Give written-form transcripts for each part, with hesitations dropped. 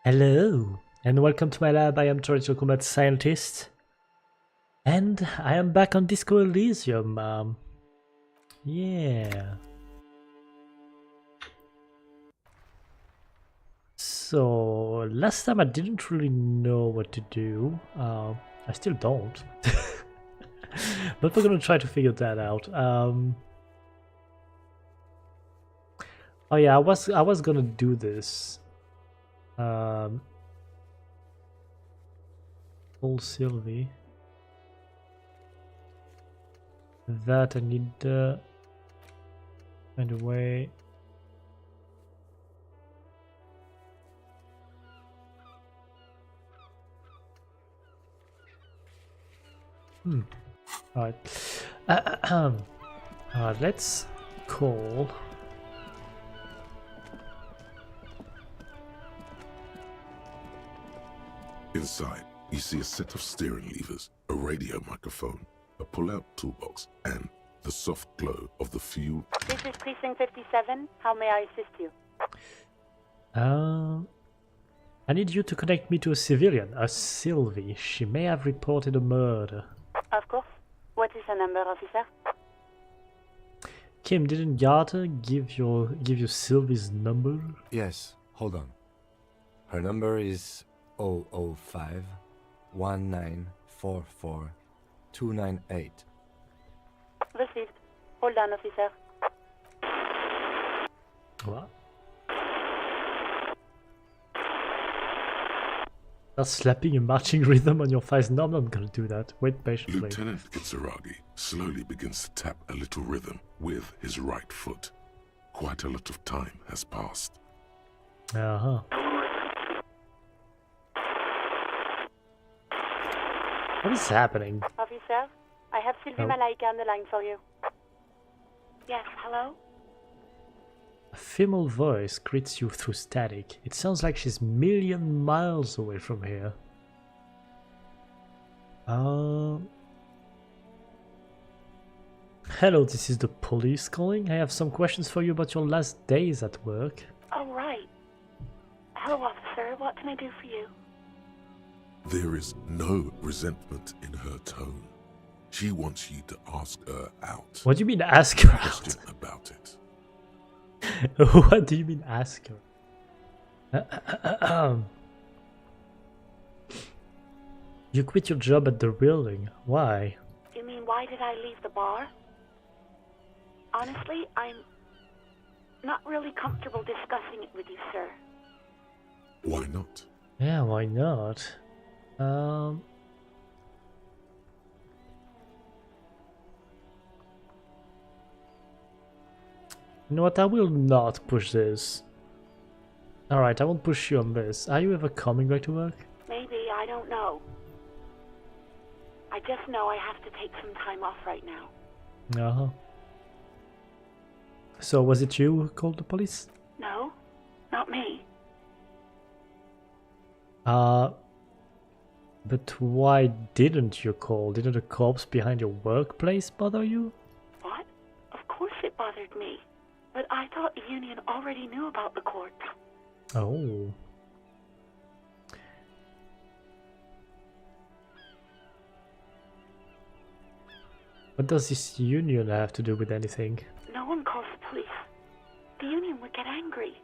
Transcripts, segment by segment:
Hello, and welcome to my lab. I am Torrential Combat Scientist, and I am back on Disco Elysium. Yeah. So, last time I didn't really know what to do. I still don't. But we're gonna try to figure that out. Oh yeah, I was gonna do this. Old Sylvie. That I need find a way. Alright. Let's call. Inside, you see a set of steering levers, a radio microphone, a pull-out toolbox, and the soft glow of the fuel. This is Precinct 57. How may I assist you? I need you to connect me to a civilian, a Sylvie. She may have reported a murder. Of course. What is the number, officer? Kim, didn't Yata give you Sylvie's number? Yes, hold on. Her number is 005 1944 298. Received. Hold on, officer. What? That's slapping a marching rhythm on your face. No, I'm not gonna do that. Wait patiently. Lieutenant Kitsuragi slowly begins to tap a little rhythm with his right foot. Quite a lot of time has passed. Uh-huh. What is happening? Officer, I have Sylvie Oh. Malaika on the line for you. Yes, hello? A female voice greets you through static. It sounds like she's million miles away from here. Hello, this is the police calling. I have some questions for you about your last days at work. Oh, right. Hello, officer. What can I do for you? There is no resentment in her tone. She wants you to ask her out. What do you mean ask her out? Question about it. What do you mean ask her? You quit your job at the building. Why? You mean, why did I leave the bar? Honestly, I'm not really comfortable discussing it with you, sir. Why not? Yeah, why not? You know what? I will not push this. Alright, I won't push you on this. Are you ever coming back to work? Maybe, I don't know. I just know I have to take some time off right now. Uh-huh. So was it you who called the police? No, not me. But why didn't you call? Didn't the cops behind your workplace bother you? What? Of course it bothered me. But I thought the union already knew about the court. Oh. What does this union have to do with anything? No one calls the police. The union would get angry.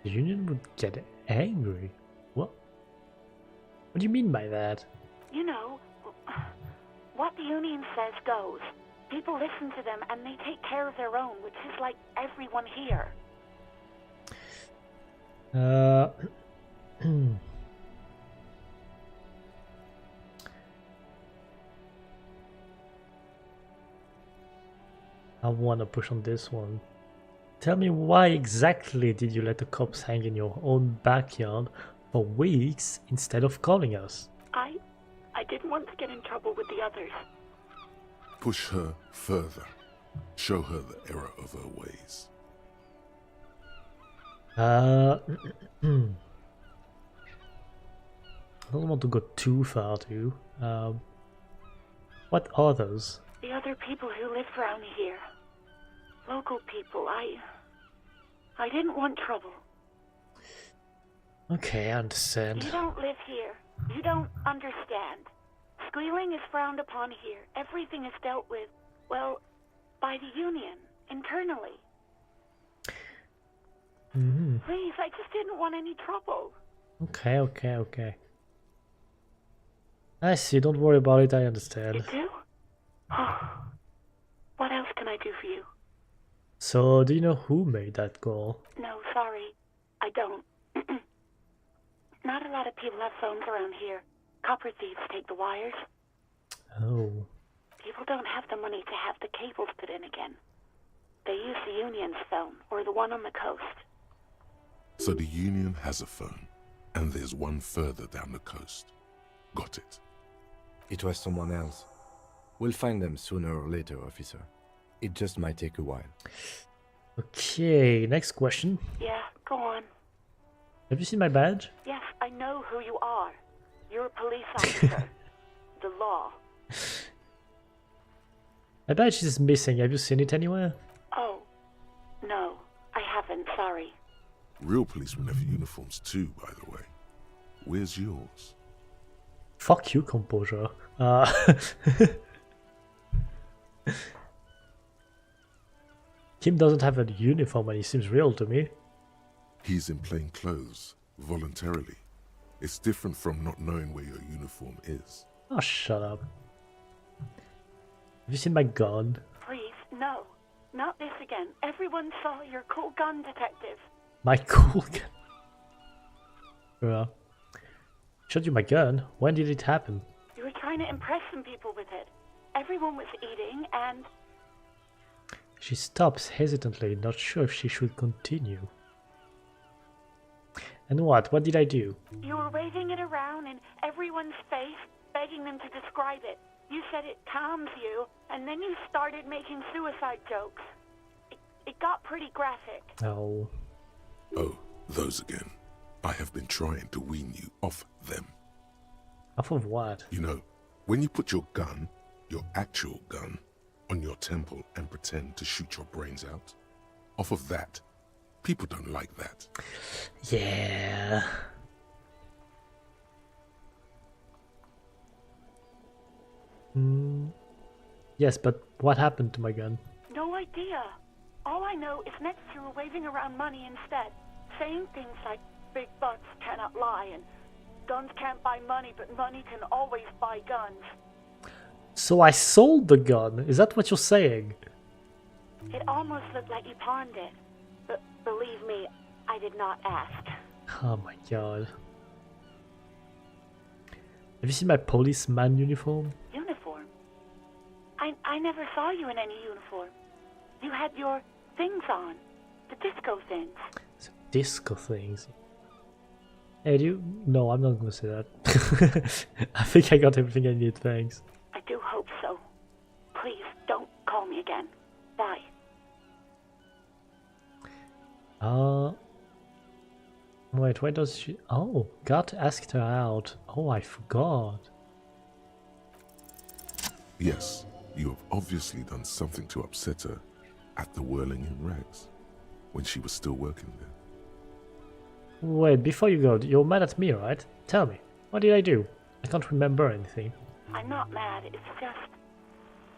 The union would get angry? What? What do you mean by that? You know, what the union says goes. People listen to them and they take care of their own, which is like everyone here. I wanna push on this one. Tell me, why exactly did you let the cops hang in your own backyard for weeks instead of calling us? I didn't want to get in trouble with the others. Push her further. Show her the error of her ways. I don't want to go too far too. What others? The other people who live around here. Local people. I didn't want trouble. Okay, I understand. You don't live here. You don't understand. Squealing is frowned upon here. Everything is dealt with, well, by the union, internally. Please, I just didn't want any trouble. Okay. I see, don't worry about it, I understand. You do? What else can I do for you? So, do you know who made that call? No, sorry. I don't. Not a lot of people have phones around here. Copper thieves take the wires. Oh. People don't have the money to have the cables put in again. They use the union's phone, or the one on the coast. So the union has a phone, and there's one further down the coast. Got it. It was someone else. We'll find them sooner or later, officer. It just might take a while. Okay, next question. Yeah, go on. Have you seen my badge? Yes, I know who you are. You're a police officer. The law. My badge is missing, have you seen it anywhere? Oh, no, I haven't, sorry. Real policemen have uniforms too, by the way. Where's yours? Fuck you, composure. Kim doesn't have a uniform and he seems real to me. He's in plain clothes, voluntarily. It's different from not knowing where your uniform is. Oh, shut up. Have you seen my gun? Please, no. Not this again. Everyone saw your cool gun, detective. My cool gun? Showed you my gun? When did it happen? You were trying to impress some people with it. Everyone was eating and... She stops hesitantly, not sure if she should continue. And what? What did I do? You were waving it around in everyone's face, begging them to describe it. You said it calms you, and then you started making suicide jokes. It got pretty graphic. Oh. Oh, those again. I have been trying to wean you off them. Off of what? You know, when you put your gun, your actual gun, on your temple and pretend to shoot your brains out, off of that, people don't like that. Yeah. Yes, but what happened to my gun? No idea. All I know is next you were waving around money instead, saying things like big bucks cannot lie and guns can't buy money, but money can always buy guns. So I sold the gun. Is that what you're saying? It almost looked like you pawned it, but believe me, I did not ask. Oh my god. Have you seen my policeman uniform? Uniform? I never saw you in any uniform. You had your things on, the disco things. So disco things. Hey, do you? No, I'm not gonna say that. I think I got everything I need, thanks. I do hope so. Please, don't call me again. Bye. Wait, why does she... Oh, God asked her out. Oh, I forgot. Yes, you have obviously done something to upset her at the Whirling in Rags, when she was still working there. Wait, before you go, you're mad at me, right? Tell me, what did I do? I can't remember anything. I'm not mad, it's just...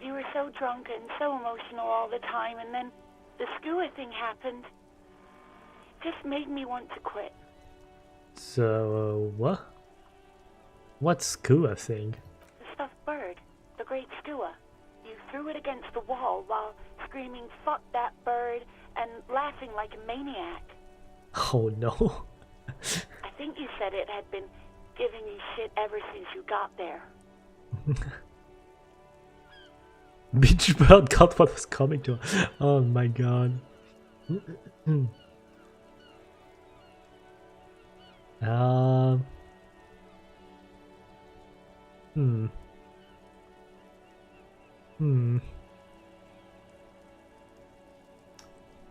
You were so drunk and so emotional all the time, and then the skua thing happened. It just made me want to quit. So, what? What skua thing? The stuffed bird, the great skua. You threw it against the wall while screaming, "Fuck that bird," and laughing like a maniac. Oh no. I think you said it had been giving you shit ever since you got there. Bitch bird got what was coming to her. Oh my god.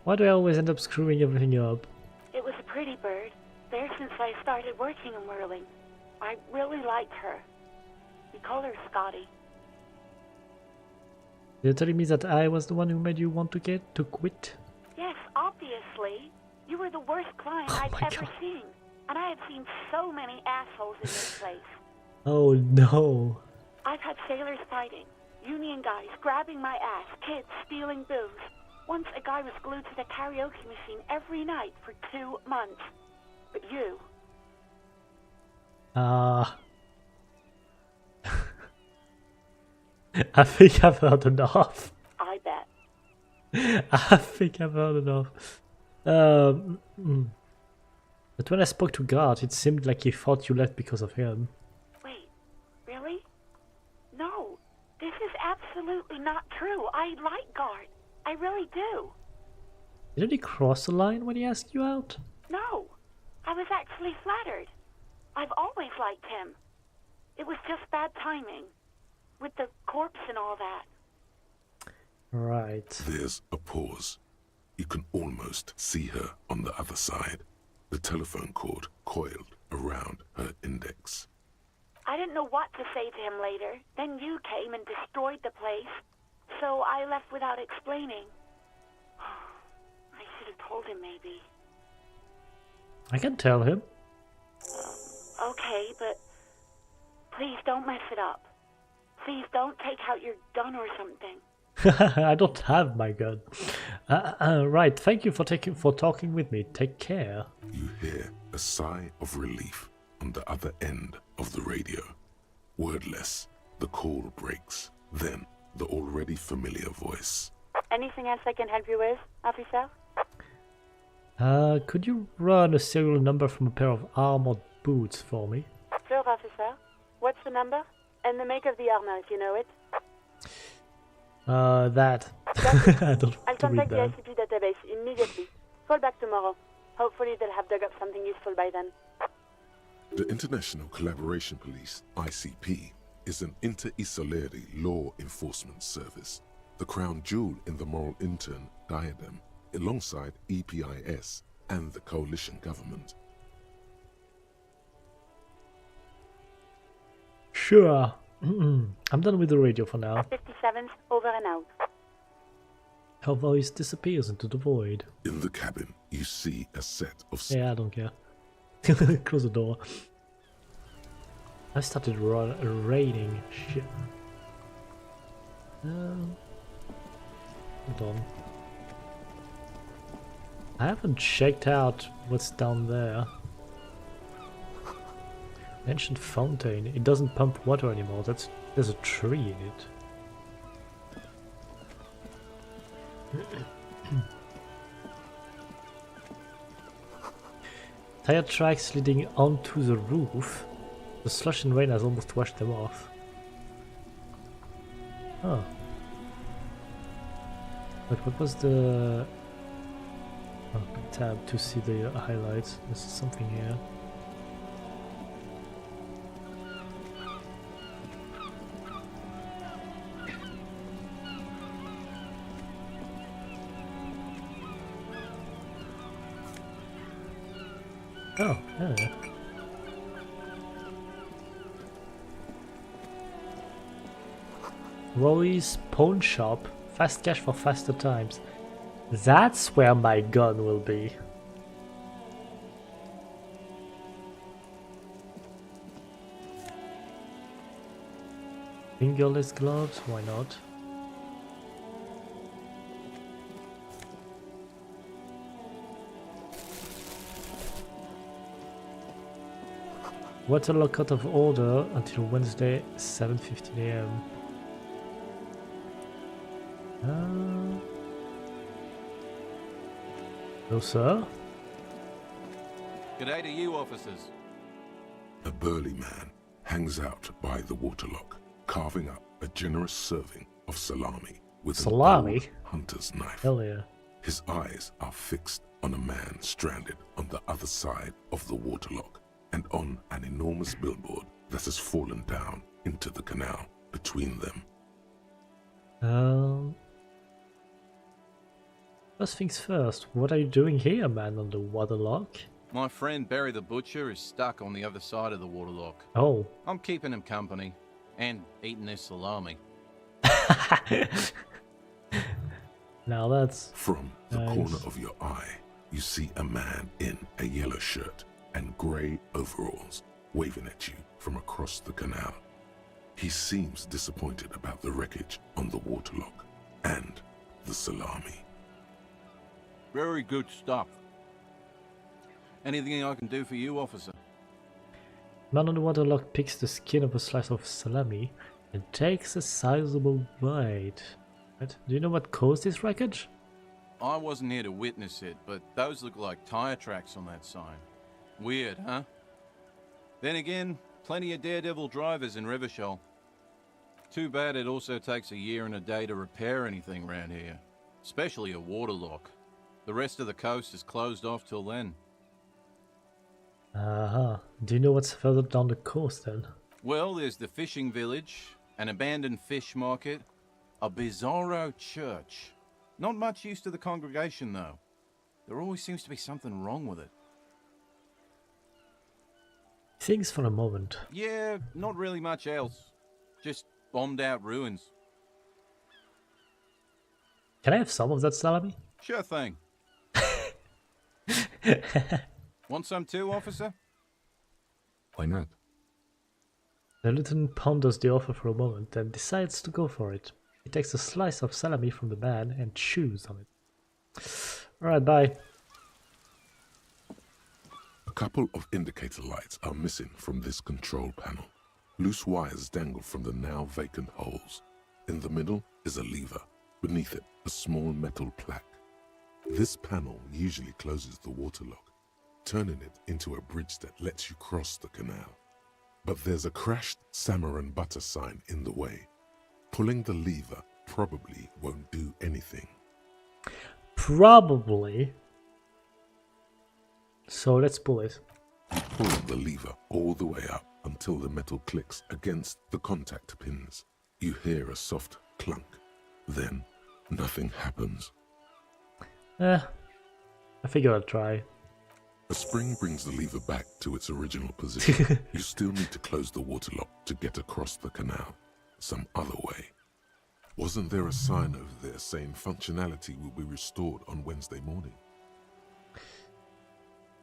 Why do I always end up screwing everything up? It was a pretty bird, there since I started working in Whirling. I really liked her. We call her Scotty. You're telling me that I was the one who made you want to quit? Yes, obviously. You were the worst client Oh I'd my ever God. seen. And I have seen so many assholes in this place. Oh no. I've had sailors fighting, union guys grabbing my ass, kids stealing booze. Once a guy was glued to the karaoke machine every night for 2 months. But you... I think I've heard enough. I bet. I think I've heard enough. But when I spoke to God, it seemed like he thought you left because of him. Wait, really? No, this is absolutely not true. I like Guard. I really do. Didn't he cross the line when he asked you out? No, I was actually flattered. I've always liked him. It was just bad timing. With the corpse and all that. Right. There's a pause. You can almost see her on the other side. The telephone cord coiled around her index. I didn't know what to say to him later. Then you came and destroyed the place. So I left without explaining. I should have told him maybe. I can tell him. Okay, but please don't mess it up. Please don't take out your gun or something. I don't have my gun. Right, thank you for talking with me. Take care. You hear a sigh of relief on the other end of the radio. Wordless, the call breaks. Then the already familiar voice. Anything else I can help you with, officer? Could you run a serial number from a pair of armored boots for me? Sure, officer. What's the number? And the make of the armor, if you know it. That. I don't I'll want to read contact the that. ICP database immediately. Call back tomorrow. Hopefully they'll have dug up something useful by then. The International Collaboration Police, ICP, is an inter-Isolari law enforcement service, the crown jewel in the moral intern diadem, alongside EPIS and the coalition government. Sure. I'm done with the radio for now. 57's over and out. Her voice disappears into the void. In the cabin, you see a set of... Yeah, I don't care. Close the door. I started raining. Shit. Hold on. I haven't checked out what's down there. Ancient fountain. It doesn't pump water anymore. There's a tree in it. Tire tracks leading onto the roof. The slush and rain has almost washed them off. Oh. But what was the... Oh, tab to see the highlights. There's something here. Oh, yeah. Roy's Pawn Shop. Fast cash for faster times. That's where my gun will be. Fingerless gloves? Why not? Waterlock out of order until Wednesday, 7:15 AM. Hello, sir. G'day to you, officers. A burly man hangs out by the waterlock, carving up a generous serving of salami with Salami? an old hunter's knife. Hell yeah. His eyes are fixed on a man stranded on the other side of the waterlock and on an enormous billboard that has fallen down into the canal between them. First things first, what are you doing here, man, on the waterlock? My friend Barry the Butcher is stuck on the other side of the waterlock. Oh. I'm keeping him company and eating his salami. Now that's... From the nice. corner of your eye, you see a man in a yellow shirt and grey overalls waving at you from across the canal. He seems disappointed about the wreckage on the waterlock and the salami. Very good stuff. Anything I can do for you, officer? Man on the waterlock picks the skin of a slice of salami and takes a sizable bite. Right? Do you know what caused this wreckage? I wasn't here to witness it, but those look like tire tracks on that sign. Weird, huh? Then again, plenty of daredevil drivers in Rivershoal. Too bad it also takes a year and a day to repair anything around here. Especially a waterlock. The rest of the coast is closed off till then. Do you know what's further down the coast then? Well, there's the fishing village, an abandoned fish market, a bizarro church. Not much use to the congregation, though. There always seems to be something wrong with it. Thanks for a moment. Yeah, not really much else. Just bombed out ruins. Can I have some of that salami? Sure thing. Want some too, officer? Why not? The lieutenant ponders the offer for a moment, then decides to go for it. He takes a slice of salami from the man and chews on it. Alright, bye. A couple of indicator lights are missing from this control panel. Loose wires dangle from the now vacant holes. In the middle is a lever. Beneath it, a small metal plaque. This panel usually closes the waterlock, turning it into a bridge that lets you cross the canal. But there's a crashed salmon and butter sign in the way. Pulling the lever probably won't do anything. Probably. So let's pull it. You pull the lever all the way up until the metal clicks against the contact pins. You hear a soft clunk. Then nothing happens. I figure I'll try. A spring brings the lever back to its original position. You still need to close the waterlock to get across the canal. Some other way. Wasn't there a sign over there saying functionality will be restored on Wednesday morning?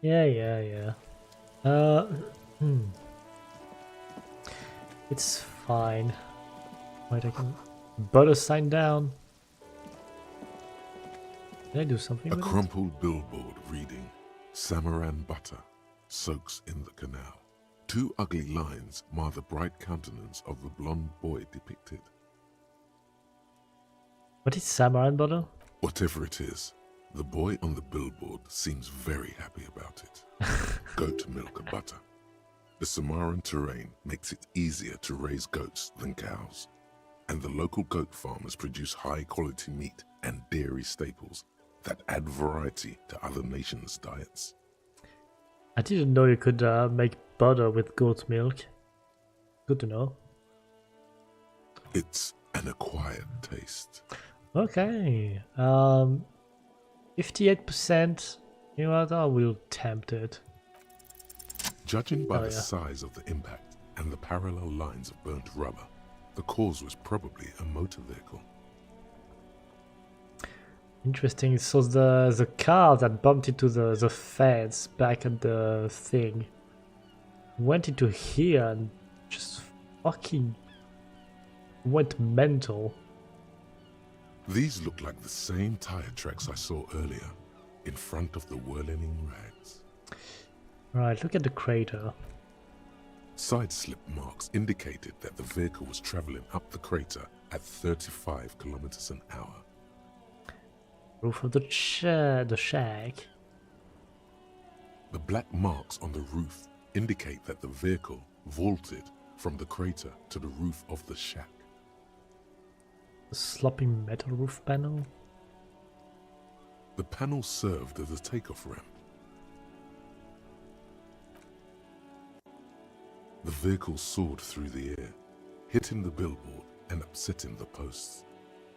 Yeah. It's fine. Wait, I can butter sign down. Can I do something A with it? crumpled billboard reading, Samaran butter soaks in the canal. Two ugly lines mar the bright countenance of the blonde boy depicted. What is samurai butter? Whatever it is, the boy on the billboard seems very happy about it. Goat milk and butter. The Samaran terrain makes it easier to raise goats than cows, and the local goat farmers produce high-quality meat and dairy staples that add variety to other nations' diets. I didn't know you could make butter with goat milk. Good to know. It's an acquired taste. Okay. 58%. You know what? I will tempt it. Judging by Oh, the yeah. size of the impact and the parallel lines of burnt rubber, the cause was probably a motor vehicle. Interesting. So the car that bumped into the fence back at the thing went into here and just fucking went mental. These look like the same tire tracks I saw earlier, in front of the whirling rags. Right, look at the crater. Side slip marks indicated that the vehicle was traveling up the crater at 35 kilometers an hour. Roof of the shack. The black marks on the roof indicate that the vehicle vaulted from the crater to the roof of the shack. The sloppy metal roof panel. The panel served as a takeoff ramp. The vehicle soared through the air, hitting the billboard and upsetting the posts.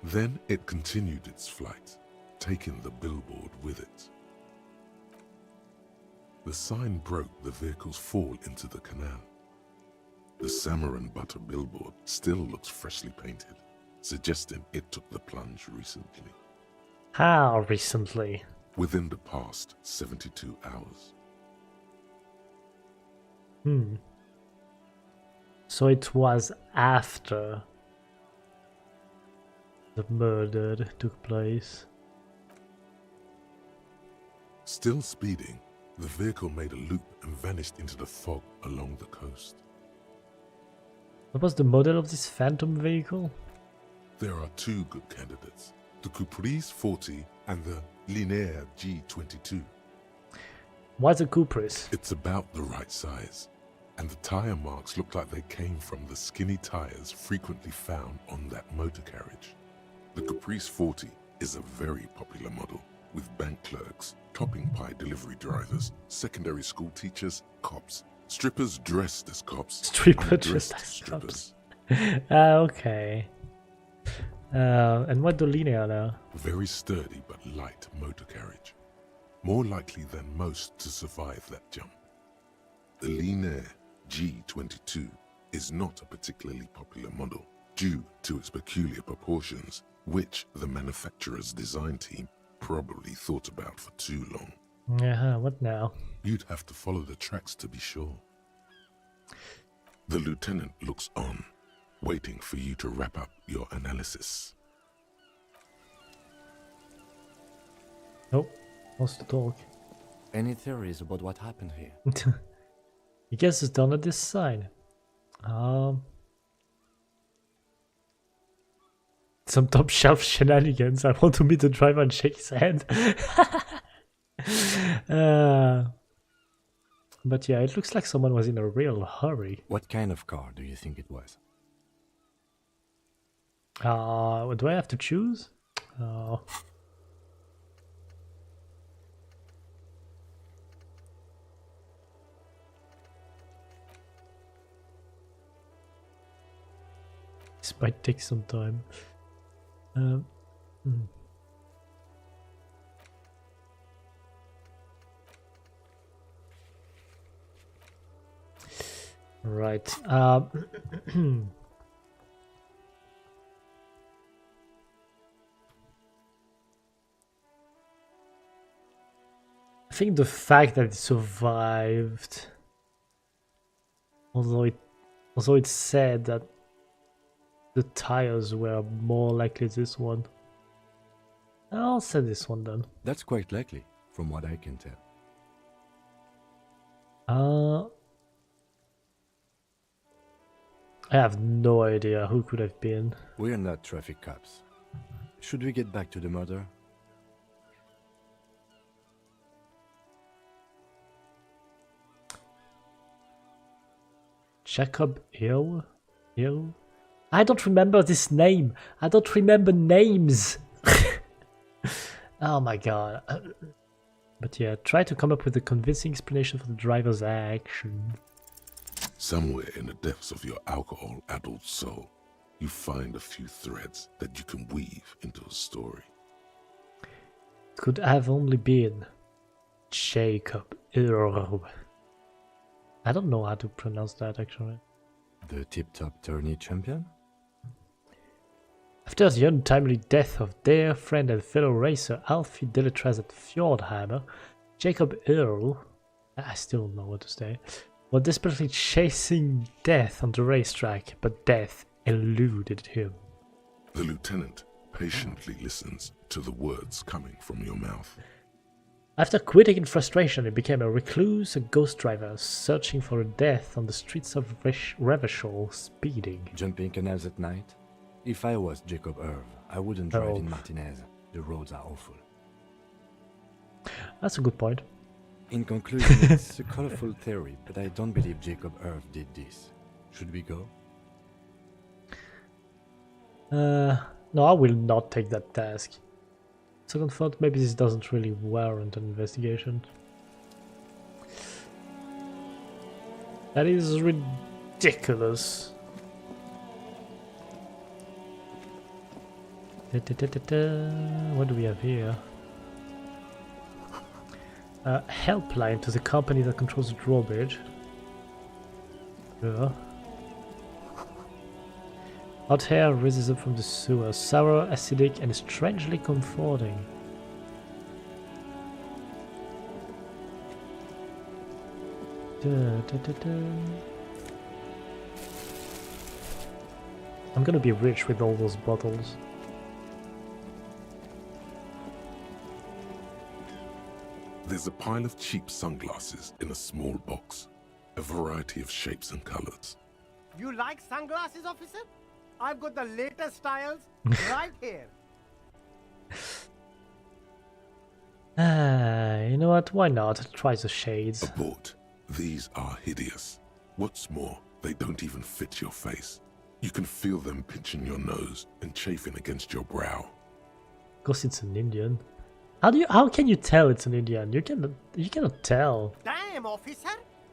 Then it continued its flight, taking the billboard with it. The sign broke the vehicle's fall into the canal. The Samaran butter billboard still looks freshly painted, suggesting it took the plunge recently. How recently? Within the past 72 hours. Hmm. So it was after the murder took place. Still speeding, the vehicle made a loop and vanished into the fog along the coast. What was the model of this phantom vehicle? There are two good candidates, the Caprice 40 and the Linear G22. Why the Cupris? It's about the right size, and the tire marks look like they came from the skinny tires frequently found on that motor carriage. The Caprice 40 is a very popular model, with bank clerks, topping pie delivery drivers, secondary school teachers, cops, strippers dressed as cops, Stripper and dressed dressed as strippers. Okay. And what do Linear now? Very sturdy but light motor carriage, more likely than most to survive that jump. The Linear G22 is not a particularly popular model due to its peculiar proportions, which the manufacturer's design team probably thought about for too long. Yeah, what now? You'd have to follow the tracks to be sure. The lieutenant looks on, waiting for you to wrap up your analysis. Nope, wants to talk. Any theories about what happened here? I guess it's done at this side. Some top shelf shenanigans. I want to meet the driver and shake his hand. But yeah, it looks like someone was in a real hurry. What kind of car do you think it was? Do I have to choose? This might take some time. Right. I think the fact that it survived, although it said that the tires were more likely this one. I'll say this one then. That's quite likely, from what I can tell. I have no idea who could have been. We're not traffic cops. Should we get back to the murder? Jacob Hill? I don't remember this name. I don't remember names. Oh my god. But yeah, try to come up with a convincing explanation for the driver's action. Somewhere in the depths of your alcohol-addled soul, you find a few threads that you can weave into a story. It could have only been Jacob Earl. I don't know how to pronounce that actually. The tip-top tourney champion? After the untimely death of dear friend and fellow racer Alfie Delatraz at Fjordhammer, Jacob Earl, I still don't know what to say, was desperately chasing death on the racetrack, but death eluded him. The lieutenant patiently listens to the words coming from your mouth. After quitting in frustration, he became a recluse, a ghost driver, searching for a death on the streets of Revachol, speeding. Jumping canals at night? If I was Jacob Irv, I wouldn't drive in Martinez. The roads are awful. That's a good point. In conclusion, it's a colorful theory, but I don't believe Jacob Irv did this. Should we go? No, I will not take that task. Second thought, maybe this doesn't really warrant an investigation. That is ridiculous. What do we have here? Helpline to the company that controls the drawbridge. Yeah. Hot air rises up from the sewer, sour, acidic, and strangely comforting. I'm gonna be rich with all those bottles. There's a pile of cheap sunglasses in a small box, a variety of shapes and colors. You like sunglasses, officer? I've got the latest styles right here. You know what? Why not? Try the shades. Abort. These are hideous. What's more, they don't even fit your face. You can feel them pinching your nose and chafing against your brow. Of course, it's an Indian. How can you tell it's an Indian? You cannot tell. Damn, officer!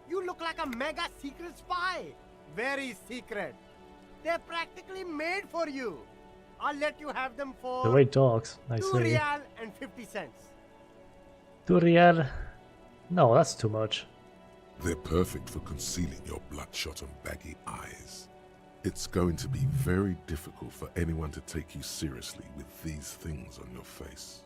You look like a mega secret spy. Very secret. They're practically made for you. I'll let you have them for The way it talks, I 2 see. real and 50 cents. 2 real? No, that's too much. They're perfect for concealing your bloodshot and baggy eyes. It's going to be very difficult for anyone to take you seriously with these things on your face.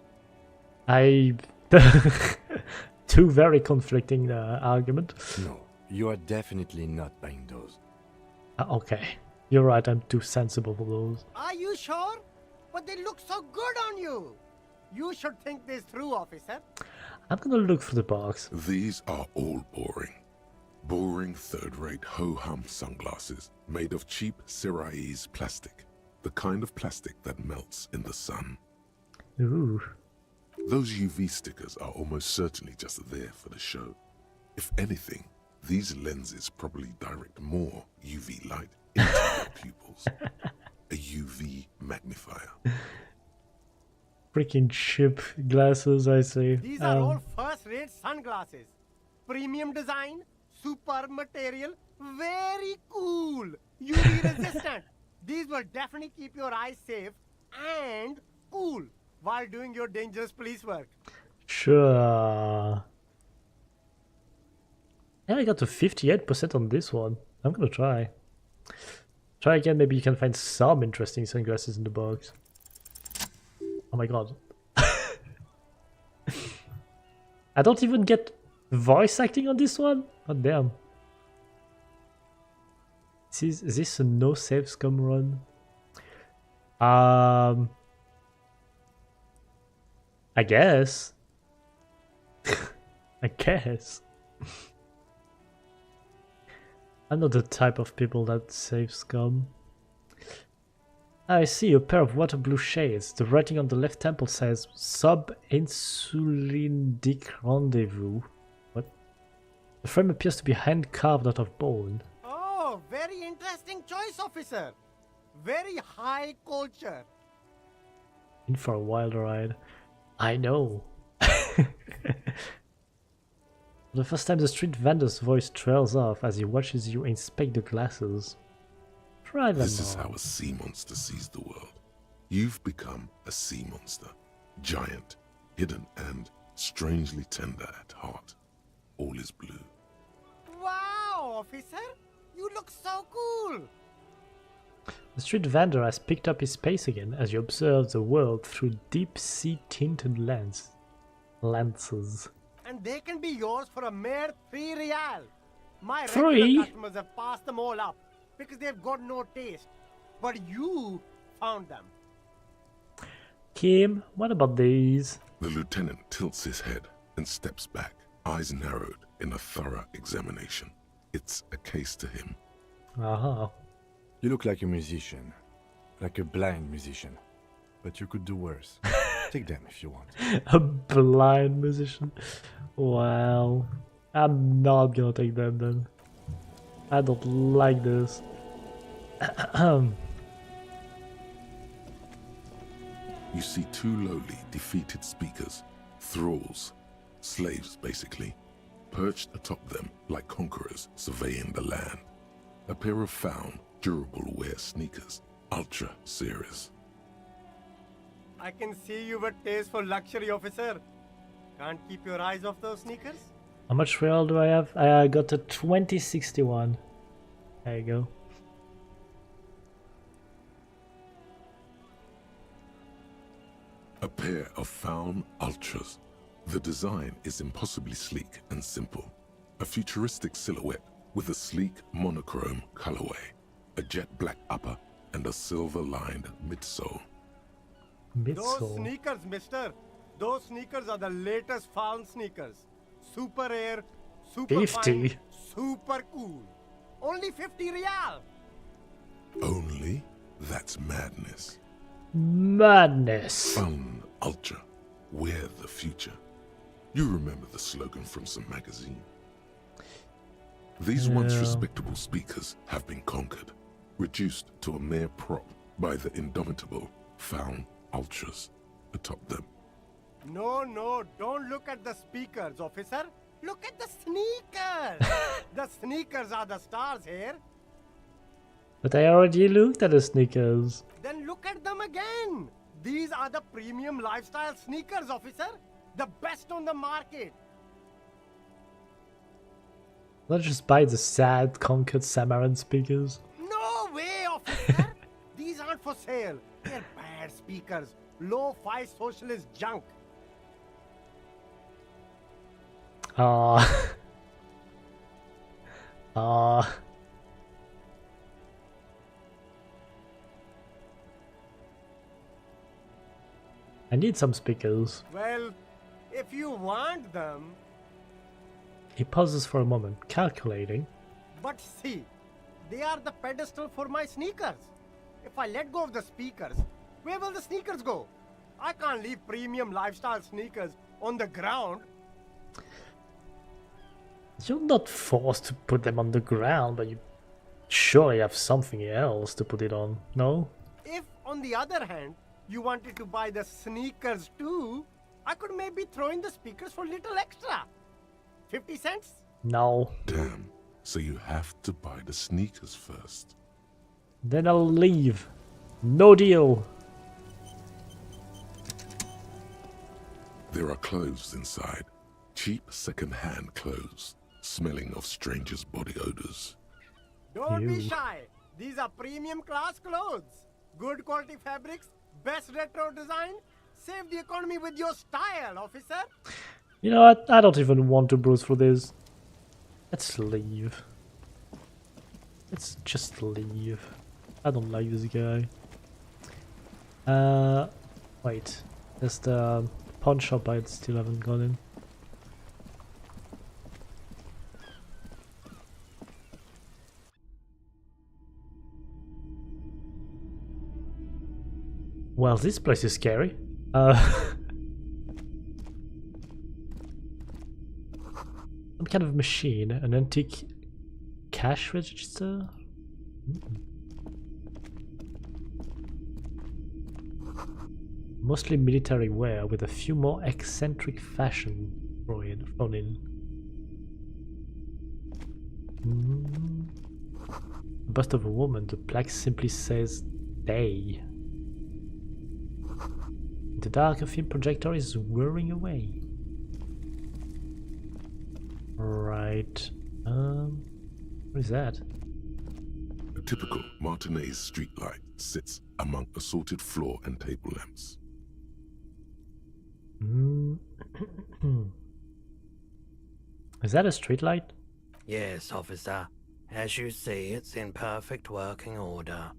Two very conflicting argument. No, you are definitely not buying those. Okay, you're right. I'm too sensible for those. Are you sure? But they look so good on you. You should think this through, officer. I'm gonna look for the box. These are all boring. Boring third-rate ho-hum sunglasses made of cheap Ceraise plastic. The kind of plastic that melts in the sun. Ooh. Those UV stickers are almost certainly just there for the show. If anything, these lenses probably direct more UV light into your pupils. A UV magnifier. Freaking cheap glasses, I see. These are all first-rate sunglasses. Premium design, super material, very cool. UV resistant. These will definitely keep your eyes safe and cool while doing your dangerous police work. Sure. Yeah, I got to 58% on this one. I'm gonna try. Try again, maybe you can find some interesting sunglasses in the box. Oh my god. I don't even get voice acting on this one? God damn. Is this a no save scum run? I guess. I guess. I'm not the type of people that save scum. I see a pair of water blue shades. The writing on the left temple says sub-insulindic rendezvous. What? The frame appears to be hand carved out of bone. Oh, very interesting choice, officer. Very high culture. In for a wild ride. I know. For the first time, the street vendor's voice trails off as he watches you inspect the glasses. Try them This is on. how a sea monster sees the world. You've become a sea monster. Giant, hidden, and strangely tender at heart. All is blue. Wow, officer. You look so cool. The street vendor has picked up his pace again as you observe the world through deep-sea tinted lenses. And they can be yours for a mere 3 real. My 3? regular customers have passed them all up because they've got no taste. But you found them. Kim, what about these? The lieutenant tilts his head and steps back, eyes narrowed in a thorough examination. It's a case to him. Aha. You look like a musician. Like a blind musician. But you could do worse. Take them if you want. A blind musician. Well, I'm not gonna take them then. I don't like this. You see 2 lowly, defeated speakers, thralls, slaves basically, perched atop them like conquerors surveying the land. A pair of found, durable wear sneakers, ultra series. I can see you've a taste for luxury, officer. Can't keep your eyes off those sneakers? How much real do I have? I got a 2061. There you go. A pair of found ultras. The design is impossibly sleek and simple. A futuristic silhouette with a sleek monochrome colorway, a jet black upper, and a silver-lined midsole. Those Midsole. sneakers, mister. Those sneakers are the latest found sneakers. Super air, super 50? fine, super cool. Only 50 real. Only? That's madness. Madness. Fun, ultra, wear the future. You remember the slogan from some magazine. These once Yeah. respectable speakers have been conquered, reduced to a mere prop by the indomitable found ultras atop them. No, don't look at the speakers, officer. Look at the sneakers. The sneakers are the stars here. But I already looked at the sneakers. Then look at them again. These are the premium lifestyle sneakers, officer. The best on the market. Let's just buy the sad Conquered Samaran speakers. No way, officer. These aren't for sale. They're bad speakers. Low-fi socialist junk. Ah. Ah. I need some speakers. Well, if you want them, He pauses for a moment, calculating. but see, they are the pedestal for my sneakers. If I let go of the speakers, where will the sneakers go? I can't leave premium lifestyle sneakers on the ground. You're not forced to put them on the ground, but you surely have something else to put it on, no? If, on the other hand, you wanted to buy the sneakers too, I could maybe throw in the speakers for little extra. 50 cents? No. Damn, so you have to buy the sneakers first. Then I'll leave. No deal. There are clothes inside, cheap second-hand clothes, smelling of strangers' body odors. Don't be Ew. shy. These are premium class clothes. Good quality fabrics, best retro design. Save the economy with your style, officer. You know what? I don't even want to browse through this. Let's leave. Let's just leave. I don't like this guy. Wait. There's the pawn shop I still haven't gone in. Well, this place is scary. Some kind of machine, an antique cash register. Mostly military wear with a few more eccentric fashion thrown in. The bust of a woman, the plaque simply says "Day." The dark, a film projector is whirring away. Right. What is that? A typical Martinez streetlight sits among assorted floor and table lamps. Is that a streetlight? Yes, officer. As you see, it's in perfect working order.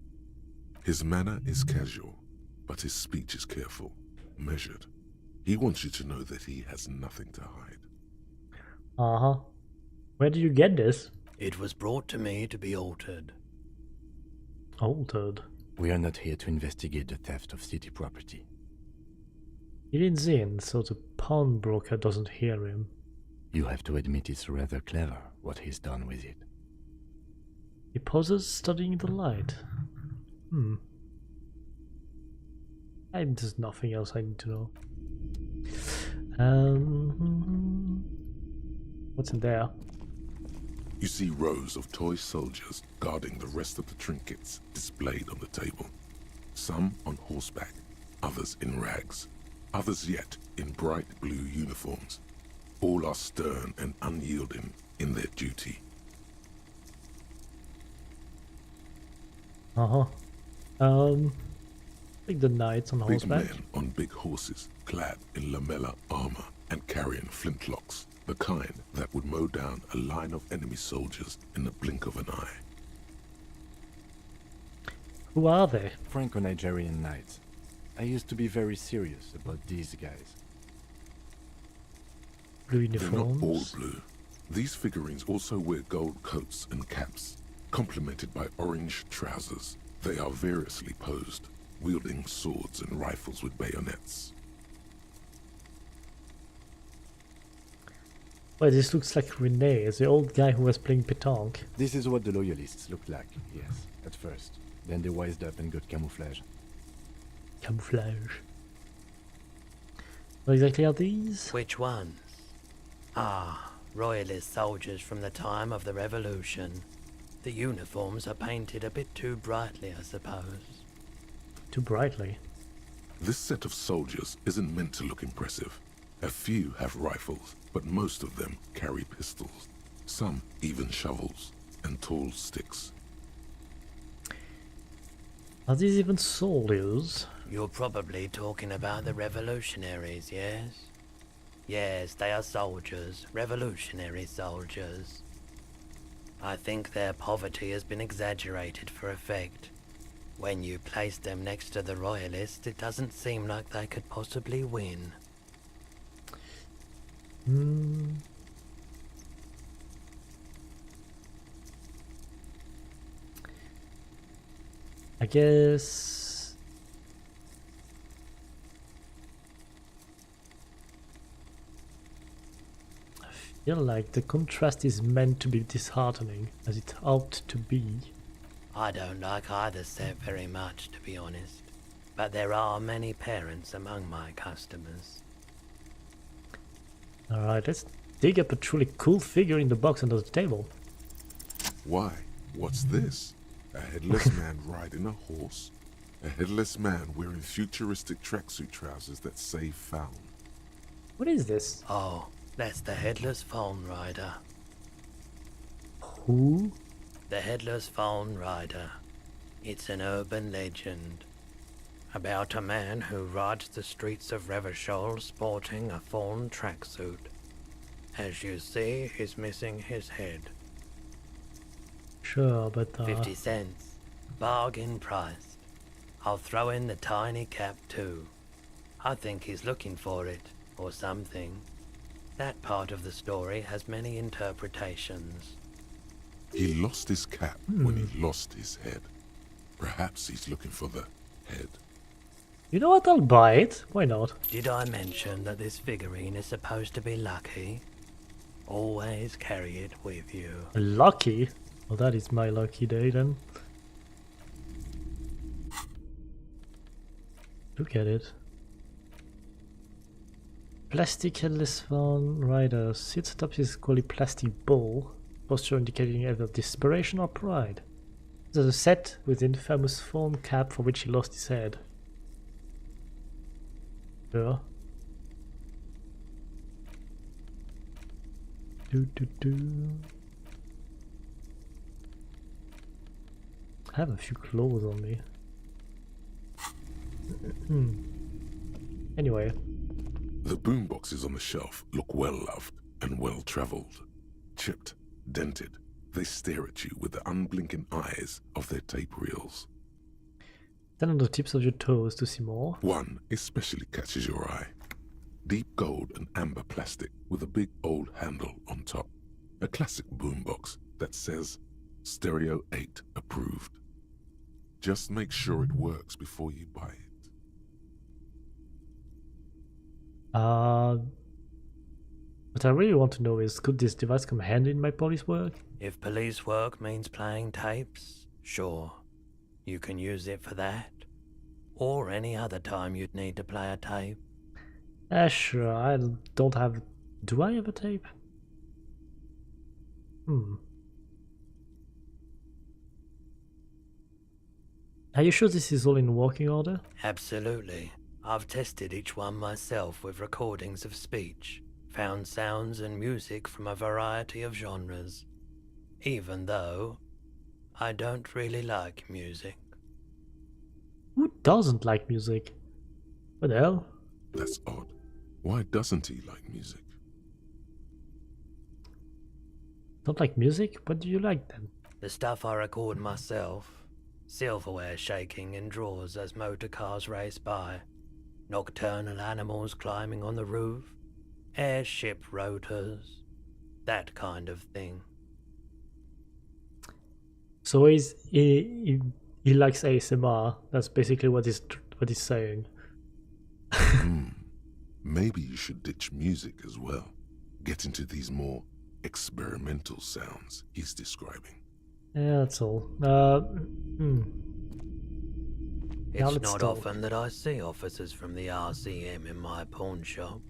His manner is casual, but his speech is careful, measured. He wants you to know that he has nothing to hide. Uh-huh. Where did you get this? It was brought to me to be altered. Altered. We are not here to investigate the theft of city property. He leans in so the pawnbroker doesn't hear him. You have to admit it's rather clever what he's done with it. He pauses, studying the light. There's nothing else I need to know. What's in there? You see rows of toy soldiers guarding the rest of the trinkets displayed on the table. Some on horseback, others in rags, others yet in bright blue uniforms. All are stern and unyielding in their duty. Like the knights on Big horseback. men on big horses, clad in lamella armor and carrying flintlocks, The kind that would mow down a line of enemy soldiers in the blink of an eye. Who are they? Franco-Nigerian knights. I used to be very serious about these guys. Blue They're not all uniforms. blue. These figurines also wear gold coats and caps, complemented by orange trousers. They are variously posed, wielding swords and rifles with bayonets. Wait, this looks like Rene, the old guy who was playing pétanque. This is what the loyalists looked like, yes, at first. Then they wised up and got camouflage. Camouflage. What exactly are these? Which ones? Ah, royalist soldiers from the time of the Revolution. The uniforms are painted a bit too brightly, I suppose. Too brightly. This set of soldiers isn't meant to look impressive. A few have rifles, but most of them carry pistols. Some even shovels and tall sticks. Are these even soldiers? You're probably talking about the revolutionaries, yes? Yes, they are soldiers, revolutionary soldiers. I think their poverty has been exaggerated for effect. When you place them next to the royalists, it doesn't seem like they could possibly win. I guess... I feel like the contrast is meant to be disheartening, as it ought to be. I don't like either set very much, to be honest. But there are many parents among my customers. Alright, let's dig up a truly cool figure in the box under the table. Why? What's this? A headless man riding a horse? A headless man wearing futuristic tracksuit trousers that say found. What is this? Oh, that's the Headless Phone Rider. Who? The Headless Phone Rider. It's an urban legend about a man who rides the streets of Revachol sporting a fawn tracksuit. As you see, he's missing his head. Sure, but 50 cents. Bargain priced. I'll throw in the tiny cap too. I think he's looking for it, or something. That part of the story has many interpretations. He lost his cap when he lost his head. Perhaps he's looking for the head. you know what, I'll buy it. Why not? Did I mention that this figurine is supposed to be lucky? Always carry it with you. Lucky? Well, that is my lucky day then. Look at it. Plastic headless phone rider sits atop his squally plastic ball, posture indicating either desperation or pride. There's a set with the infamous phone cap for which he lost his head. Yeah. I have a few clothes on me. Anyway. The boomboxes on the shelf look well loved and well traveled. Chipped, dented, they stare at you with the unblinking eyes of their tape reels. Stand on the tips of your toes to see more. One especially catches your eye. Deep gold and amber plastic with a big old handle on top. A classic boombox that says Stereo 8 approved. Just make sure it works before you buy it. What I really want to know is, could this device come handy in my police work? If police work means playing tapes, sure. You can use it for that. Or any other time you'd need to play a tape. Sure, I don't have... Do I have a tape? Are you sure this is all in working order? Absolutely. I've tested each one myself with recordings of speech, found sounds and music from a variety of genres. Even though I don't really like music. Who doesn't like music? What the hell? That's odd. Why doesn't he like music? Don't like music? What do you like then? The stuff I record myself. Silverware shaking in drawers as motor cars race by. Nocturnal animals climbing on the roof. Airship rotors. That kind of thing. So he likes ASMR. That's basically what he's saying. Maybe you should ditch music as well. Get into these more experimental sounds he's describing. Yeah, that's all. It's not often that I see officers from the RCM in my pawn shop.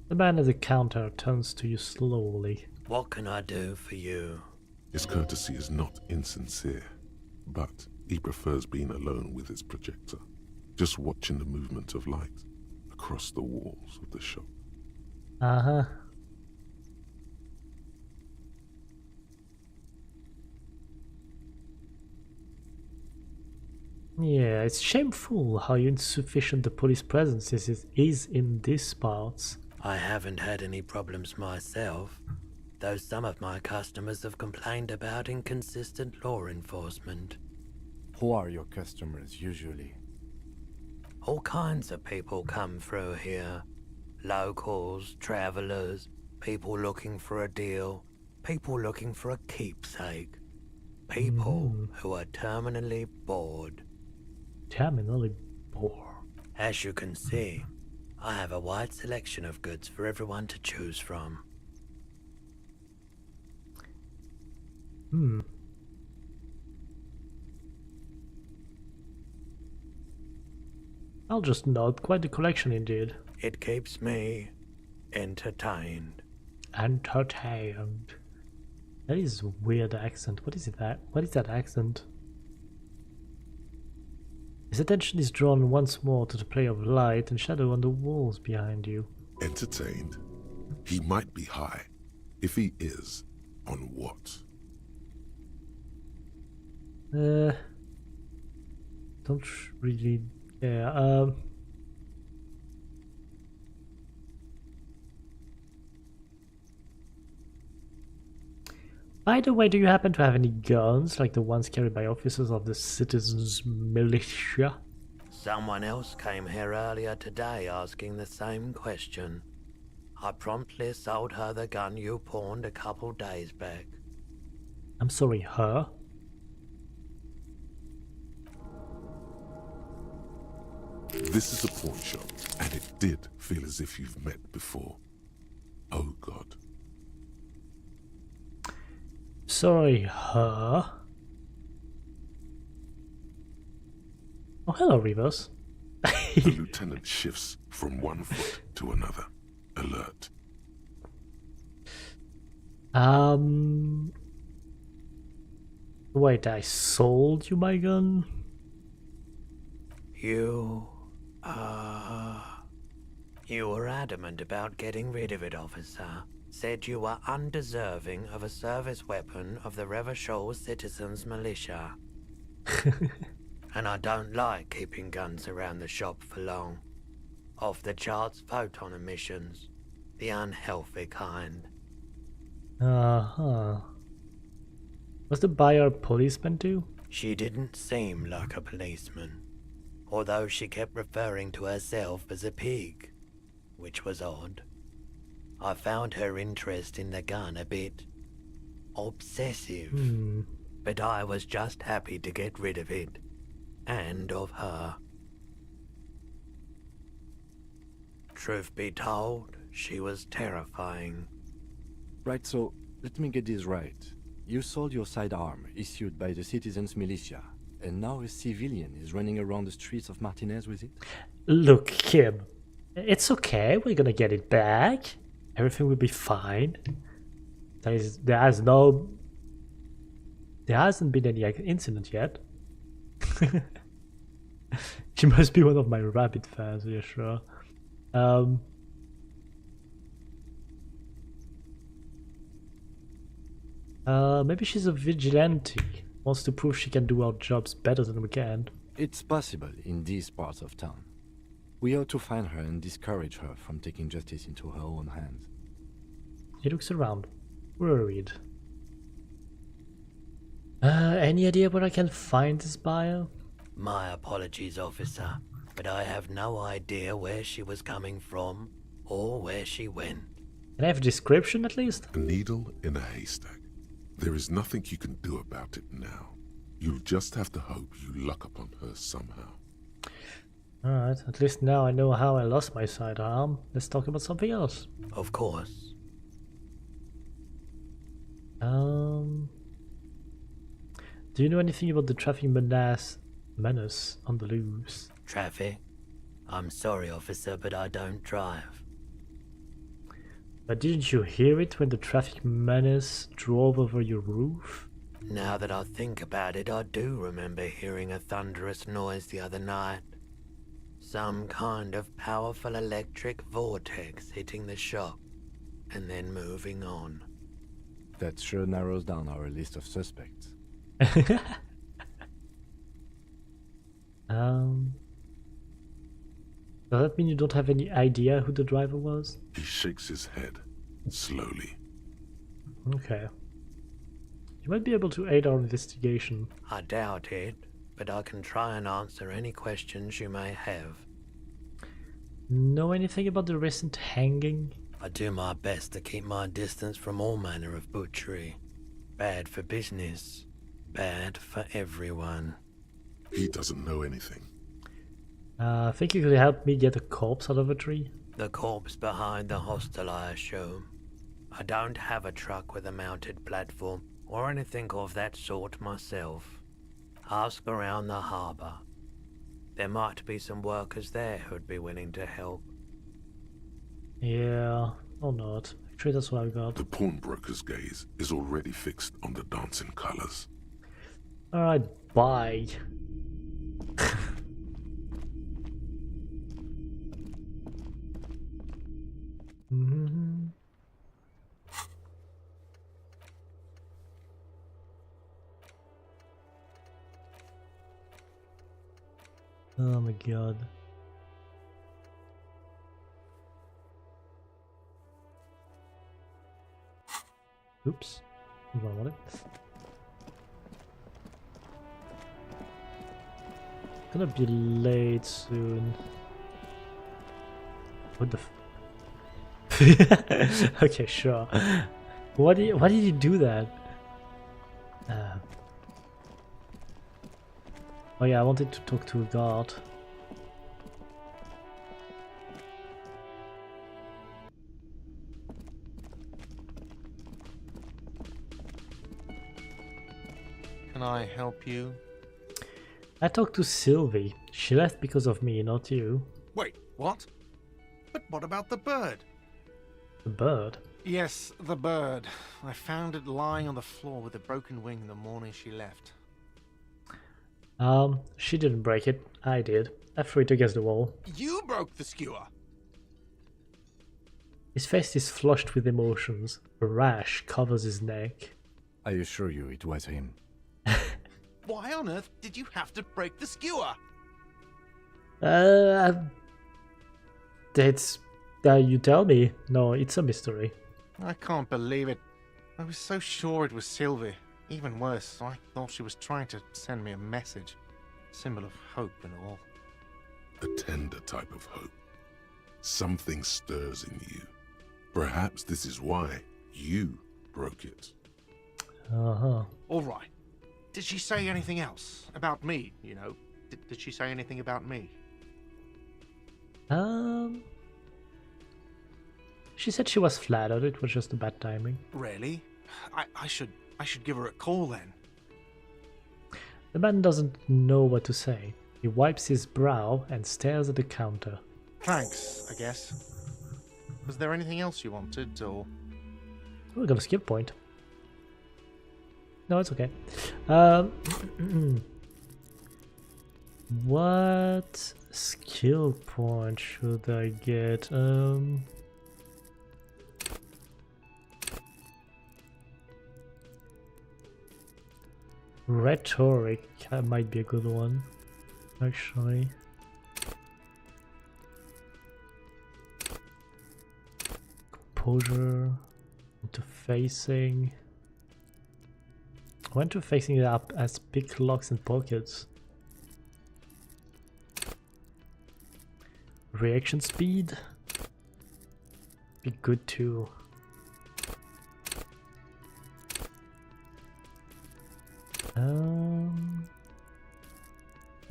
The man at the counter turns to you slowly. What can I do for you? His courtesy is not insincere, but he prefers being alone with his projector, just watching the movement of light across the walls of the shop. Uh-huh. Yeah, it's shameful how insufficient the police presence is in these parts. I haven't had any problems myself, though some of my customers have complained about inconsistent law enforcement. Who are your customers usually? All kinds of people come through here. Locals, travelers, people looking for a deal, people looking for a keepsake. People who are terminally bored. Terminally bored. As you can see, I have a wide selection of goods for everyone to choose from. I'll just nod. Quite a collection indeed. It keeps me entertained. Entertained. That is a weird accent. What is that? What is that accent? His attention is drawn once more to the play of light and shadow on the walls behind you. Entertained? He might be high. If he is, on what? Don't really care. By the way, do you happen to have any guns, like the ones carried by officers of the citizens' militia? Someone else came here earlier today asking the same question. I promptly sold her the gun you pawned a couple days back. I'm sorry, her? This is a pawn shop, and it did feel as if you've met before. Oh God. Sorry, her? Oh, hello, Reavers. The lieutenant shifts from one foot to another. Alert. Wait, I sold you my gun? You were adamant about getting rid of it, officer. Said you were undeserving of a service weapon of the Reeeeeeeee citizens' militia. And I don't like keeping guns around the shop for long. Off the charts photon emissions. The unhealthy kind. Uh-huh. Was the buyer a policeman too? She didn't seem like a policeman. Although she kept referring to herself as a pig. Which was odd. I found her interest in the gun a bit obsessive, but I was just happy to get rid of it, and of her. Truth be told, she was terrifying. Right, so let me get this right. You sold your sidearm, issued by the citizens' militia, and now a civilian is running around the streets of Martinez with it? Look, Kim, it's okay, we're gonna get it back. Everything will be fine. There hasn't been any incident yet. She must be one of my rabbit fans, yeah, sure. Maybe she's a vigilante. Wants to prove she can do our jobs better than we can. It's possible in these parts of town. We ought to find her and discourage her from taking justice into her own hands. He looks around. Worried. Any idea where I can find this buyer? My apologies, officer, but I have no idea where she was coming from or where she went. Can I have a description at least? A needle in a haystack. There is nothing you can do about it now. You'll just have to hope you luck upon her somehow. Alright, at least now I know how I lost my sidearm. Let's talk about something else. Of course. Do you know anything about the traffic menace on the loose? Traffic? I'm sorry, officer, but I don't drive. But didn't you hear it when the traffic menace drove over your roof? Now that I think about it, I do remember hearing a thunderous noise the other night. Some kind of powerful electric vortex hitting the shop, and then moving on. That sure narrows down our list of suspects. Does that mean you don't have any idea who the driver was? He shakes his head, slowly. Okay. You might be able to aid our investigation. I doubt it, but I can try and answer any questions you may have. Know anything about the recent hanging? I do my best to keep my distance from all manner of butchery. Bad for business, bad for everyone. He doesn't know anything. I think you could help me get a corpse out of a tree. The corpse behind the hostel, I assume. I don't have a truck with a mounted platform or anything of that sort myself. Ask around the harbour. There might be some workers there who'd be willing to help. Yeah, or not. Actually, that's what I got. The pawnbroker's gaze is already fixed on the dancing colors. Alright, bye. Oh my god. Oops. Hold on a minute. Gonna be late soon. What the okay, sure. Why did you do that? Oh yeah, I wanted to talk to a guard. Can I help you? I talked to Sylvie. She left because of me, not you. Wait, what? But what about the bird? The bird? Yes, the bird. I found it lying on the floor with a broken wing the morning she left. She didn't break it. I did. I threw it against the wall. You broke the skewer! His face is flushed with emotions. A rash covers his neck. I assure you it was him. Why on earth did you have to break the skewer? That's... you tell me. No, it's a mystery. I can't believe it. I was so sure it was Sylvie. Even worse, I thought she was trying to send me a message. Symbol of hope and all. A tender type of hope. Something stirs in you. Perhaps this is why you broke it. Uh-huh. All right. Did she say anything else? About me, you know? Did she say anything about me? She said she was flattered. It was just a bad timing. Really? I should give her a call then. The man doesn't know what to say. He wipes his brow and stares at the counter. Thanks, I guess. Was there anything else you wanted, or...? We're gonna skip point. No, it's okay. What skill point should I get? Rhetoric might be a good one, actually. Composure, To facing. Went to facing it up as pick locks and pockets. Reaction speed. Be good too.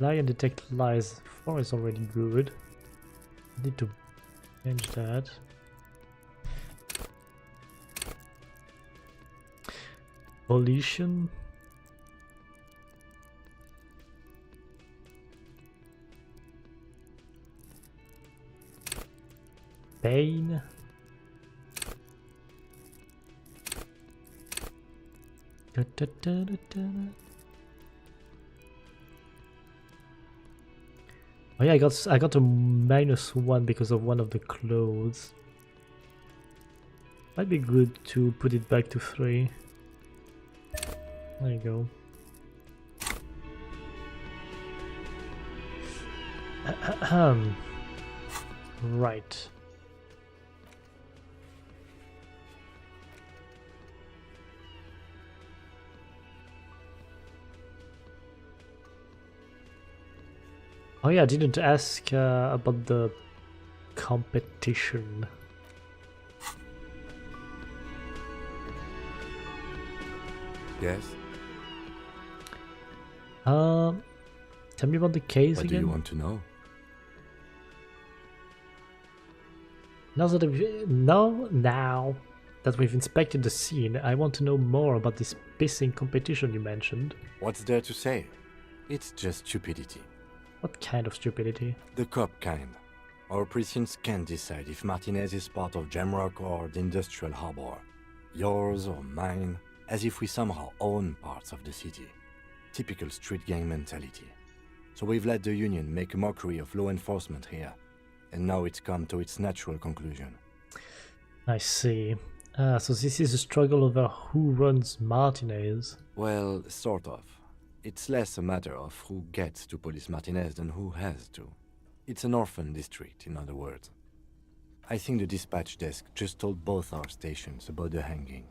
Lie and detect lies. 4 is already good. Need to change that. Volition. Pain. Da, da, da, da, da. Oh yeah, I got a -1 because of one of the clothes. Might be good to put it back to 3. There you go. Right. Oh yeah, I didn't ask about the competition. Yes? Tell me about the case What again. do you want to know? Now that we've inspected the scene, I want to know more about this pissing competition you mentioned. What's there to say? It's just stupidity. What kind of stupidity? The cop kind. Our precincts can't decide if Martinez is part of Jamrock or the Industrial Harbor. Yours or mine, as if we somehow own parts of the city. Typical street gang mentality. So we've let the Union make a mockery of law enforcement here. And now it's come to its natural conclusion. I see. So this is a struggle over who runs Martinez. Well, sort of. It's less a matter of who gets to police Martinez than who has to. It's an orphan district, in other words. I think the dispatch desk just told both our stations about the hanging.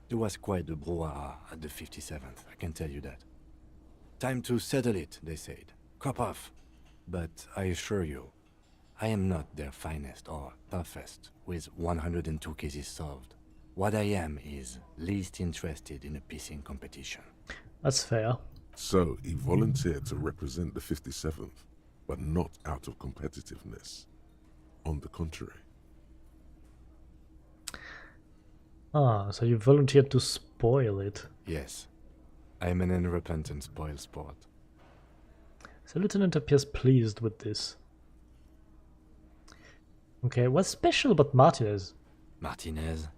There was quite the brouhaha at the 57th, I can tell you that. Time to settle it, they said. Cop off. But I assure you, I am not their finest or toughest, with 102 cases solved. What I am is least interested in a pissing competition. That's fair. So he volunteered to represent the 57th, but not out of competitiveness. On the contrary. Ah, so you volunteered to spoil it. Yes, I am an unrepentant spoil sport. The lieutenant appears pleased with this. Okay, what's special about Martinez? Martinez?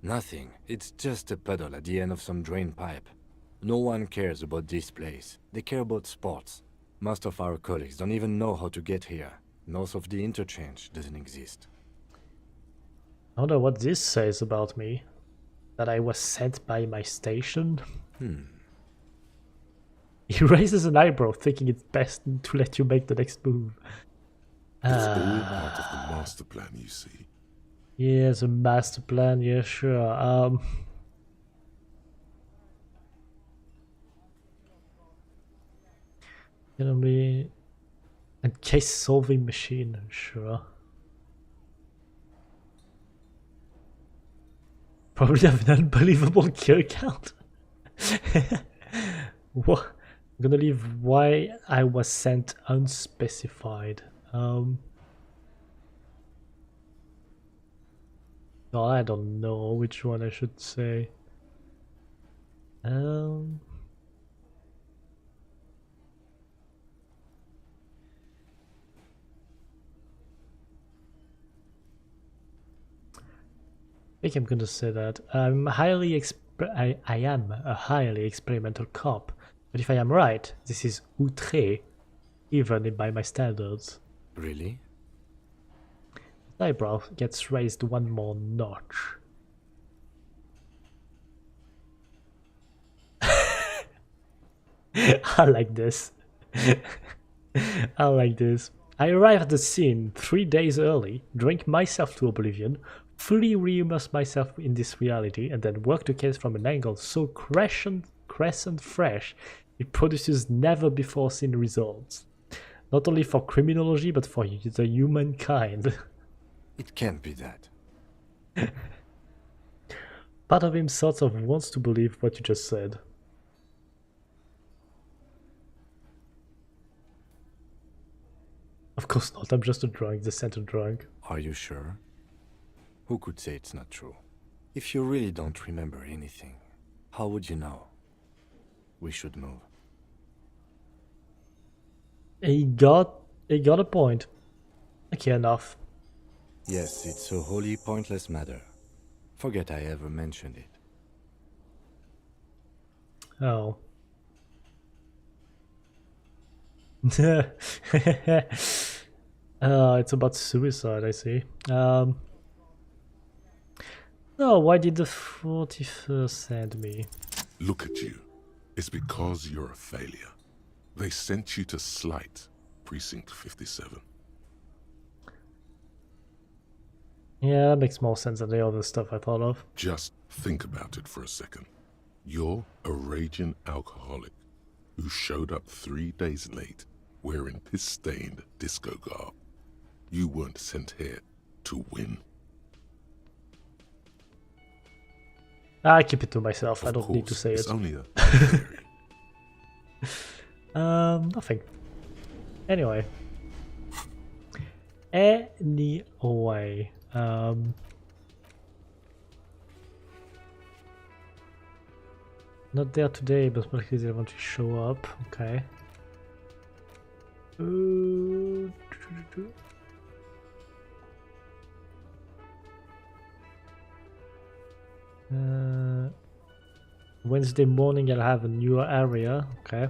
Nothing. It's just a puddle at the end of some drain pipe. No one cares about this place. They care about sports. Most of our colleagues don't even know how to get here. North of the interchange doesn't exist. I wonder what this says about me. That I was sent by my station? He raises an eyebrow, thinking it's best to let you make the next move. It's all part of the master plan, you see. Yeah, the master plan, yeah, sure. Gonna be a case solving machine, sure. Probably have an unbelievable kill count. What? I'm gonna leave why I was sent unspecified. No, I don't know which one I should say. I think I'm gonna say that I am a highly experimental cop, but if I am right, this is outré, even by my standards. Really? The eyebrow gets raised one more notch. I like this. I like this. I arrive at the scene 3 days early, drink myself to oblivion, fully reimmerse myself in this reality and then work the case from an angle so crescent fresh it produces never before seen results. Not only for criminology, but for the humankind. It can't be that. Part of him sort of wants to believe what you just said. Of course not, I'm just a drunk, the center drunk. Are you sure? Who could say it's not true? If you really don't remember anything, how would you know? We should move. He got a point. Okay, enough. Yes, it's a wholly pointless matter. Forget I ever mentioned it. Oh. It's about suicide, I see. No, why did the 41st send me? Look at you. It's because you're a failure. They sent you to Slight, Precinct 57. Yeah, that makes more sense than the other stuff I thought of. Just think about it for a second. You're a raging alcoholic who showed up 3 days late wearing piss-stained disco garb. You weren't sent here to win. I keep it to myself, I Of don't need to course, say it's it. only a theory. Nothing. Anyway. Anyway. Not there today, but likely they want to show up. Okay. Wednesday morning I'll have a newer area. Okay.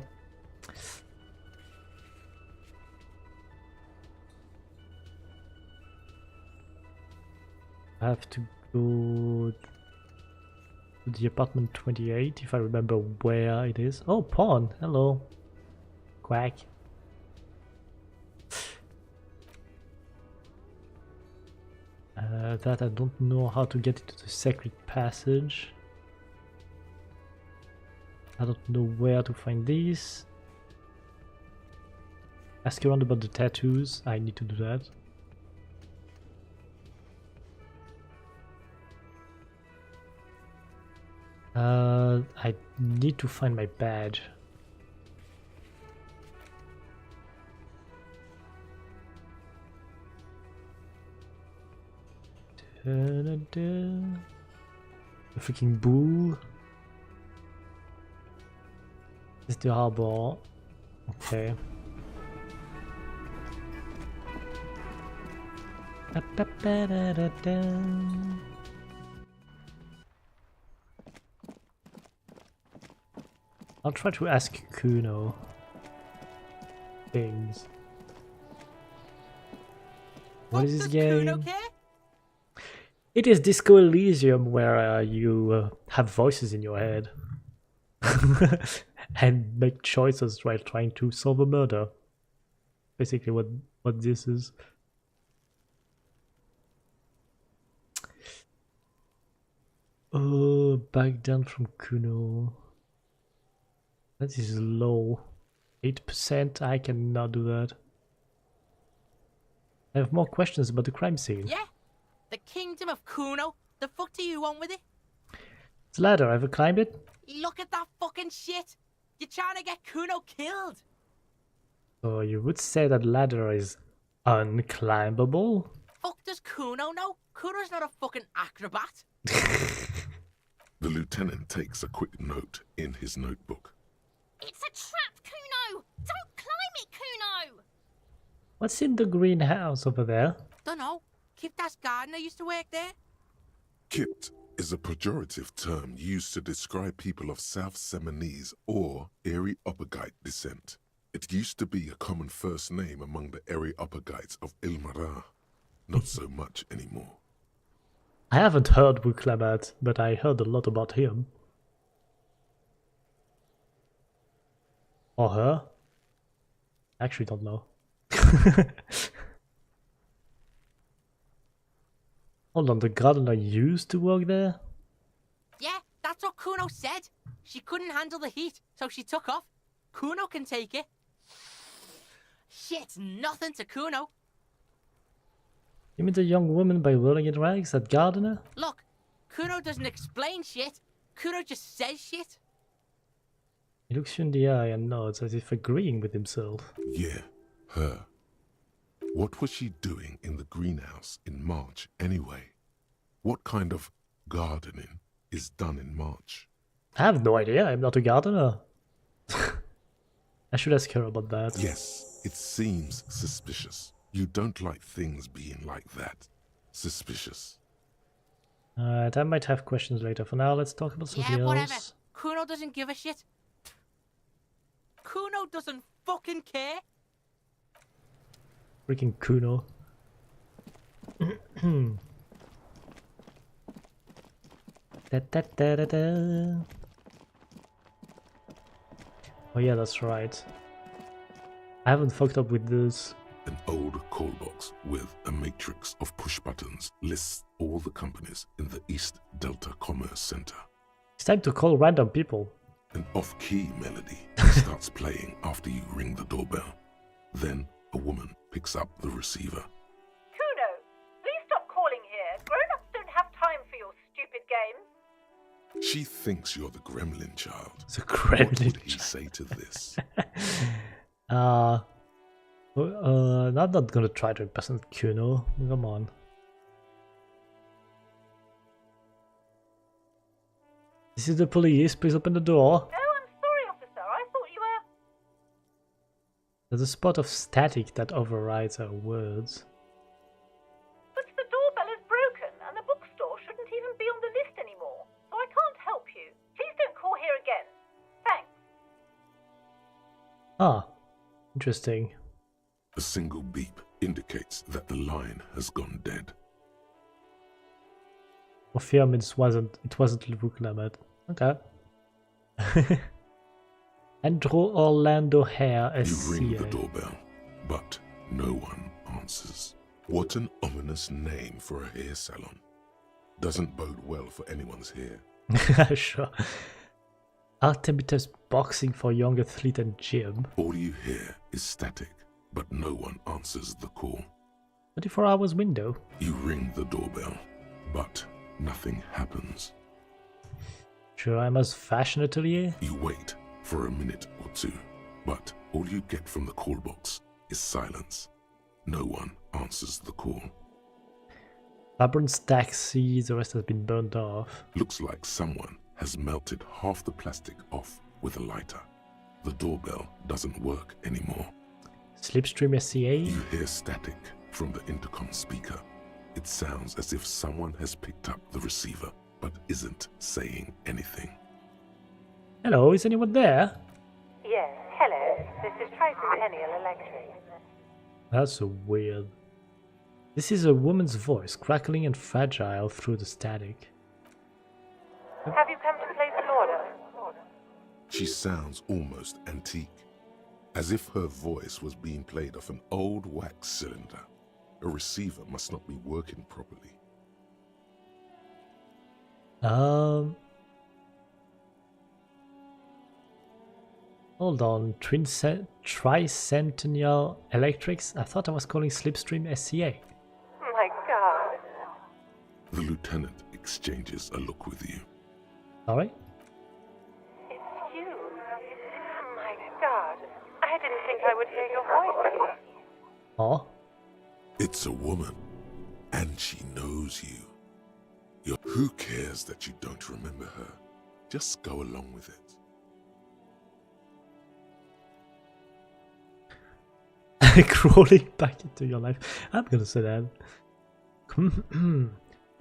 I have to go to the apartment 28 if I remember where it is. Oh, pawn. Hello. Quack. That I don't know how to get into the secret passage. I don't know where to find these. Ask around about the tattoos. I need to do that. I need to find my badge. The freaking bull. This is the harbor. Okay. I'll try to ask Kuno things. What is this game? It is Disco Elysium, where you have voices in your head and make choices while trying to solve a murder. Basically, what this is. Oh, back down from Kuno. That is low. 8%. I cannot do that. I have more questions about the crime scene. Yeah? The Kingdom of Kuno? The fuck do you want with it? This ladder, ever climbed it? Look at that fucking shit! You're trying to get Kuno killed! So you would say that ladder is unclimbable? Fuck does Kuno know? Kuno's not a fucking acrobat! The lieutenant takes a quick note in his notebook. It's a trap, Kuno! Don't climb it, Kuno! What's in the greenhouse over there? Dunno. Kiptas gardener used to work there. Kipt is a pejorative term used to describe people of South Seminese or Areopagite descent. It used to be a common first name among the Areopagites of Ilmara. Not so much anymore. I haven't heard Wuklabat, but I heard a lot about him. Or her. I actually don't know. Hold on, the gardener used to work there? Yeah, that's what Kuno said. She couldn't handle the heat, so she took off. Kuno can take it. Shit's nothing to Kuno. You mean the young woman by rolling in rags, that gardener? Look, Kuno doesn't explain shit. Kuno just says shit. He looks you in the eye and nods as if agreeing with himself. Yeah, her. What was she doing in the greenhouse in March anyway? What kind of gardening is done in March? I have no idea, I'm not a gardener. I should ask her about that. Yes, it seems suspicious. You don't like things being like that. Suspicious. Alright, I might have questions later. For now, let's talk about something Yeah, whatever. else. Kuno doesn't give a shit. Kuno doesn't fucking care. Freaking Kuno. Da, da, da, da, da. Oh yeah, that's right. I haven't fucked up with this. An old call box with a matrix of push buttons lists all the companies in the East Delta Commerce Center. It's time to call random people. An off-key melody starts playing after you ring the doorbell. Then a woman picks up the receiver. Kuno, please stop calling here. Grown-ups don't have time for your stupid games. She thinks you're the gremlin child. The gremlin What would he say to this? I'm not gonna try to impersonate Kuno. Come on. This is the police. Please open the door. Oh, I'm sorry, officer. I thought you were... There's a spot of static that overrides our words. But the doorbell is broken, and the bookstore shouldn't even be on the list anymore. So I can't help you. Please don't call here again. Thanks. Ah, interesting. A single beep indicates that the line has gone dead. For fear means it wasn't Luklamet. Okay. Andrew Orlando Hare, You ring the SCA. doorbell, but no one answers. What an ominous name for a hair salon. Doesn't bode well for anyone's hair. Sure. Artemitus Boxing for Young Athlete and Gym. All you hear is static, but no one answers the call. 24 hours window. You ring the doorbell, but nothing happens. Sure, I'm as fashion atelier. You wait for a minute or two, but all you get from the call box is silence. No one answers the call. Labyrinth's taxi, the rest has been burned off. Looks like someone has melted half the plastic off with a lighter. The doorbell doesn't work anymore. Slipstream SCA. You hear static from the intercom speaker. It sounds as if someone has picked up the receiver, but isn't saying anything. Hello, is anyone there? Yes, hello. This is Tricentennial Electric. That's so weird. This is a woman's voice, crackling and fragile through the static. Have you come to place an order? She sounds almost antique, as if her voice was being played off an old wax cylinder. A receiver must not be working properly. Hold on, Tricentennial Electrics? I thought I was calling Slipstream SCA. My God. The lieutenant exchanges a look with you. Sorry? It's you. My God. I didn't think I would hear your voice. Oh? It's a woman, and she knows you. Who cares that you don't remember her? Just go along with it. Crawling back into your life. I'm gonna say that. Yeah,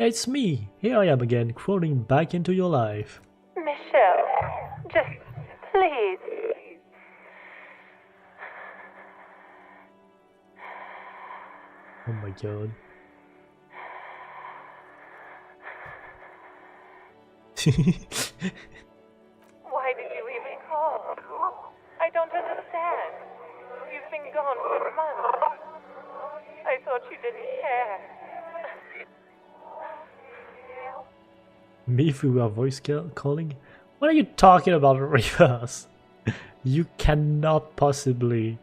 it's me. Here I am again, crawling back into your life. Michelle, just please. Oh my god. Why did you even call? I don't understand. You've been gone for months. I thought you didn't care. Me if we were voice calling? What are you talking about, Reverse? You cannot possibly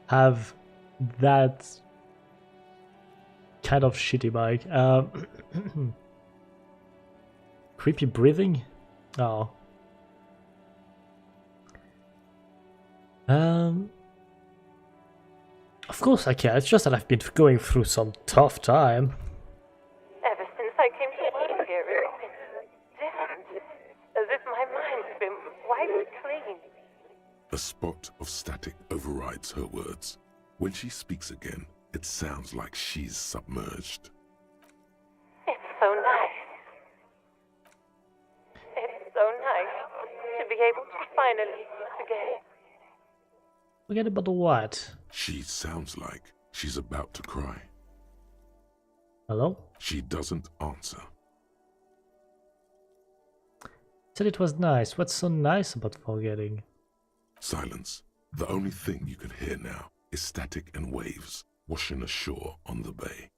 have that kind of shitty mic. Creepy breathing? Oh. Of course I can, it's just that I've been going through some tough time. Ever since I came to work here, it's been different. As if my mind's been wiped clean. A spot of static overrides her words. When she speaks again, it sounds like she's submerged. It's so nice. It's so nice to be able to finally forget. Forget about the what? She sounds like she's about to cry. Hello? She doesn't answer. Said it was nice. What's so nice about forgetting? Silence. The only thing you can hear now is static and waves washing ashore on the bay.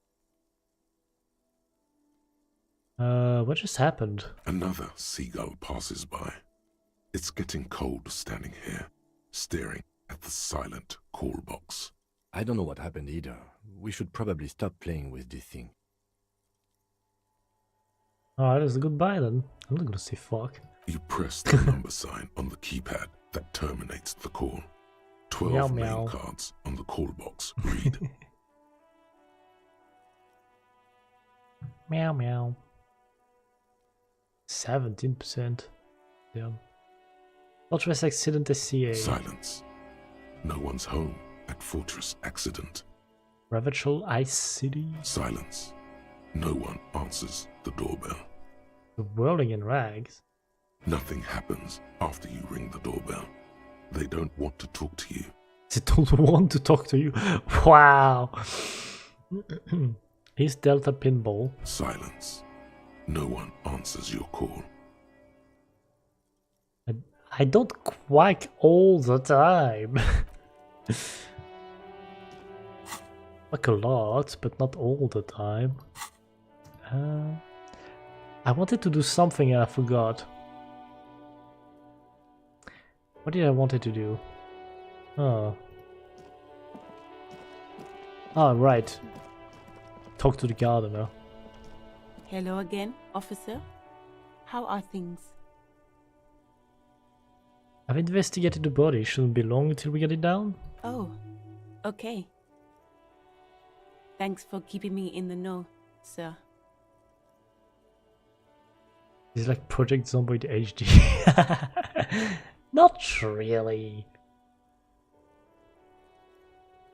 What just happened? Another seagull passes by. It's getting cold standing here, staring at the silent call box. I don't know what happened either. We should probably stop playing with this thing. Alright, it's a goodbye then. I'm not gonna say fuck. You press the number sign on the keypad that terminates the call. 12 Meow, name meow. cards on the call box read. Meow meow. 17%. Damn. Fortress Accident SCA. Silence. No one's home at Fortress Accident. Ravachol Ice City. Silence. No one answers the doorbell. The Whirling in Rags. Nothing happens after you ring the doorbell. They don't want to talk to you. They don't want to talk to you. Wow. Is Delta Pinball? Silence. No one answers your call. I don't quack all the time. Quack a lot, but not all the time. I wanted to do something and I forgot. What did I wanted to do? Oh. Oh, right. Talk to the gardener. Hello again, officer. How are things? I've investigated the body. Shouldn't be long until we get it down. Oh, okay. Thanks for keeping me in the know, sir. It's like Project Zomboid HD. Not really.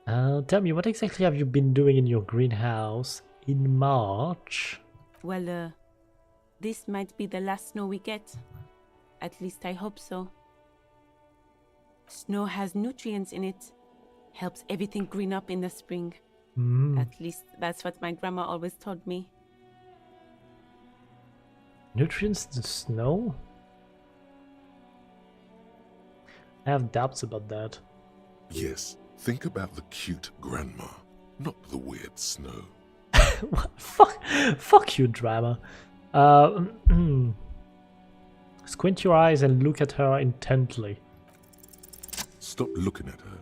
Tell me, what exactly have you been doing in your greenhouse in March? Well, this might be the last snow we get. At least I hope so. Snow has nutrients in it. Helps everything green up in the spring. At least that's what my grandma always told me. Nutrients in snow? I have doubts about that. Yes, think about the cute grandma, not the weird snow. What? Fuck you, drama. Squint your eyes and look at her intently. Stop looking at her.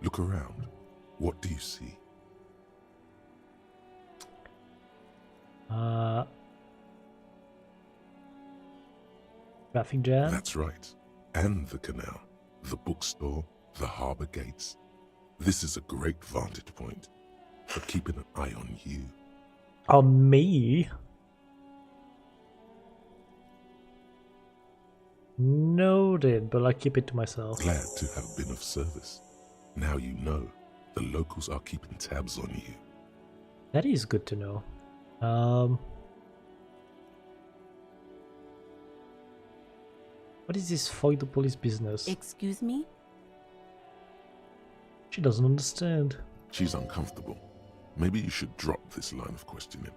Look around. What do you see? Traffic jam? That's right. And the canal, the bookstore, the harbour gates. This is a great vantage point for keeping an eye on you. On me? Noted, but I keep it to myself. Glad to have been of service. Now you know the locals are keeping tabs on you. That is good to know. What is this fuck the police business? Excuse me? She doesn't understand. She's uncomfortable. Maybe you should drop this line of questioning.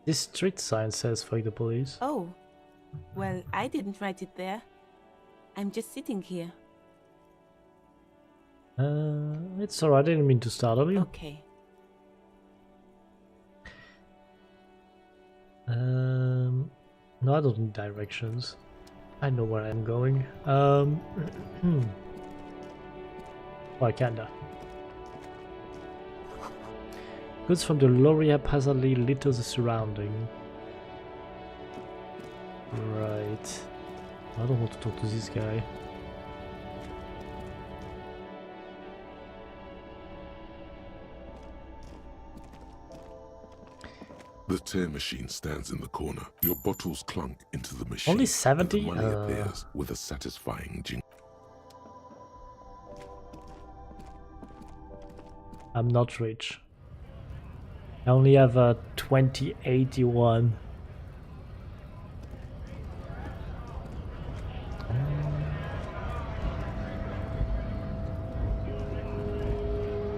This street sign says fuck the police. Oh, well, I didn't write it there. I'm just sitting here. It's alright, I didn't mean to startle you. Okay. No, I don't need directions. I know where I'm going. Well, kinda. Goods from the lorry haphazardly litter the surrounding. Right. I don't want to talk to this guy. The tear machine stands in the corner. Your bottles clunk into the machine. Only 70? And the money appears with a satisfying jingle. I'm not rich. I only have a 2081.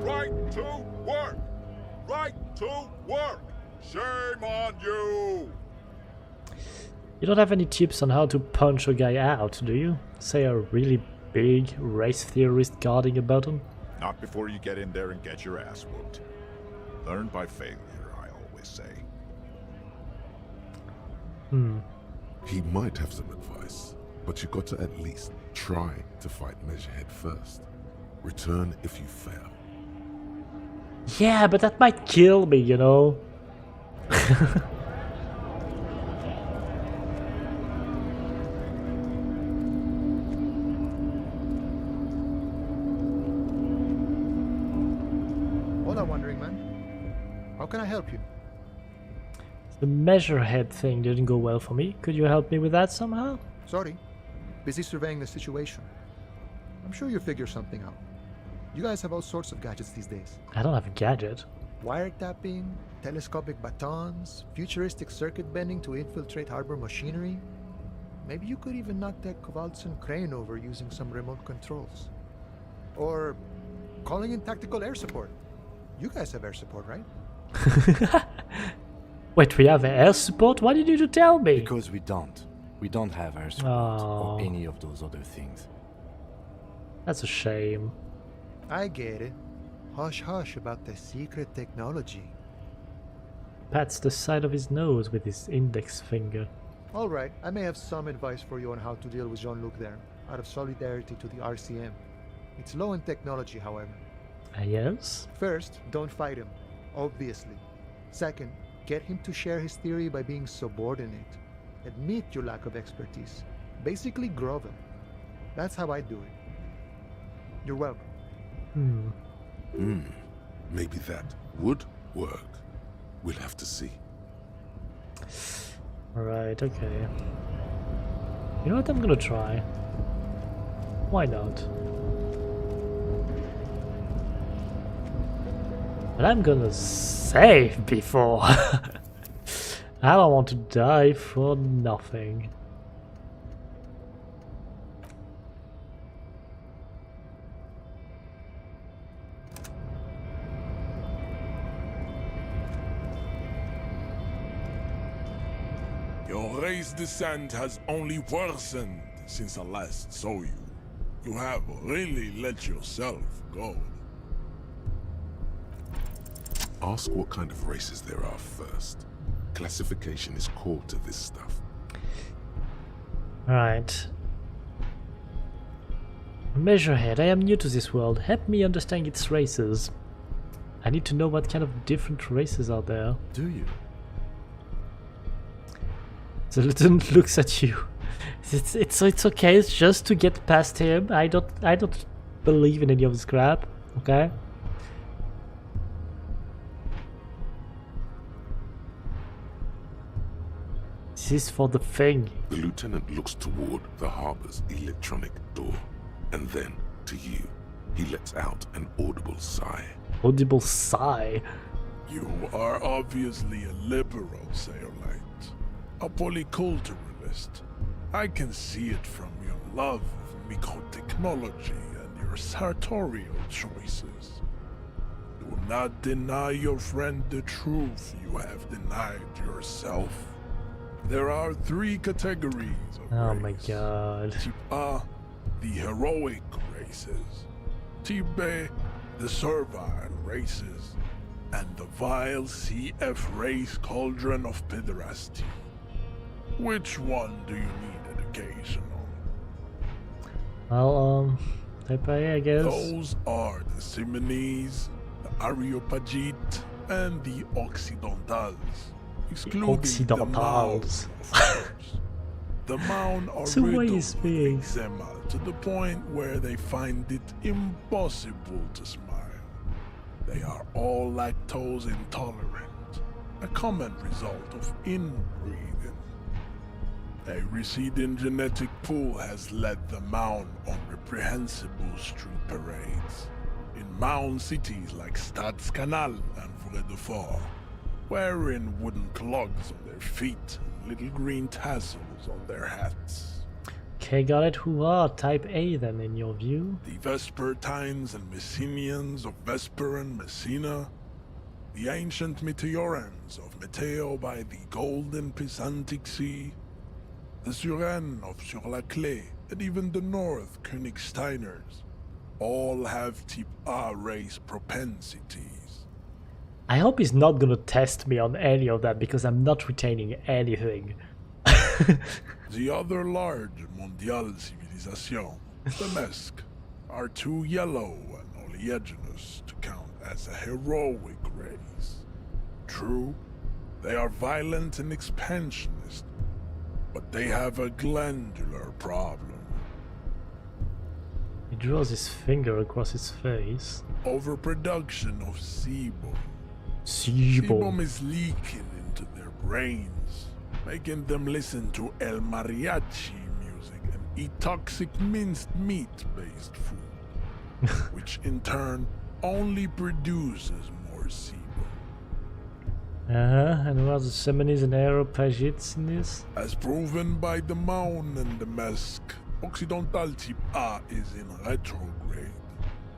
Right to work! Right to work! Shame on you! You don't have any tips on how to punch a guy out, do you? Say a really big race theorist guarding a button? Not before you get in there and get your ass whooped. Learn by failure, I always say. He might have some advice, but you got to at least try to fight Measurehead first. Return if you fail. Yeah, but that might kill me, you know? What I'm wondering, man. How can I help you? The Measurehead thing didn't go well for me. Could you help me with that somehow? Sorry. Busy surveying the situation. I'm sure you'll figure something out. You guys have all sorts of gadgets these days. I don't have a gadget. Wiretapping, telescopic batons, futuristic circuit bending to infiltrate harbor machinery. Maybe you could even knock that Kowalson crane over using some remote controls. Or calling in tactical air support. You guys have air support, right? Wait, we have air support? Why did you tell me? Because we don't. We don't have air support or any of those other things. That's a shame. I get it. Hush hush about the secret technology. Pats the side of his nose with his index finger. Alright, I may have some advice for you on how to deal with Jean-Luc there, out of solidarity to the RCM. It's low in technology, however. Yes? First, don't fight him, obviously. Second, get him to share his theory by being subordinate. Admit your lack of expertise. Basically grovel. That's how I do it. You're welcome. Maybe that would work. We'll have to see. Alright, okay. You know what, I'm gonna try. Why not? But I'm gonna save before. I don't want to die for nothing. Your race descent has only worsened since I last saw you. You have really let yourself go. Ask what kind of races there are first. Classification is core to this stuff. Alright. Measurehead, I am new to this world. Help me understand its races. I need to know what kind of different races are there. Do you? The lieutenant looks at you. It's okay. It's just to get past him. I don't believe in any of this crap. Okay. This is for the thing. The lieutenant looks toward the harbor's electronic door, and then to you. He lets out an audible sigh. Audible sigh? You are obviously a liberal, Saillight. A polyculturalist. I can see it from your love of microtechnology and your sartorial choices. Do not deny your friend the truth you have denied yourself. There are 3 categories of Oh race. my god. Type A, the heroic races. Type B, the servile races. and the vile CF race cauldron of pederasty. Which one do you need education on? Well, type A, I guess. Those are the Simonese, the Areopagite, and the Occidentals, excluding the Maons, of course. The Maon are It's a riddled waste with being. eczema to the point where they find it impossible to smile. They are all lactose intolerant, a common result of inbreeding. A receding genetic pool has led the Maon on reprehensible street parades in Maon cities like Stadskanal and Vredefort, wearing wooden clogs on their feet and little green tassels on their hats. Okay, got it. Who are type A then, in your view? The Vespertines and Messenians of Vesper and Messina, the ancient Meteorans of Meteo by the golden Pisantic Sea, the Suren of Sur-la-Clé, and even the North Königsteiners, all have type A race propensities. I hope he's not gonna test me on any of that because I'm not retaining anything. The other large mondial civilization, the Mesk, are too yellow and oleaginous to count as a heroic race. True, they are violent and expansionist, but they have a glandular problem. He draws his finger across his face. Overproduction of sebum. Sebum. Sebum is leaking into their brains, making them listen to El Mariachi music and eat toxic minced meat-based food, which in turn only produces more sebum. And who are the Simonese and Areopagites in this? As proven by the Maon and the Mesk, Occidental type A is in retrograde.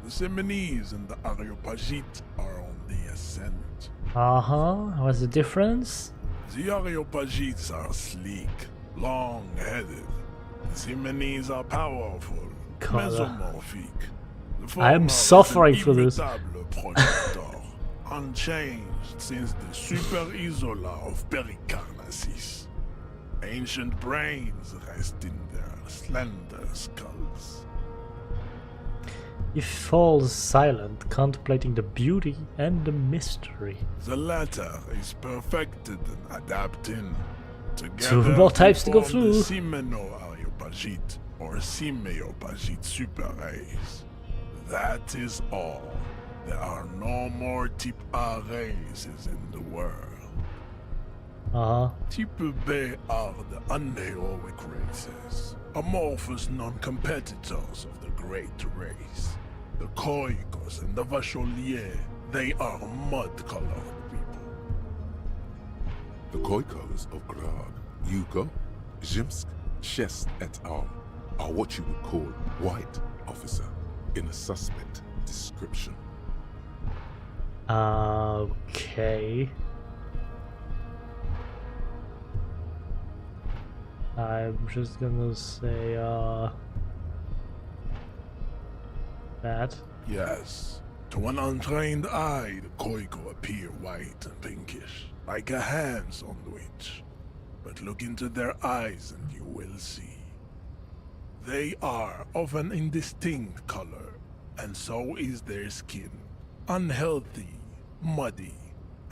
The Simonese and the Areopagite are on the ascent. What's the difference? The Areopagites are sleek, long-headed. The Simonese are powerful, mesomorphic. I am suffering for this. Projector, unchanged since the Super Isola of Pericarnassus. Ancient brains rest in their slender skulls. He falls silent, contemplating the beauty and the mystery. The latter is perfected and adapting. Together, Two more types to go form through. The Simeno-Areopagite or Simeopagite super race. That is all. There are no more type A races in the world. Type B are the unheroic races, amorphous non-competitors of the great race. The Khoikos and the Vacholiers, they are mud-colored people. The Khoikos of Grad, Yugo, Zhimsk, Shest et al. Are what you would call white officer in a suspect description. Okay. I'm just gonna say, that. Yes. To an untrained eye, the Khoiko appear white and pinkish, like a ham sandwich. But look into their eyes and you will see. They are of an indistinct color, and so is their skin. Unhealthy, muddy,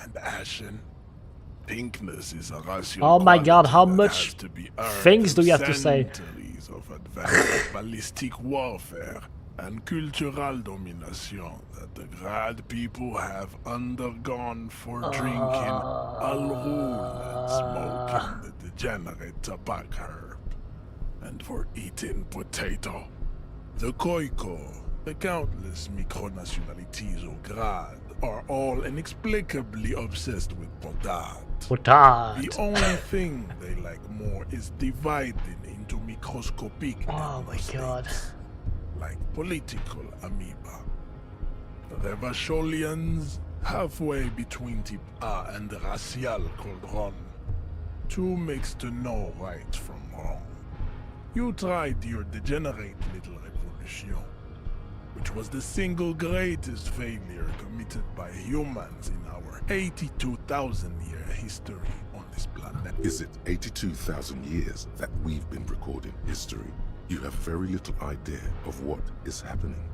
and ashen. Pinkness is a racial Oh my god, how quality that much has to be earned things do through you have to say? centuries of advanced ballistic warfare and cultural domination that the Grad people have undergone for drinking Al-Rul and smoking the degenerate tobacco herb, and for eating potato. The Khoiko, the countless micronationalities of Grad, are all inexplicably obsessed with potard. Potard. The only thing they like more is dividing into microscopic states, like political amoeba. The Vacholians, halfway between type A and the racial cauldron. Too mixed to know right from wrong. You tried your degenerate little revolution. which was the single greatest failure committed by humans in our 82,000-year history on this planet. Is it 82,000 years that we've been recording history? You have very little idea of what is happening,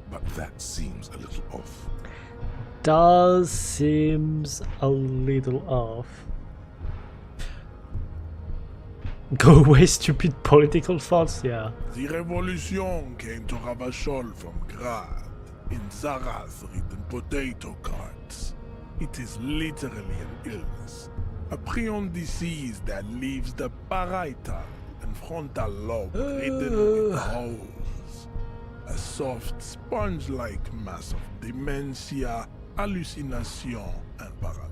but that seems a little off. Does seems a little off. Go away, stupid political thoughts, yeah. The revolution came to Ravachol from Grad in Zaraz-ridden potato carts. It is literally an illness, a prion disease that leaves the parietal and frontal lobe ridden with holes. A soft, sponge-like mass of dementia, hallucination, and paranoia.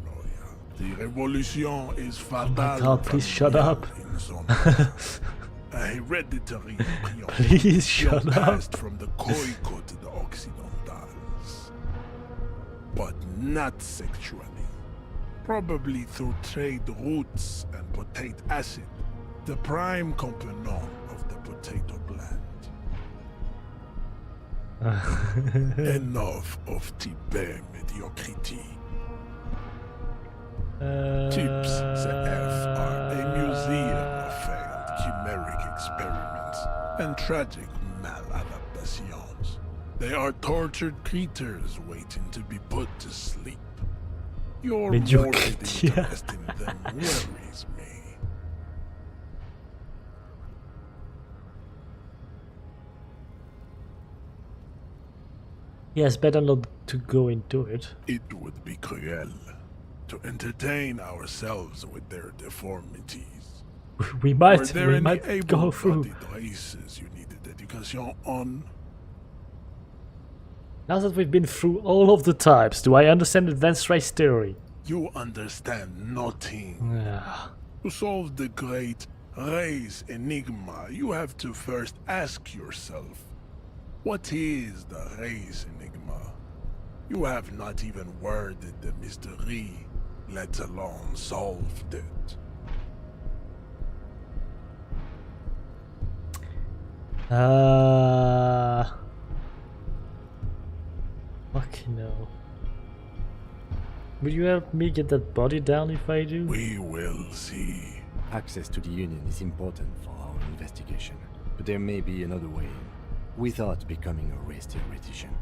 The revolution is fatal. Oh my god, please shut up. A hereditary prion. Please shut up. Passed from the Khoikhoi to the Occidentals. But not sexually. Probably through trade routes and potate acid, the prime component of the potato plant. Enough of Tibet mediocrity. Tips CF are a museum of failed chimeric experiments and tragic maladaptations. They are tortured creatures waiting to be put to sleep. Your morbid interest in them worries me. Yes, better not to go into it. It would be cruel to entertain ourselves with their deformities. We might able go through. Races you needed education on. Now that we've been through all of the types, do I understand advanced race theory? You understand nothing. Yeah. To solve the great race enigma, you have to first ask yourself, what is the race enigma? You have not even worded the mystery, let alone solved it. Fucking no. Will you help me get that body down if I do? We will see. Access to the Union is important for our investigation, but there may be another way in, without becoming a race theoretician.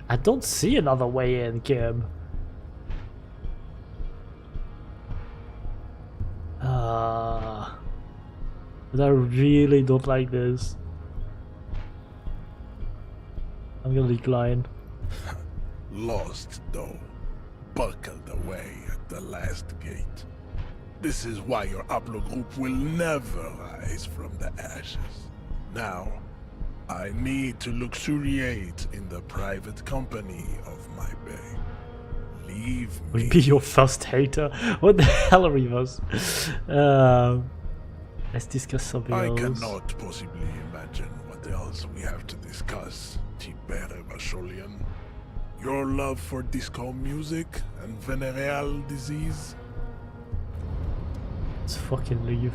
I don't see another way in, Kim. But I really don't like this. I'm gonna decline. Lost, though. Buckled away at the last gate. This is why your haplogroup will never rise from the ashes. Now, I need to luxuriate in the private company of my bay. Leave me. Would be your first hater? What the hell are we us? Let's discuss something I else. cannot possibly imagine what else we have to discuss, Tibere Vacholian. Your love for disco music and venereal disease? Let's fucking leave.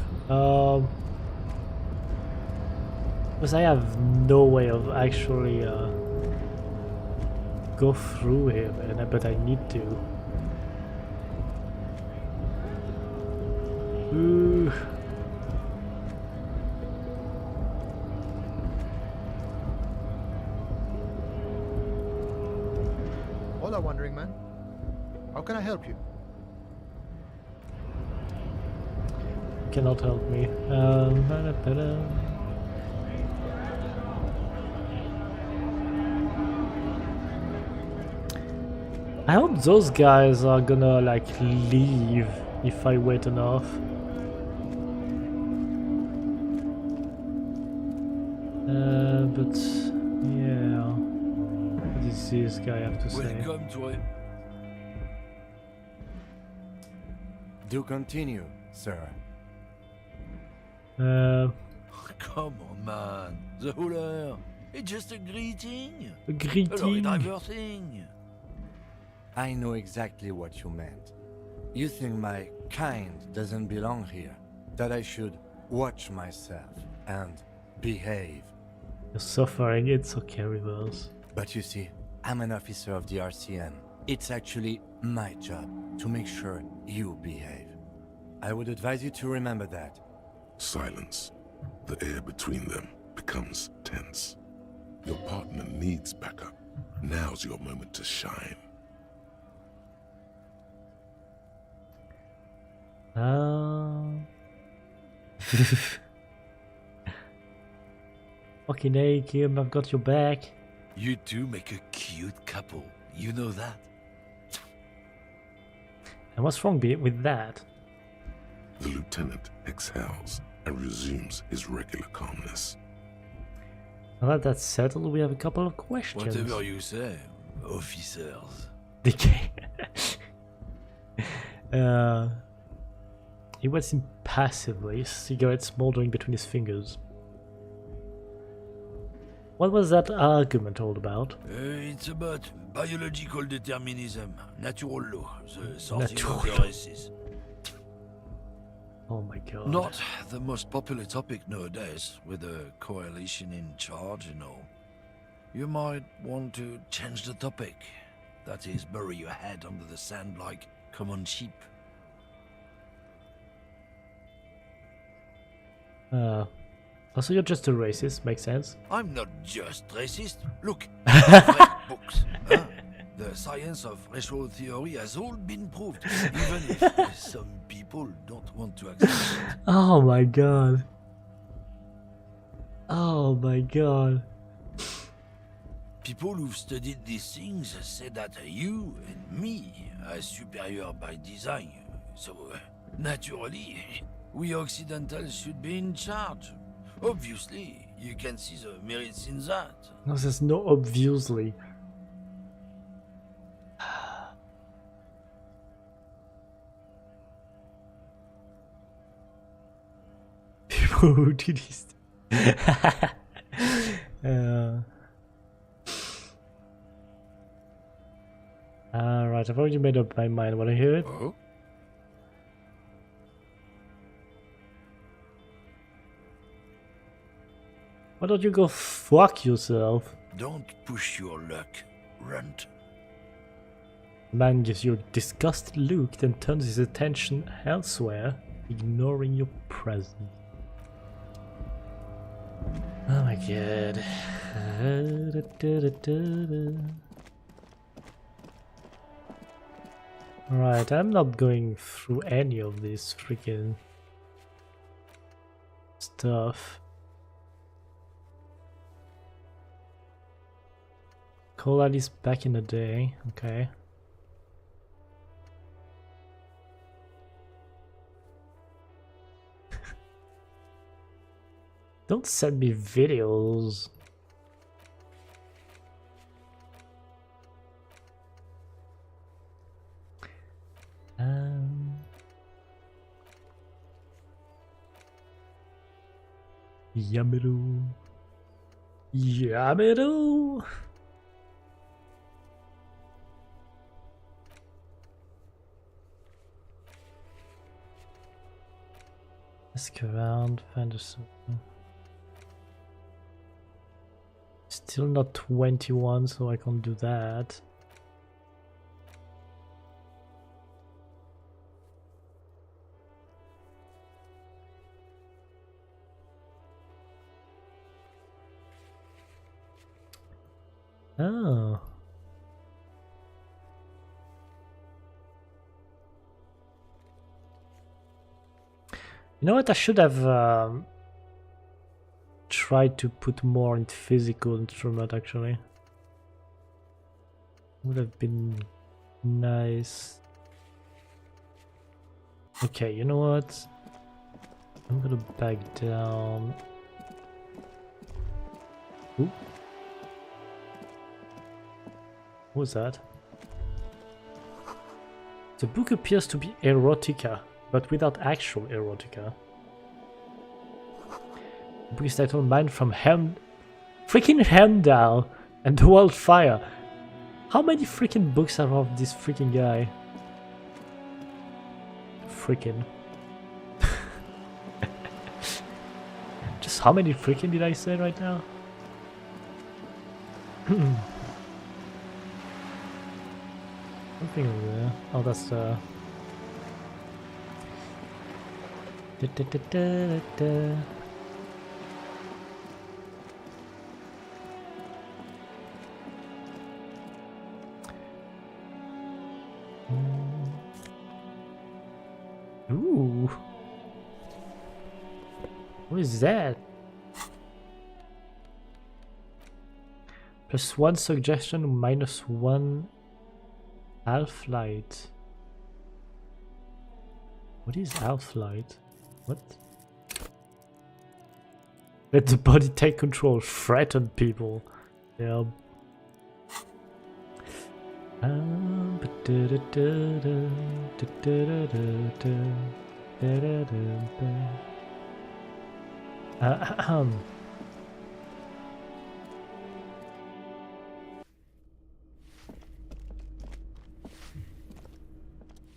Because I have no way of actually go through here, man, but I need to. Ooh. Hola, Wandering Man. How can I help you? Cannot help me. I hope those guys are gonna like leave if I wait enough. But yeah, what does this guy have to say? Welcome to it. Do continue, sir. Come on, man. The hooler. It's just a greeting. A greeting. A diverting. I know exactly what you meant. You think my kind doesn't belong here, that I should watch myself and behave. You're suffering, it's okay, Reverse. But you see, I'm an officer of the RCM. It's actually my job to make sure you behave. I would advise you to remember that. Silence. The air between them becomes tense. Your partner needs backup. Now's your moment to shine. Fucking hey, Kim, I've got your back. You two make a cute couple. You know that? And what's wrong with that? The lieutenant exhales and resumes his regular calmness. Now that that's settled, we have a couple of questions. Whatever you say, officers. Decay. He waits impassively, cigarette smoldering between his fingers. What was that argument all about? It's about biological determinism, natural law, the sorting Natural of the law. races. Oh my god. Not the most popular topic nowadays, with a coalition in charge, you know. You might want to change the topic. That is, bury your head under the sand like common sheep. Also, you're just a racist, makes sense. I'm not just racist. Look, I've read books. Huh? The science of racial theory has all been proved, even if some people don't want to accept it. Oh my god. Oh my god. People who've studied these things say that you and me are superior by design. So, naturally, we Occidentals should be in charge. Obviously, you can see the merits in that. No, there's no obviously. People who do this. Alright, I've already made up my mind. Want to hear it? Oh? Why don't you go fuck yourself? Don't push your luck, runt. Man gives you a disgusted look, then turns his attention elsewhere, ignoring your presence. Oh my god. Right, I'm not going through any of this freaking stuff. Call Alice back in the day, okay. Don't send me videos. Yamiru. Yamiru. Ask around, find a circle. Still not 21, so I can't do that. Oh. You know what? I should have tried to put more in physical instrument, actually. Would have been nice. Okay, you know what? I'm gonna back down. Ooh. What was that? The book appears to be erotica, but without actual erotica. The book is titled Mine from freaking Heimdall and the Wildfire. How many freaking books are of this freaking guy? Freaking. Just how many freaking did I say right now? Something over there. Oh, that's the. Ooh. What is that? +1 suggestion, -1 half light. What is half light? What? Let the body take control. Threaten people. Yeah.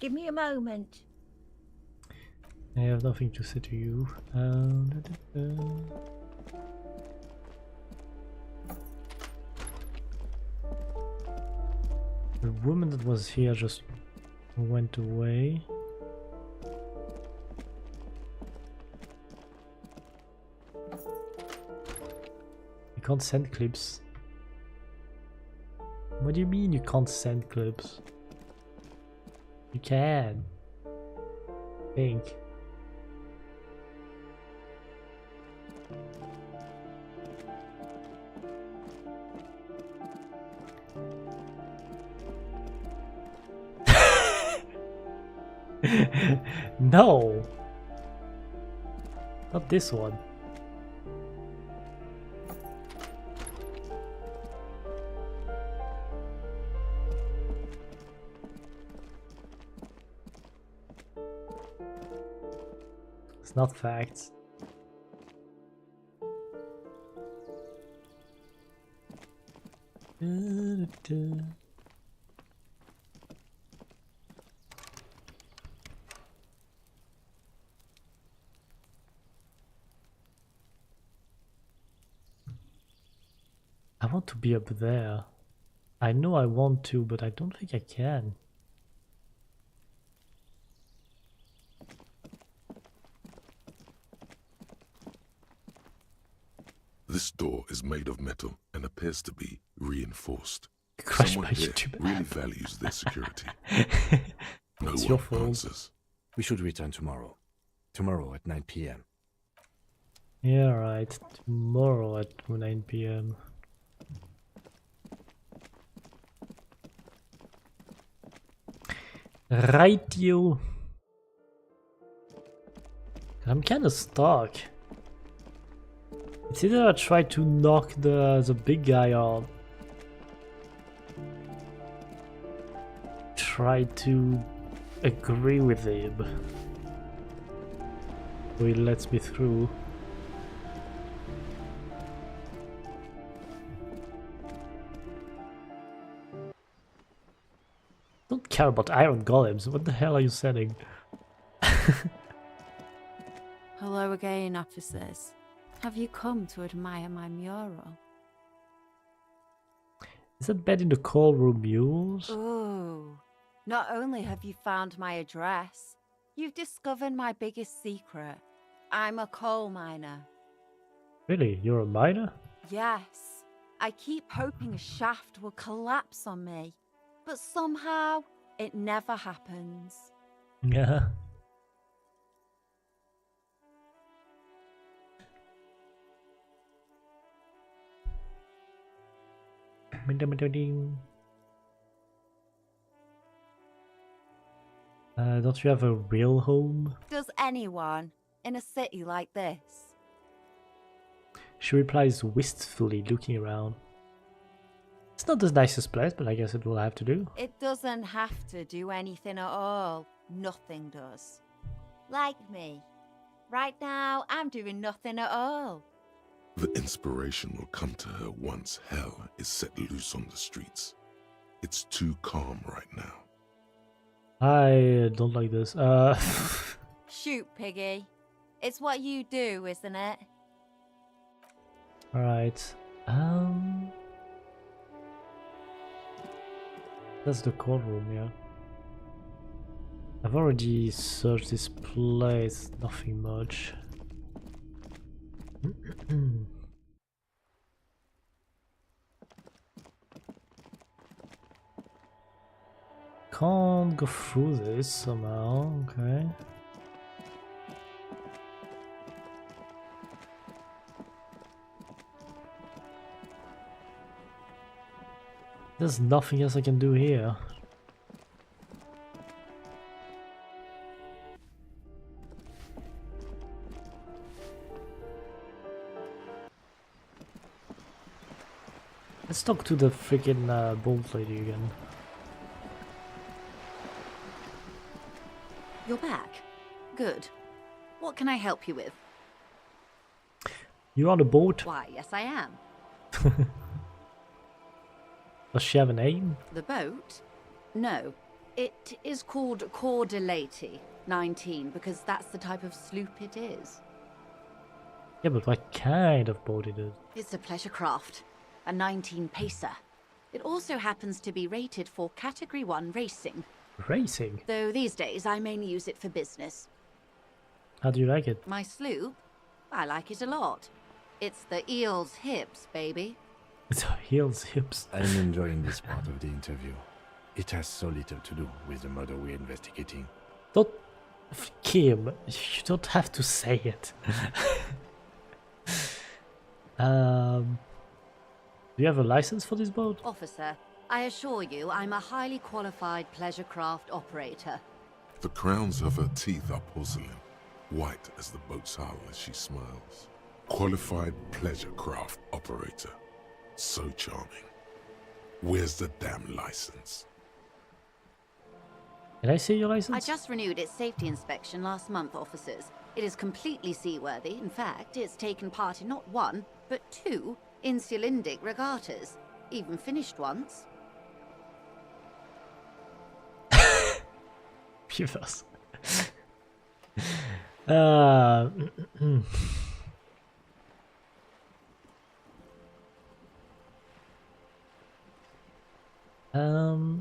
Give me a moment. I have nothing to say to you. The woman that was here just went away. You can't send clips. What do you mean you can't send clips? You can. Think. No! Not this one. It's not facts. I want to be up there. I know I want to, but I don't think I can. This door is made of metal and appears to be reinforced. Crushed Someone by here YouTube really app. values their security. No It's one your fault. answers. We should return tomorrow. Tomorrow at 9 p.m. Yeah, right. Tomorrow at 9 p.m. Right, you. I'm kind of stuck. It's either I try to knock the big guy or try to agree with him. So he lets me through. Don't care about iron golems. What the hell are you saying? Hello again, officers. Have you come to admire my mural? Is that bed in the coal room mules? Ooh. Not only have you found my address, you've discovered my biggest secret. I'm a coal miner. Really? You're a miner? Yes. I keep hoping a shaft will collapse on me, but somehow it never happens. Yeah. Don't you have a real home? Does anyone in a city like this? She replies wistfully, looking around. It's not the nicest place, but I guess it will have to do. It doesn't have to do anything at all. Nothing does. Like me. Right now, I'm doing nothing at all. The inspiration will come to her once hell is set loose on the streets. It's too calm right now. I don't like this. Shoot, Piggy. It's what you do, isn't it? Alright. That's the courtroom, yeah. I've already searched this place, nothing much. Can't go through this somehow, okay. There's nothing else I can do here. Let's talk to the freaking bald lady again. You're back. Good. What can I help you with? You're on a boat? Why, yes I am. Does she have a name? The boat? No. It is called Cor de Lady 19 because that's the type of sloop it is. Yeah, but what kind of boat it is? It's a pleasure craft. A 19 pacer. It also happens to be rated for Category 1 racing. Racing? Though these days I mainly use it for business. How do you like it? My sloop? I like it a lot. It's the eel's hips, baby. It's Heel's hips. I'm enjoying this part of the interview. It has so little to do with the murder we're investigating. Don't... Kim, you don't have to say it. Do you have a license for this boat? Officer, I assure you I'm a highly qualified pleasure craft operator. The crowns of her teeth are porcelain, white as the boat's hull as she smiles. Qualified pleasure craft operator. So charming. Where's the damn license? Can I see your license? I just renewed its safety inspection last month, officers. It is completely seaworthy. In fact, it's taken part in not one, but two insulindic regattas. Even finished once. Pivas.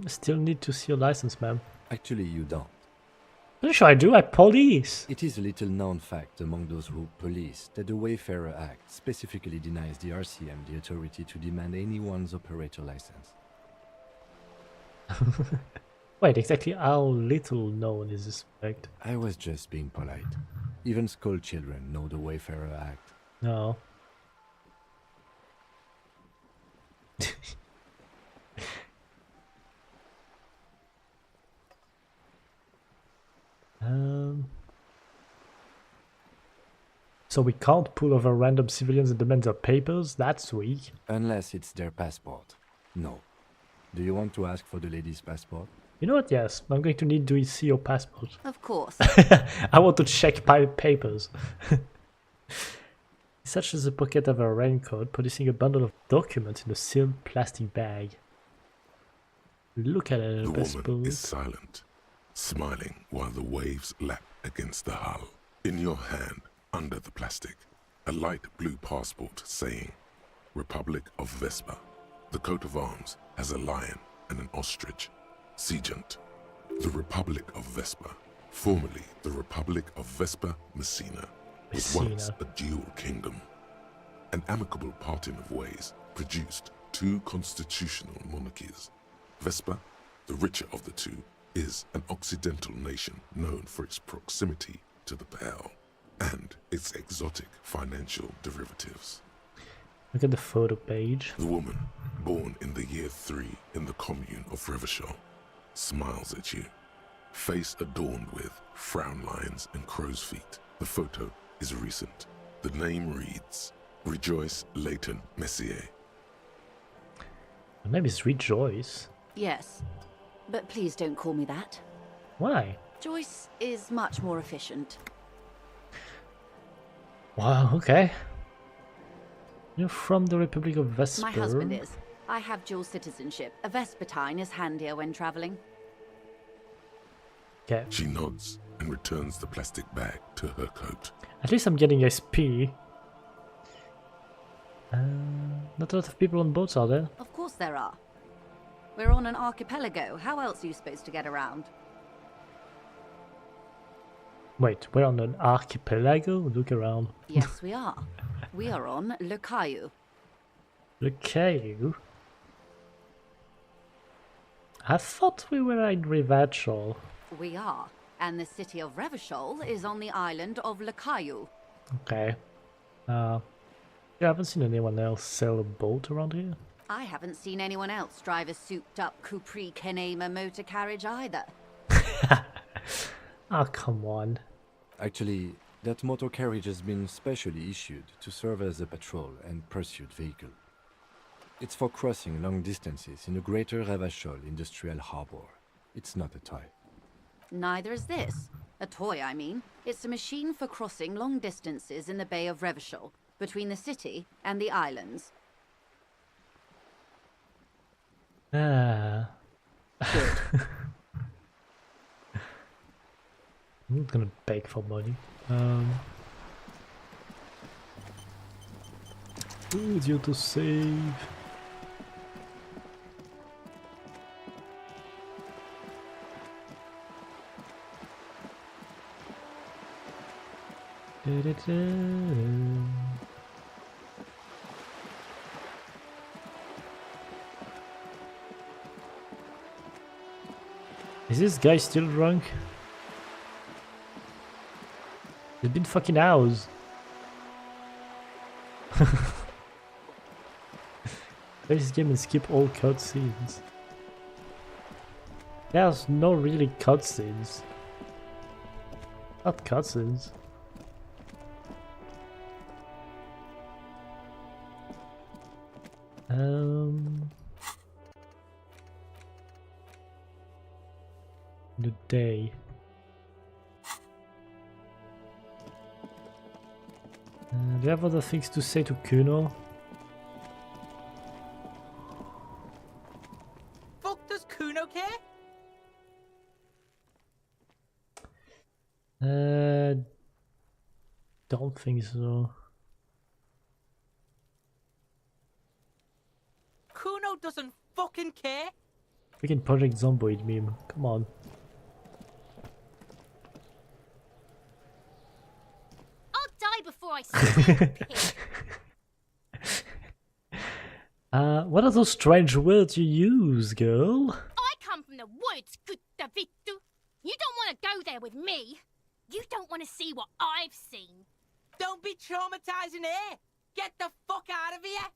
Still need to see your license, ma'am. Actually, you don't. Pretty sure I do. I police. It is a little known fact among those who police that the Wayfarer Act specifically denies the RCM the authority to demand anyone's operator license. Wait, exactly how little known is this fact? I was just being polite. Even school children know the Wayfarer Act. No. So we can't pull over random civilians and demand their papers? That's weak. Unless it's their passport. No. Do you want to ask for the lady's passport? You know what? Yes, I'm going to need to see your passport. Of course. I want to check papers. Such as the pocket of a raincoat, producing a bundle of documents in a sealed plastic bag. Look at it, The passport. woman is silent, smiling while the waves lap against the hull. In your hand, under the plastic, a light blue passport saying, Republic of Vespa. The coat of arms has a lion and an ostrich. Seagent. The Republic of Vespa, formerly the Republic of Vespa Messina, was once a dual kingdom. An amicable parting of ways produced two constitutional monarchies. Vespa, the richer of the two, is an occidental nation known for its proximity to the Pale and its exotic financial derivatives. Look at the photo page. The woman, born in the year 3 in the commune of Reeeeeeeee, smiles at you, face adorned with frown lines and crow's feet. The photo is recent. The name reads, Rejoice Leighton Messier. Her name is Rejoice. Yes. But please don't call me that. Why? Joyce is much more efficient. Wow, okay. You're from the Republic of Vespa. My husband is. I have dual citizenship. A Vespertine is handier when traveling. Okay. She nods and returns the plastic bag to her coat. At least I'm getting SP. Not a lot of people on boats, are there? Of course there are. We're on an archipelago. How else are you supposed to get around? Wait, we're on an archipelago? Look around. Yes, we are. We are on Le Caillou. Le Caillou? I thought we were in Revachol. We are. And the city of Revachol is on the island of Le Caillou. Okay. Yeah, I haven't seen anyone else sail a boat around here. I haven't seen anyone else drive a souped-up Capri Kenema motor carriage either. Oh, come on. Actually, that motor carriage has been specially issued to serve as a patrol and pursuit vehicle. It's for crossing long distances in the greater Revachol industrial harbor. It's not a toy. Neither is this. A toy, I mean. It's a machine for crossing long distances in the Bay of Revachol, between the city and the islands. Ah. I'm not gonna beg for money. Easier to save. Is this guy still drunk? It's been fucking hours. Play this game and skip all cutscenes. There's no really cutscenes. Not cutscenes. The day. Do you have other things to say to Kuno? Fuck does Kuno care? Don't think so. Kuno doesn't fucking care. Freaking Project Zomboid meme. Come on. I'll die before I squeal, pig. What are those strange words you use, girl? I come from the woods, good Davidu. You don't want to go there with me. You don't want to see what I've seen. Don't be traumatizing here. Get the fuck out of here.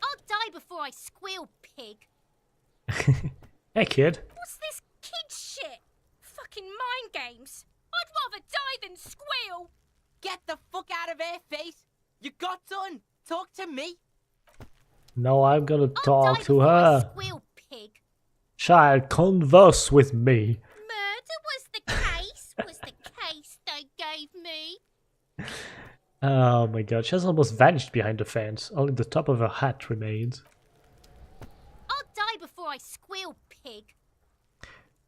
I'll die before I squeal, pig. Hey, kid. What's this kid shit? Fucking mind games. I'd rather die than squeal. Get the fuck out of here, face. You got done. Talk to me. No, I'm gonna I'll talk die to before I her. squeal, pig. Child, converse with me. Murder was the case. Was the case they gave me. Oh my god, she has almost vanished behind the fence. Only the top of her hat remains. I'll die before I squeal, pig.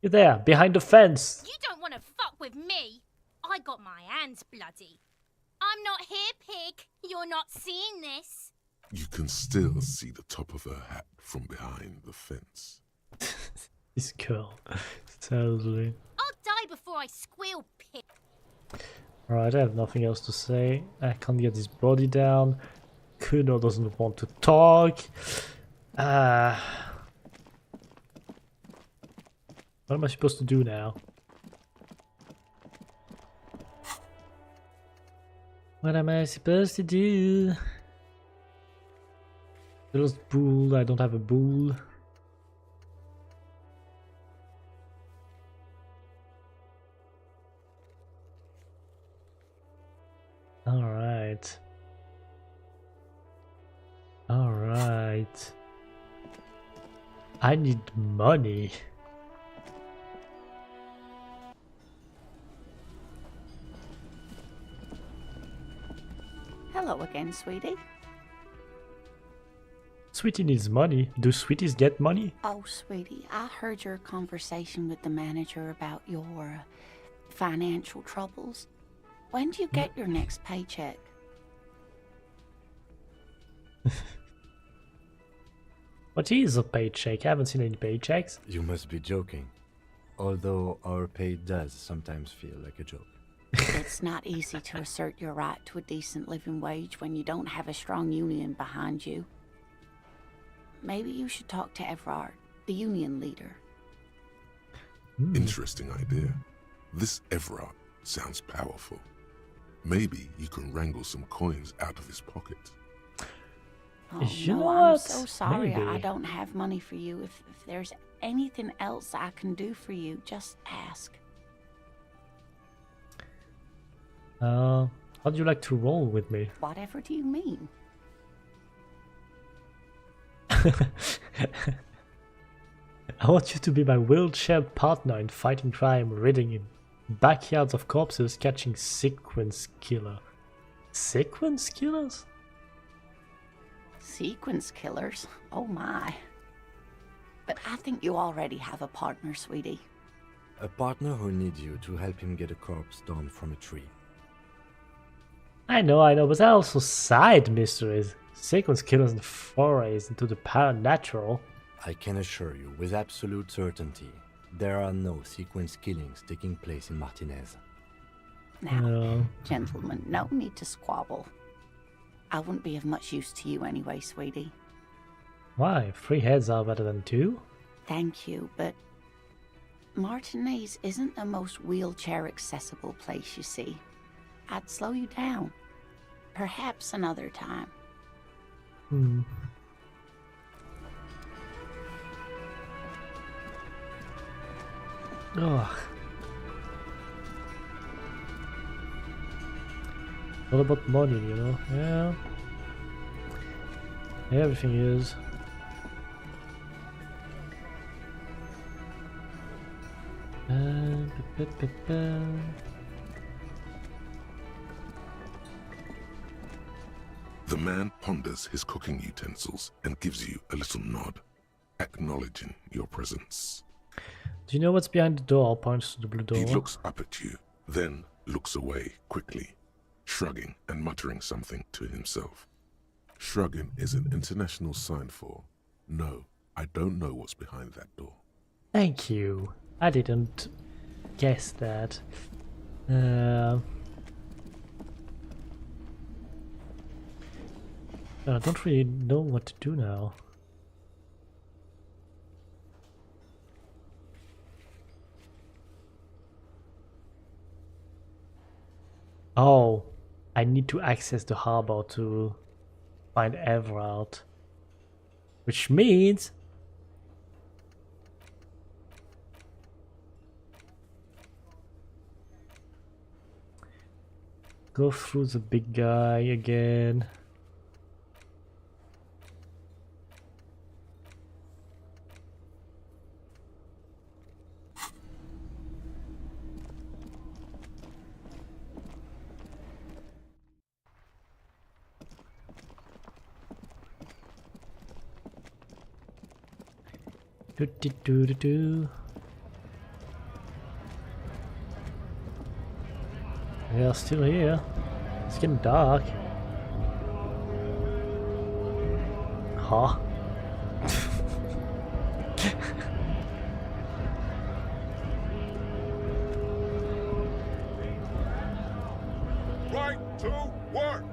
You're there, behind the fence. You don't want to fuck with me. I got my hands bloody. I'm not here, pig. You're not seeing this. You can still see the top of her hat from behind the fence. This girl. Seriously. I'll die before I squeal, pig. Alright, I have nothing else to say. I can't get his body down. Kuno doesn't want to talk. What am I supposed to do now? What am I supposed to do? There's bull. I don't have a bull. Alright. Alright. I need money. Hello again, sweetie. Sweetie needs money. Do sweeties get money? Oh, sweetie, I heard your conversation with the manager about your financial troubles. When do you get your next paycheck? What is a paycheck? I haven't seen any paychecks. You must be joking. Although our pay does sometimes feel like a joke. It's not easy to assert your right to a decent living wage when you don't have a strong union behind you. Maybe you should talk to Everard, the union leader. Interesting idea. This Everard sounds powerful. Maybe you can wrangle some coins out of his pocket. Oh, You no, know I'm what? so sorry. I Maybe. don't have money for you. If there's anything else I can do for you, just ask. How'd you like to roll with me? Whatever do you mean? I want you to be my wheelchair partner in fighting crime, ridding in backyards of corpses, catching sequence killer. Sequence killers? Sequence killers? Oh my. But I think you already have a partner, sweetie. A partner who needs you to help him get a corpse down from a tree. I know, but there are also side mysteries. Sequence killers and forays into the paranatural. I can assure you with absolute certainty, there are no sequence killings taking place in Martinez. Now, gentlemen, no need to squabble. I wouldn't be of much use to you anyway, sweetie. Why? 3 heads are better than 2? Thank you, but Martinez isn't the most wheelchair-accessible place, you see. I'd slow you down. Perhaps another time. Ugh. What about money, you know? Yeah. Everything is. The man ponders his cooking utensils and gives you a little nod, acknowledging your presence. Do you know what's behind the door? Points to the blue door. He looks up at you, then looks away quickly, shrugging and muttering something to himself. Shrugging is an international sign for, no, I don't know what's behind that door. Thank you. I didn't guess that. I don't really know what to do now. Oh, I need to access the harbor to find Everard. Which means go through the big guy again. Do. They are still here. It's getting dark. Huh? Right to work!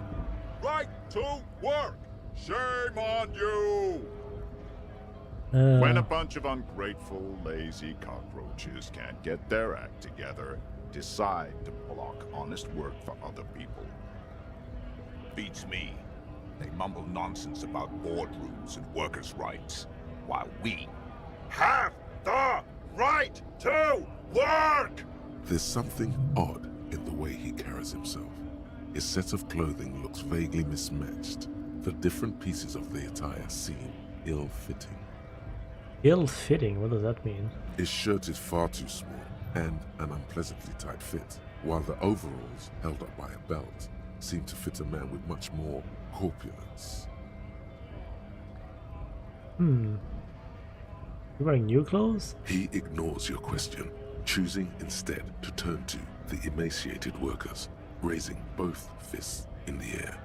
Right to work! Shame on you! When a bunch of ungrateful, lazy cockroaches can't get their act together, decide to block honest work for other people. Beats me. They mumble nonsense about boardrooms and workers' rights, while we Have the right to work! There's something odd in the way he carries himself. His set of clothing looks vaguely mismatched. The different pieces of the attire seem ill-fitting. Ill-fitting? What does that mean? His shirt is far too small and an unpleasantly tight fit, while the overalls, held up by a belt, seem to fit a man with much more corpulence. You wearing new clothes? He ignores your question, choosing instead to turn to the emaciated workers, raising both fists in the air.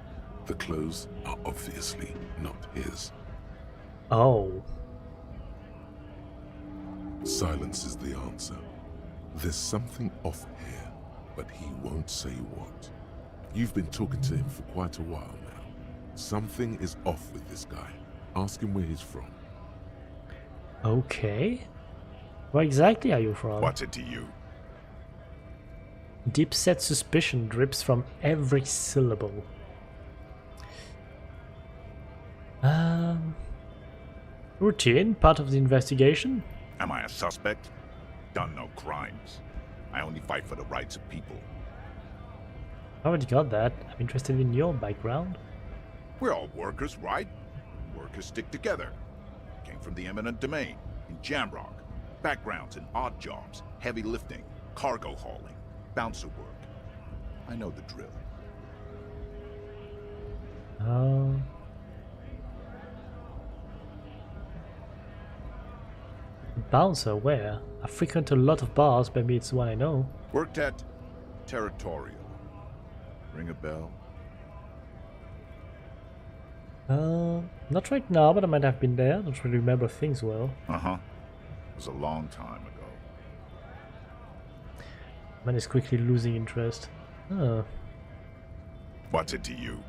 The clothes are obviously not his. Oh. Silence is the answer. There's something off here, but he won't say what. You've been talking to him for quite a while now. Something is off with this guy. Ask him where he's from. Okay. Where exactly are you from? What's it to you? Deep-set suspicion drips from every syllable. Routine, part of the investigation? Am I a suspect? Done no crimes. I only fight for the rights of people. I already got that. I'm interested in your background. We're all workers, right? Workers stick together. Came from the eminent domain, in Jamrock. Backgrounds in odd jobs, heavy lifting, cargo hauling, bouncer work. I know the drill. Bouncer, where? I frequent a lot of bars, maybe it's one I know. Worked at Territorial. Ring a bell? Not right now, but I might have been there. Don't really remember things well. Uh-huh. It was a long time ago. Man is quickly losing interest. Oh. What's it to you?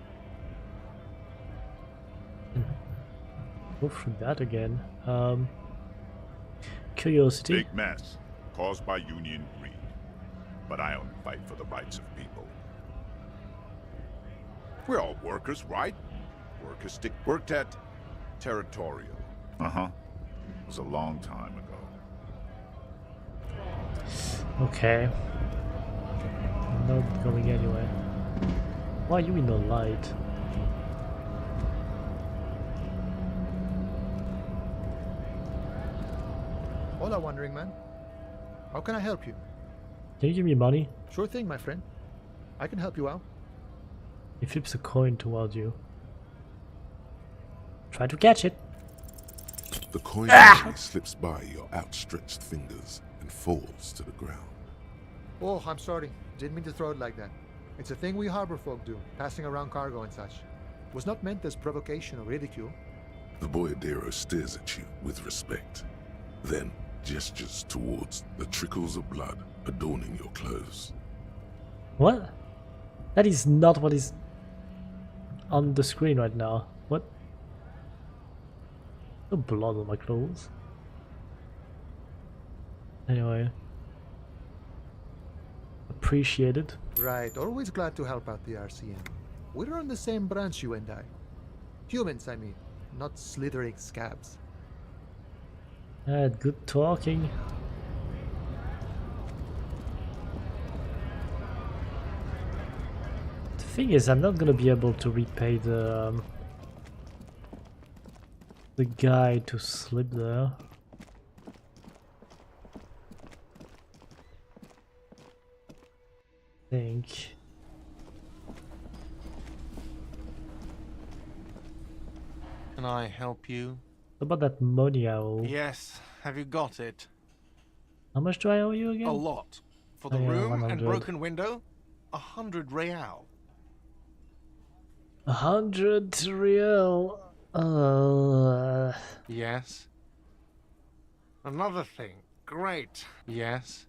Go through that again. Curiosity. Big mess, caused by union greed. But I only fight for the rights of people. We're all workers, right? Workers stick. Worked at Territorial. Uh-huh. It was a long time ago. Okay. I'm not going anywhere. Why are you in the light? Hola, wandering man. How can I help you? Can you give me money? Sure thing, my friend. I can help you out. He flips a coin towards you. Try to catch it. The coin usually slips by your outstretched fingers and falls to the ground. Oh, I'm sorry. Didn't mean to throw it like that. It's a thing we harbor folk do, passing around cargo and such. Was not meant as provocation or ridicule. The boyadero stares at you with respect, then gestures towards the trickles of blood adorning your clothes. What? That is not what is on the screen right now. What? No blood on my clothes. Anyway. Appreciated. Right, always glad to help out the RCM. We're on the same branch, you and I. Humans, I mean, not slithering scabs. Good talking. The thing is, I'm not gonna be able to repay the guy to slip there. Think. Can I help you? What about that money I owe? Yes. Have you got it? How much do I owe you again? A lot. For the Oh, yeah, room 100. and broken window, 100 real. 100 real. Yes. Another thing. Great. Yes.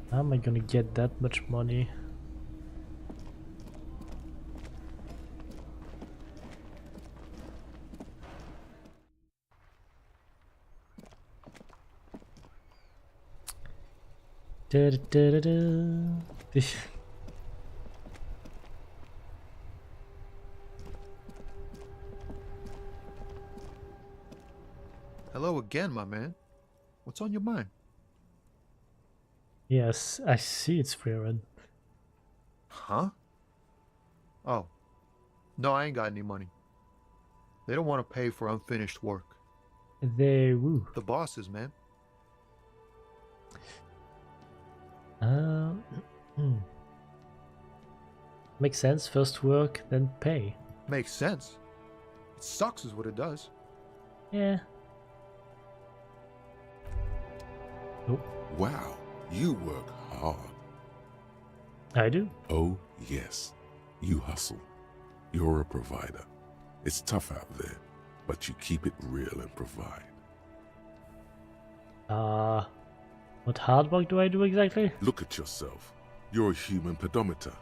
How am I gonna get that much money? Da, da, da, da, da. Hello again, my man. What's on your mind? Yes, I see it's free run. Huh? Oh. No, I ain't got any money. They don't want to pay for unfinished work. They woo. The bosses, man. Makes sense. First work, then pay. Makes sense. It sucks is what it does. Yeah. Oh. Wow, you work hard. I do. Oh, yes. You hustle. You're a provider. It's tough out there, but you keep it real and provide. What hard work do I do exactly? Look at yourself. You're a human pedometer.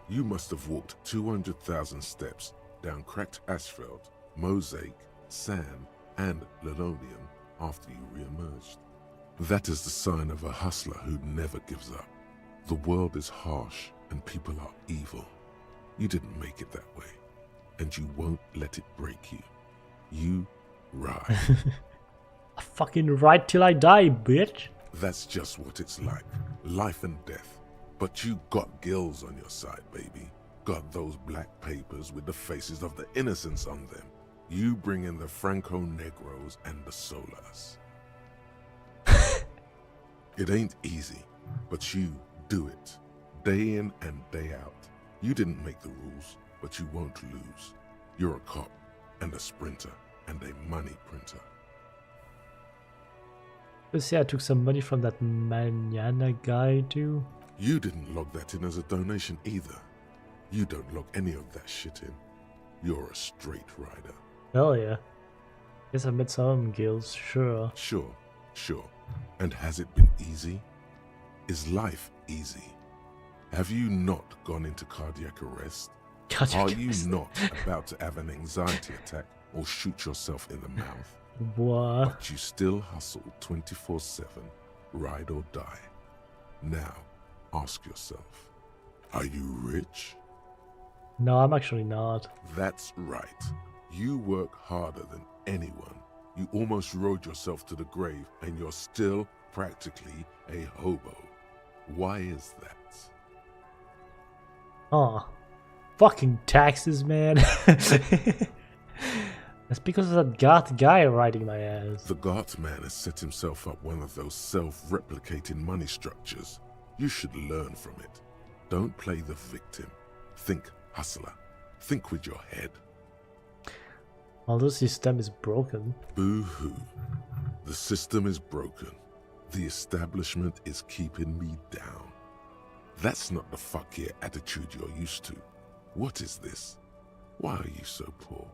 You must have walked 200,000 steps down cracked asphalt, mosaic, sand, and linoleum after you re-emerged. That is the sign of a hustler who never gives up. The world is harsh and people are evil. You didn't make it that way, and you won't let it break you. You ride. I fucking ride till I die, bitch. That's just what it's like. Life and death. But you got gills on your side, baby. Got those black papers with the faces of the innocents on them. You bring in the Franco Negros and the Solas. It ain't easy, but you do it. Day in and day out. You didn't make the rules, but you won't lose. You're a cop and a sprinter and a money printer. Let's see, I took some money from that Manana guy too. You didn't log that in as a donation either. You don't log any of that shit in. You're a straight rider. Hell yeah. Guess I met some gills, sure. Sure. And has it been easy? Is life easy? Have you not gone into cardiac arrest? Are you not about to have an anxiety attack or shoot yourself in the mouth? What? But you still hustle 24/7, ride or die. Now, ask yourself, are you rich? No, I'm actually not. That's right. You work harder than anyone. You almost rode yourself to the grave and you're still practically a hobo. Why is that? Oh, fucking taxes, man. That's because of that goth guy riding my ass. The goth man has set himself up one of those self-replicating money structures. You should learn from it. Don't play the victim. Think hustler. Think with your head. Although the system is broken. Boo-hoo. The system is broken. The establishment is keeping me down. That's not the fuck yeah attitude you're used to. What is this? Why are you so poor?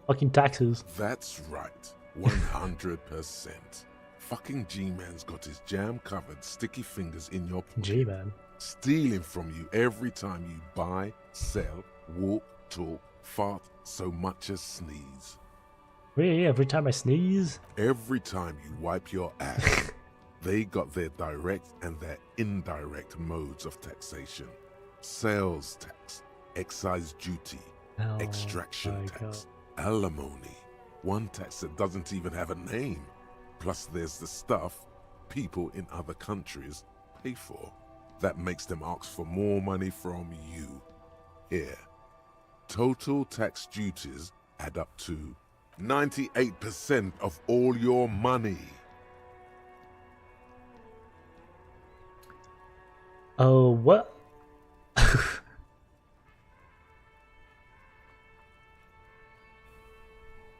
Fucking taxes. That's right. 100%. Fucking G-Man's got his jam-covered sticky fingers in your pocket. G-Man. Stealing from you every time you buy, sell, walk, talk, fart, so much as sneeze. Really? Every time I sneeze? Every time you wipe your ass. They got their direct and their indirect modes of taxation. Sales tax, excise duty, extraction tax, alimony. One tax that doesn't even have a name. Plus there's the stuff people in other countries pay for. That makes them ask for more money from you. Here. Total tax duties add up to 98% of all your money. Oh, what?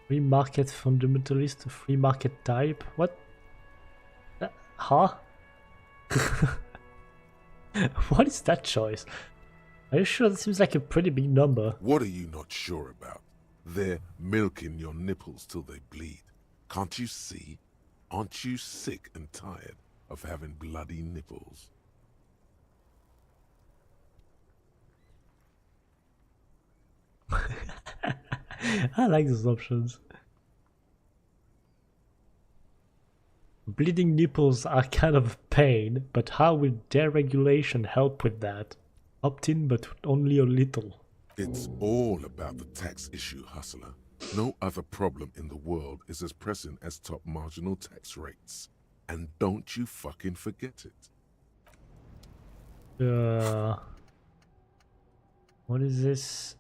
Free market fundamentalist, free market type? What? Huh? What is that choice? Are you sure that seems like a pretty big number? What are you not sure about? They're milking your nipples till they bleed. Can't you see? Aren't you sick and tired of having bloody nipples? I like those options. Bleeding nipples are kind of a pain, but how will deregulation help with that? Opt in, but only a little. It's all about the tax issue, hustler. No other problem in the world is as pressing as top marginal tax rates. And don't you fucking forget it. What is this?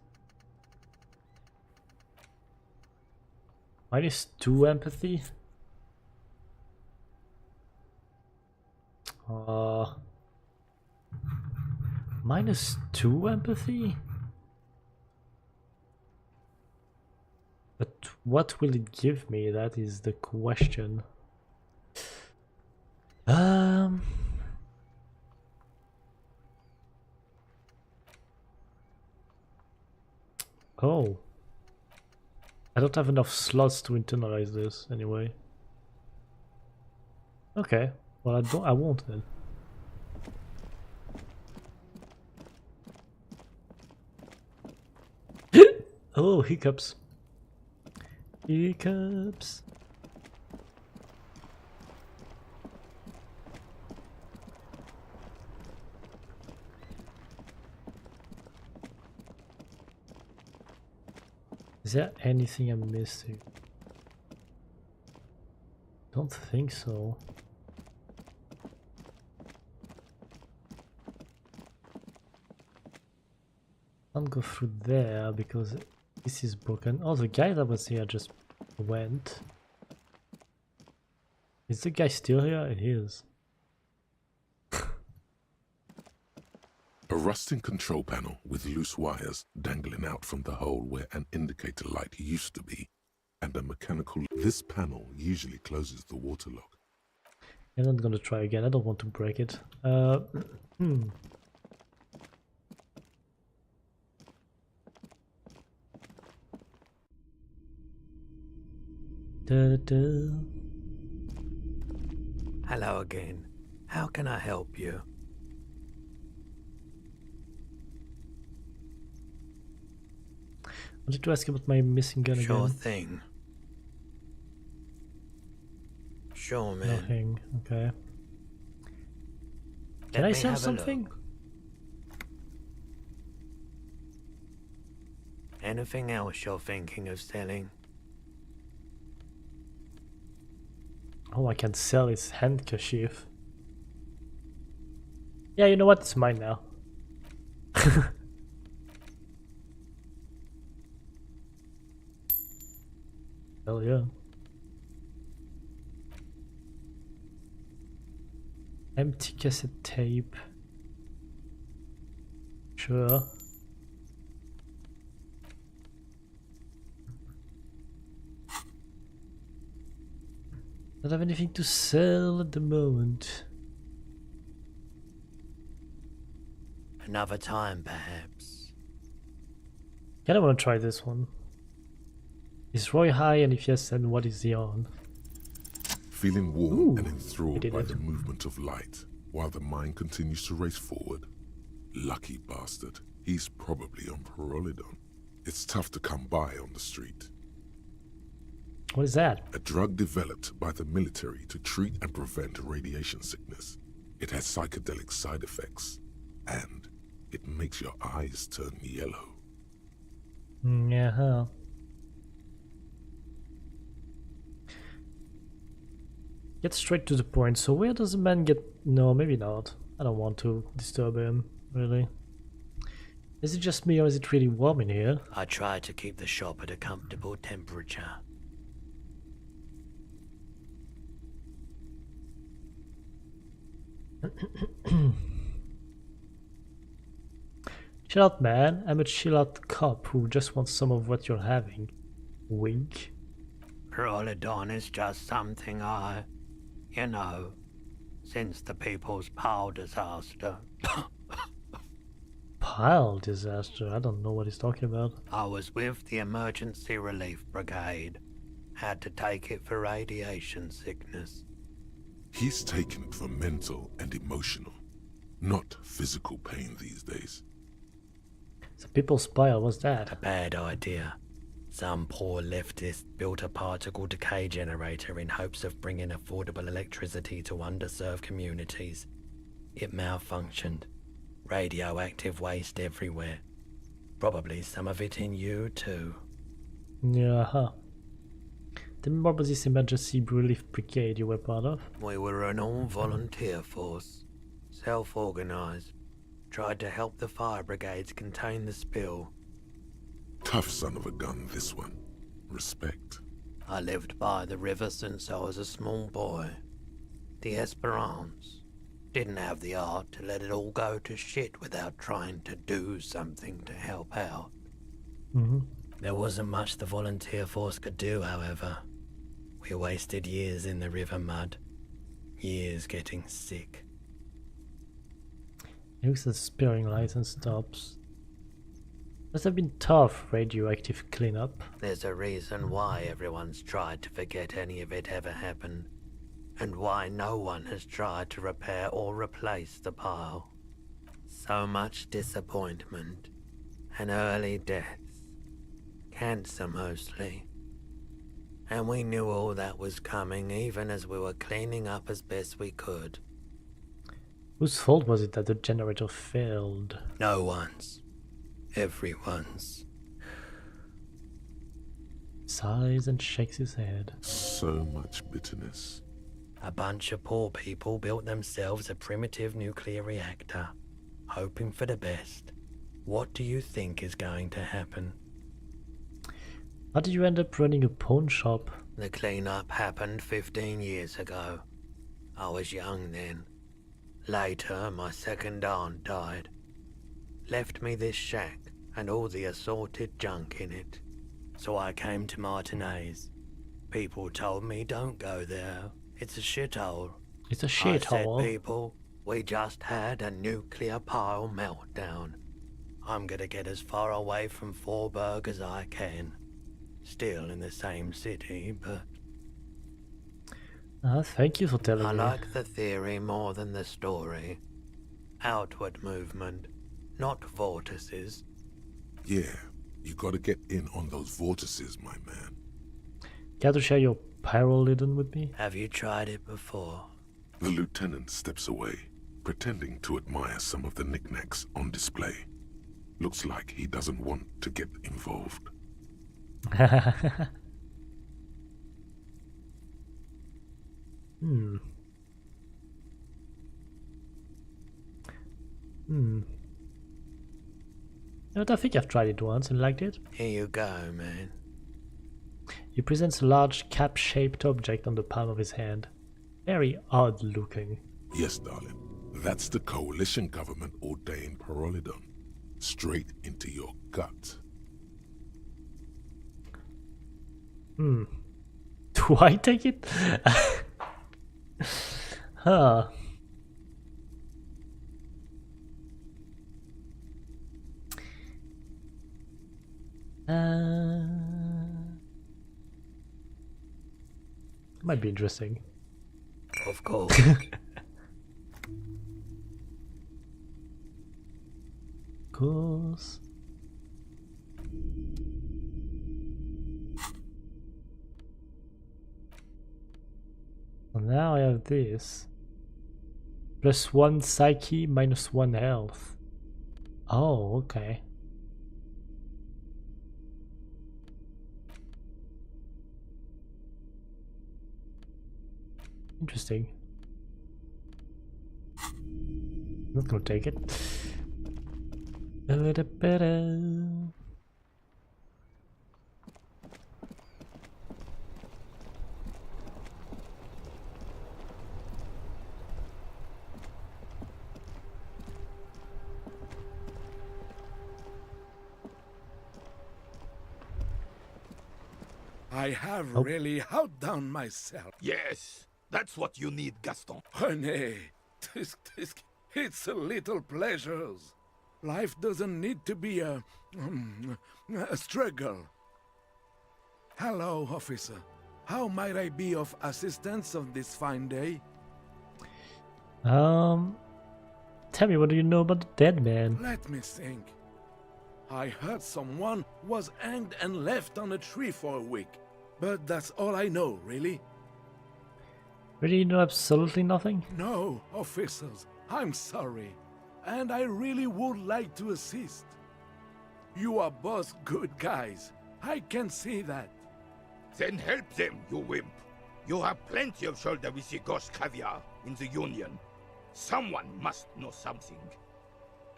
-2 empathy? -2 empathy? But what will it give me? That is the question. Oh. I don't have enough slots to internalize this anyway. Okay. Well, I won't then. Oh, hiccups. Hiccups. Is there anything I'm missing? Don't think so. Can't go through there because this is broken. Oh, the guy that was here just went. Is the guy still here? It is. A rusting control panel with loose wires dangling out from the hole where an indicator light used to be, and a mechanical... This panel usually closes the water lock. I'm not gonna try again, I don't want to break it. Hello again. How can I help you? I wanted to ask about my missing gun again. Sure thing. Sure, man. Nothing. Okay. Can I sell something? Anything else you're thinking of selling? Oh, I can sell his handkerchief. Yeah, you know what? It's mine now. Hell yeah. Empty cassette tape. Sure. Don't have anything to sell at the moment. Another time, perhaps. Kinda wanna try this one. Is Roy high, and if yes, then what is he on? Feeling warm and enthralled by it. the movement of light, while the mind continues to race forward. Lucky bastard. He's probably on Parolidon. It's tough to come by on the street. What is that? A drug developed by the military to treat and prevent radiation sickness. It has psychedelic side effects, and it makes your eyes turn yellow. Yeah. Get straight to the point. So where does the man get... No, maybe not. I don't want to disturb him, really. Is it just me or is it really warm in here? I try to keep the shop at a comfortable temperature. Chill out, man. I'm a chill out cop who just wants some of what you're having. Wink. Parolidon is just something you know, since the People's Pile disaster. Pile disaster? I don't know what he's talking about. I was with the Emergency Relief Brigade. Had to take it for radiation sickness. He's taking it for mental and emotional, not physical pain these days. The People's Pile, what's that? A bad idea. Some poor leftist built a particle decay generator in hopes of bringing affordable electricity to underserved communities. It malfunctioned. Radioactive waste everywhere. Probably some of it in you too. Yeah. Then what was this emergency relief brigade you were part of? We were an all-volunteer force. Self-organized. Tried to help the fire brigades contain the spill. Tough son of a gun, this one. Respect. I lived by the river since I was a small boy. The Esperance. Didn't have the art to let it all go to shit without trying to do something to help out. There wasn't much the volunteer force could do, however. We wasted years in the river mud. Years getting sick. He looks at sparing light and stops. Must have been tough radioactive cleanup. There's a reason why everyone's tried to forget any of it ever happened, and why no one has tried to repair or replace the pile. So much disappointment, and early deaths. Cancer mostly. And we knew all that was coming even as we were cleaning up as best we could. Whose fault was it that the generator failed? No one's. Everyone's. Sighs and shakes his head. So much bitterness. A bunch of poor people built themselves a primitive nuclear reactor, hoping for the best. What do you think is going to happen? How did you end up running a pawn shop? The cleanup happened 15 years ago. I was young then. Later, my second aunt died. Left me this shack and all the assorted junk in it. So I came to Martinez. People told me don't go there. It's a shithole. It's a I shithole. said, people, we just had a nuclear pile meltdown. I'm gonna get as far away from Forburg as I can. Still in the same city, but... Thank you for telling I me. like the theory more than the story. Outward movement, not vortices. Yeah, you gotta get in on those vortices, my man. Care to share your pyrolidon with me? Have you tried it before? The lieutenant steps away, pretending to admire some of the knickknacks on display. Looks like he doesn't want to get involved. But I think I've tried it once and liked it. Here you go, man. He presents a large cap-shaped object on the palm of his hand. Very odd looking. Yes, darling. That's the coalition government ordained pyrolidon. Straight into your gut. Do I take it? Huh. Might be interesting. Of course. Course. Well, now I have this. +1 psyche, -1 health. Oh, okay. Interesting. Not gonna take it. I have really outdone myself. Yes, that's what you need, Gaston. René, it's a little pleasures. Life doesn't need to be a struggle. Hello, officer. How might I be of assistance on this fine day? Tell me, what do you know about the dead man? Let me think. I heard someone was hanged and left on a tree for a week. But that's all I know, really. Really, you know absolutely nothing? No, officers, I'm sorry. And I really would like to assist. You are both good guys. I can see that. Then help them, you wimp. You have plenty of shoulder with the ghost caviar in the Union. Someone must know something.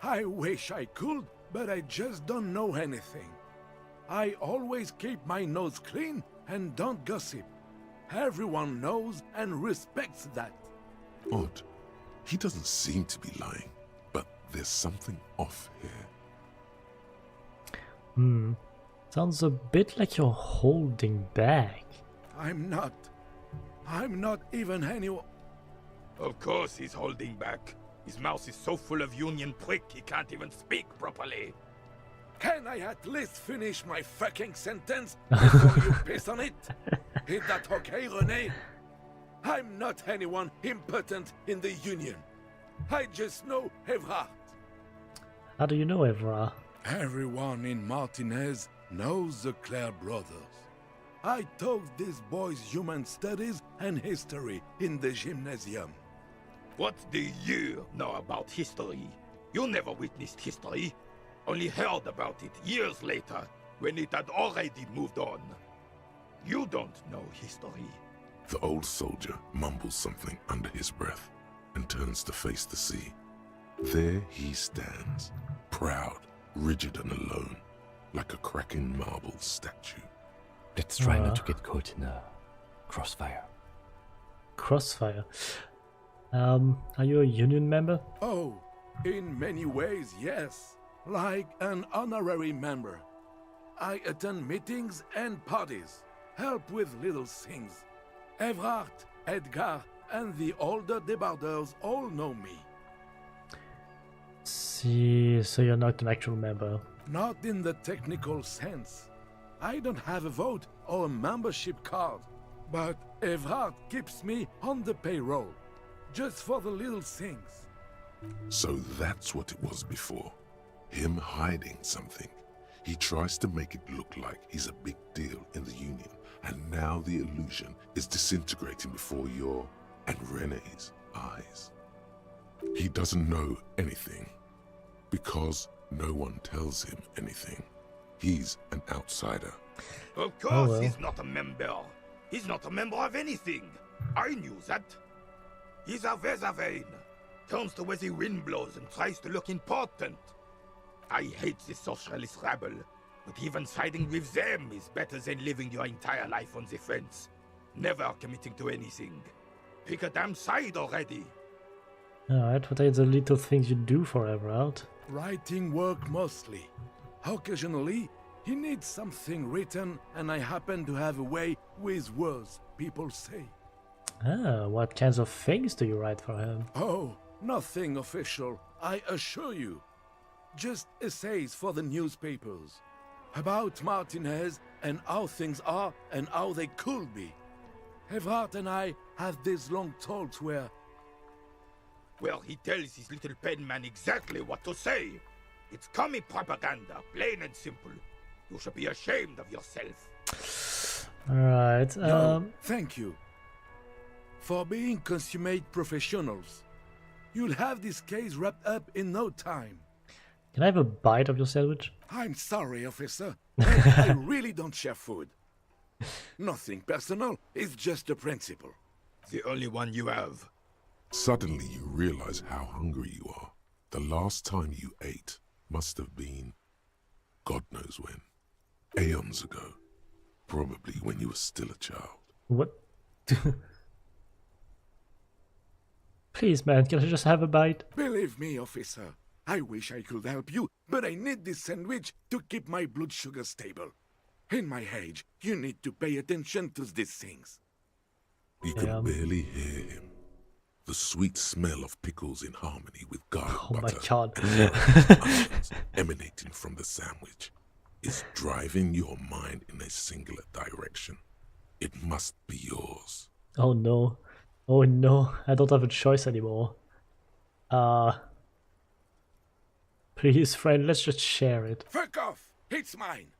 I wish I could, but I just don't know anything. I always keep my nose clean and don't gossip. Everyone knows and respects that. Odd. He doesn't seem to be lying, but there's something off here. Sounds a bit like you're holding back. I'm not even anyone. Of course he's holding back. His mouth is so full of Union prick he can't even speak properly. Can I at least finish my fucking sentence before you piss on it? Is that okay, René? I'm not anyone important in the Union. I just know Evrard. How do you know Evra? Everyone in Martinez knows the Clare brothers. I taught these boys human studies and history in the gymnasium. What do you know about history? You never witnessed history. Only heard about it years later, when it had already moved on. You don't know history. The old soldier mumbles something under his breath and turns to face the sea. There he stands, proud, rigid and alone, like a cracking marble statue. Let's try not to get caught in a crossfire. Crossfire? Are you a union member? Oh, in many ways, yes. Like an honorary member. I attend meetings and parties, help with little things. Evrard, Edgar, and the older debarders all know me. See, so you're not an actual member. Not in the technical sense. I don't have a vote or a membership card, but Evrard keeps me on the payroll, just for the little things. So that's what it was before. Him hiding something. He tries to make it look like he's a big deal in the Union, and now the illusion is disintegrating before your and René's eyes. He doesn't know anything, because no one tells him anything. He's an outsider. Of course he's not a member. He's not a member of anything. I knew that. He's a Vezavane. Turns to where the wind blows and tries to look important. I hate the socialist rabble, but even siding with them is better than living your entire life on the fence. Never committing to anything. Pick a damn side already. Alright, what are the little things you do for Everard? Writing work mostly. Occasionally, he needs something written, and I happen to have a way with words, people say. Ah, what kinds of things do you write for him? Oh, nothing official, I assure you. Just essays for the newspapers. About Martinez and how things are and how they could be. Evrard and I have these long talks where... Well, he tells his little pen man exactly what to say. It's commie propaganda, plain and simple. You should be ashamed of yourself. Alright, No, thank you. For being consummate professionals. You'll have this case wrapped up in no time. Can I have a bite of your sandwich? I'm sorry, officer. I really don't share food. Nothing personal, it's just a principle. The only one you have. Suddenly you realize how hungry you are. The last time you ate must have been, God knows when. Aeons ago. Probably when you were still a child. What? Please, man, can I just have a bite? Believe me, officer. I wish I could help you, but I need this sandwich to keep my blood sugar stable. In my age, you need to pay attention to these things. You can barely hear him. The sweet smell of pickles in harmony with garlic butter my God. and onions emanating from the sandwich is driving your mind in a singular direction. It must be yours. Oh no. Oh no, I don't have a choice anymore. Please, friend, let's just share it. Fuck off! It's mine!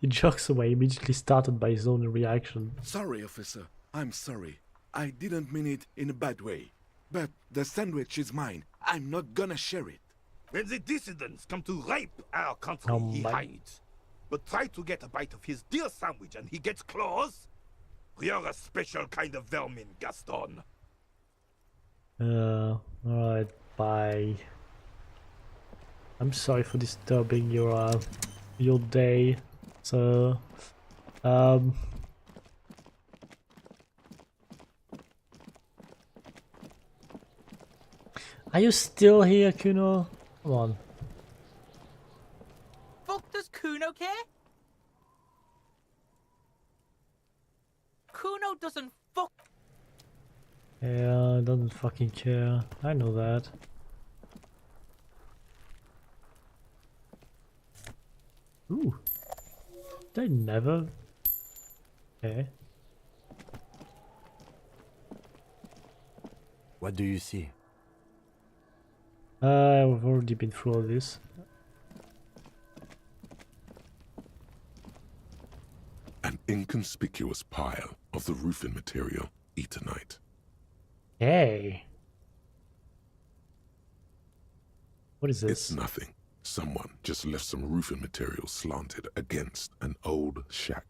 He jokes away, immediately startled by his own reaction. Sorry, officer. I'm sorry. I didn't mean it in a bad way. But the sandwich is mine. I'm not gonna share it. When the dissidents come to rape our country, he hides. But try to get a bite of his dear sandwich and he gets claws? You're a special kind of vermin, Gaston. Alright, bye. I'm sorry for disturbing your day. So, are you still here, Kuno? Come on. Fuck does Kuno care? Kuno doesn't fuck. Yeah, doesn't fucking care. I know that. Ooh. Did I never... Okay. What do you see? I've already been through all this. An inconspicuous pile of the roofing material, Eternite. Hey. What is this? It's nothing. Someone just left some roofing material slanted against an old shack.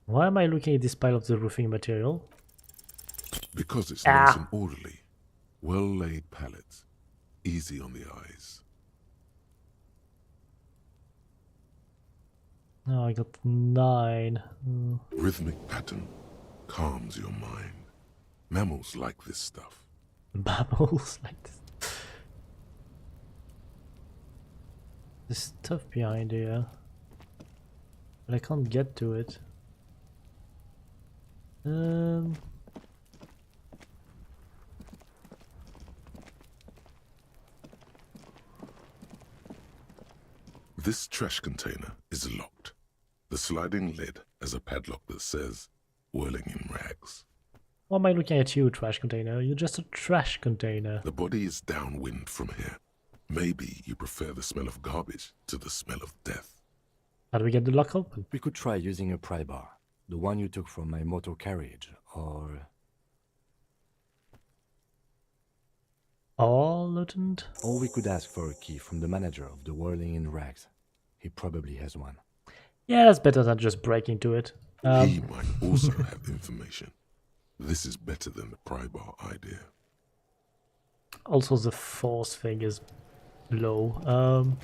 Why am I looking at this pile of the roofing material? Because it's nice and orderly. Well-laid pallets. Easy on the eyes. Oh, I got 9. Rhythmic pattern calms your mind. Mammals like this stuff. Mammals like this. There's stuff behind here. But I can't get to it. This trash container is locked. The sliding lid has a padlock that says, whirling in rags. Why am I looking at you, trash container? You're just a trash container. The body is downwind from here. Maybe you prefer the smell of garbage to the smell of death. How do we get the lock open? We could try using a pry bar. The one you took from my motor carriage, or... Or, Lieutenant? Or we could ask for a key from the manager of the Whirling in Rags. He probably has one. Yeah, that's better than just breaking into it. He might also have information. This is better than the pry bar idea. Also, the force thing is low.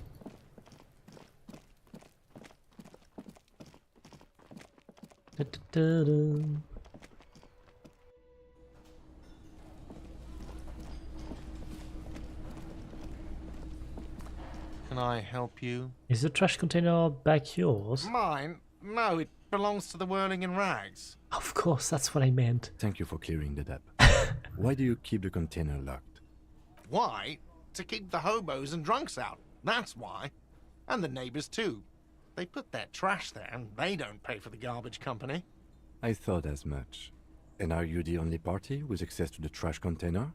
Can I help you? Is the trash container back yours? Mine? No, it belongs to the Whirling in Rags. Of course, that's what I meant. Thank you for clearing that up. Why do you keep the container locked? Why? To keep the hobos and drunks out. That's why. And the neighbors too. They put their trash there and they don't pay for the garbage company. I thought as much. And are you the only party with access to the trash container?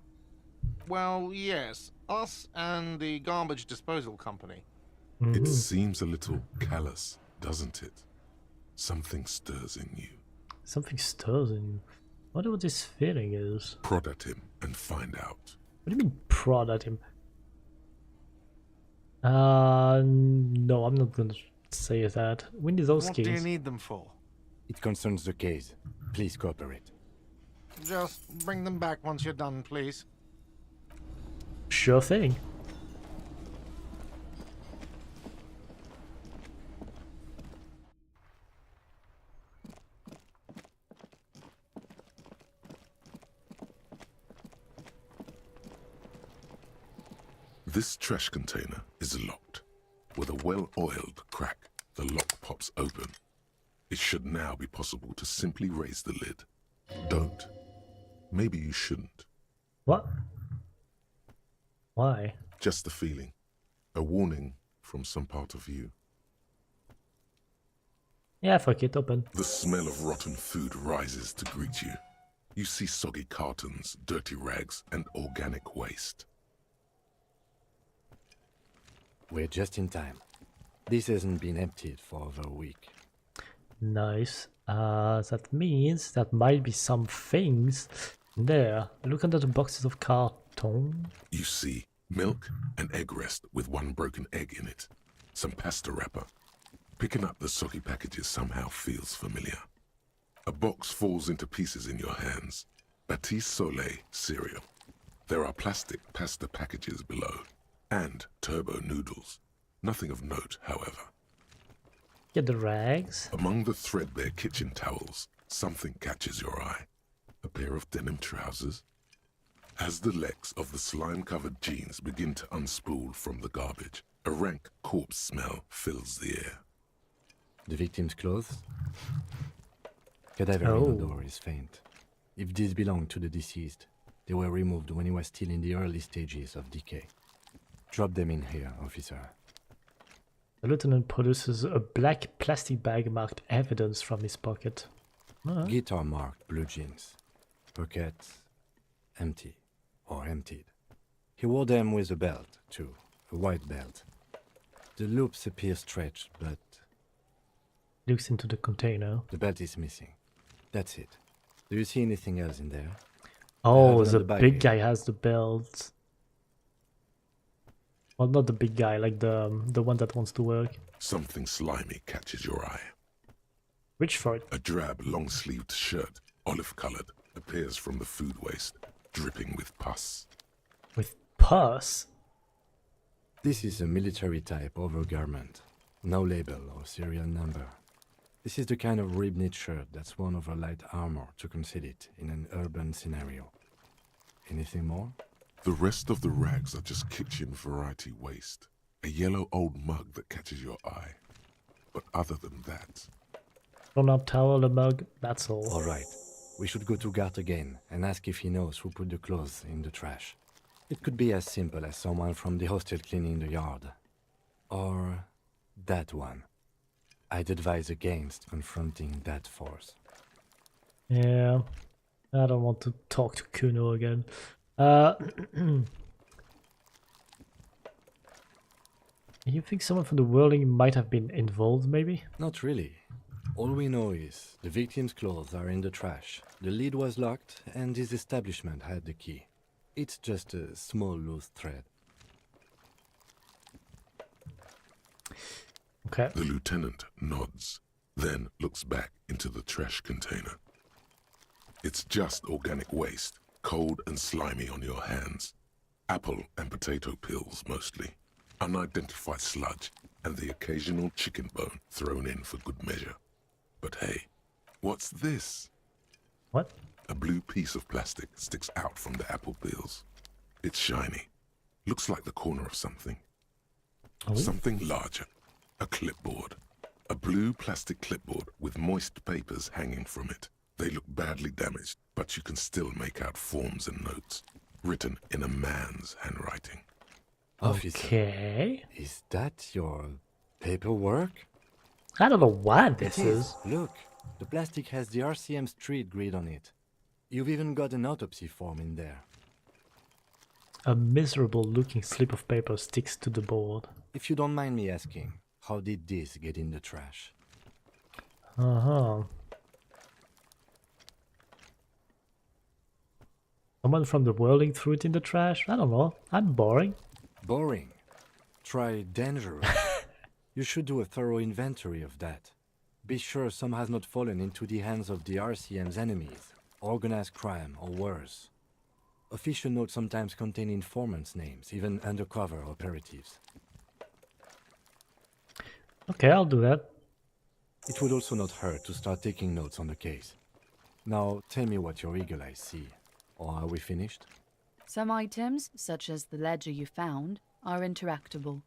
Well, yes. Us and the garbage disposal company. It seems a little callous, doesn't it? Something stirs in you. Something stirs in you. I wonder what this feeling is. Prod at him and find out. What do you mean prod at him? No, I'm not gonna say that. We need those keys. What do you need them for? It concerns the case. Please cooperate. Just bring them back once you're done, please. Sure thing. This trash container is locked. With a well-oiled crack, the lock pops open. It should now be possible to simply raise the lid. Don't. Maybe you shouldn't. What? Why? Just a feeling. A warning from some part of you. Yeah, fuck it, open. The smell of rotten food rises to greet you. You see soggy cartons, dirty rags, and organic waste. We're just in time. This hasn't been emptied for over a week. Nice. That means that might be some things there. Look under the boxes of carton. You see milk and egg rest with one broken egg in it. Some pasta wrapper. Picking up the soggy packages somehow feels familiar. A box falls into pieces in your hands. Batiste Soleil cereal. There are plastic pasta packages below. And turbo noodles. Nothing of note, however. Get the rags. Among the threadbare kitchen towels, something catches your eye. A pair of denim trousers. As the legs of the slime-covered jeans begin to unspool from the garbage, a rank corpse smell fills the air. The victim's clothes? Cadaver on the door is faint. If these belong to the deceased, they were removed when he was still in the early stages of decay. Drop them in here, officer. The lieutenant produces a black plastic bag marked evidence from his pocket. Guitar marked blue jeans. Pockets empty or emptied. He wore them with a belt, too. A white belt. The loops appear stretched, but... Looks into the container. The belt is missing. That's it. Do you see anything else in there? Oh, the big guy has the belt. Well, not the big guy, like the one that wants to work. Something slimy catches your eye. Reach for it. A drab, long-sleeved shirt, olive-colored, appears from the food waste, dripping with pus. With pus? This is a military-type overgarment. No label or serial number. This is the kind of rib-knit shirt that's worn over light armor to conceal it in an urban scenario. Anything more? The rest of the rags are just kitchen variety waste. A yellow old mug that catches your eye. But other than that... Grown-up towel, a mug, that's all. Alright. We should go to Gart again and ask if he knows who put the clothes in the trash. It could be as simple as someone from the hostel cleaning the yard. Or that one. I'd advise against confronting that force. Yeah, I don't want to talk to Kuno again. You think someone from the whirling might have been involved, maybe? Not really. All we know is the victim's clothes are in the trash, the lid was locked, and his establishment had the key. It's just a small loose thread. Okay. The lieutenant nods, then looks back into the trash container. It's just organic waste, cold and slimy on your hands. Apple and potato peels, mostly. Unidentified sludge, and the occasional chicken bone thrown in for good measure. But hey, what's this? What? A blue piece of plastic sticks out from the apple peels. It's shiny. Looks like the corner of something. Oh. Something larger. A clipboard. A blue plastic clipboard with moist papers hanging from it. They look badly damaged, but you can still make out forms and notes, written in a man's handwriting. Officer, okay. Is that your paperwork? I don't know what this is. Look, the plastic has the RCM street grid on it. You've even got an autopsy form in there. A miserable looking slip of paper sticks to the board. If you don't mind me asking, how did this get in the trash? Uh-huh. Someone from the whirling threw it in the trash? I don't know. I'm boring. Boring. Try dangerous. You should do a thorough inventory of that. Be sure some has not fallen into the hands of the RCM's enemies, organized crime or worse. Official notes sometimes contain informants' names, even undercover operatives. Okay, I'll do that. It would also not hurt to start taking notes on the case. Now, tell me what your eagle eyes see. Or are we finished? Some items, such as the ledger you found, are interactable.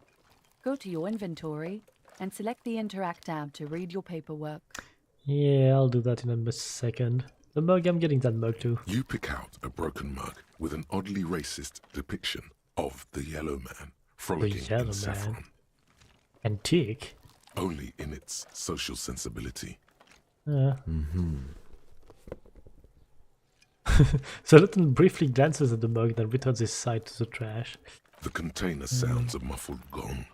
Go to your inventory and select the Interact tab to read your paperwork. Yeah, I'll do that in a second. The mug, I'm getting that mug too. You pick out a broken mug with an oddly racist depiction of the yellow man frolicking in saffron. Antique? Only in its social sensibility. Yeah. Mm-hmm. So Lieutenant briefly glances at the mug, then returns his sight to the trash. The container sounds a muffled gong.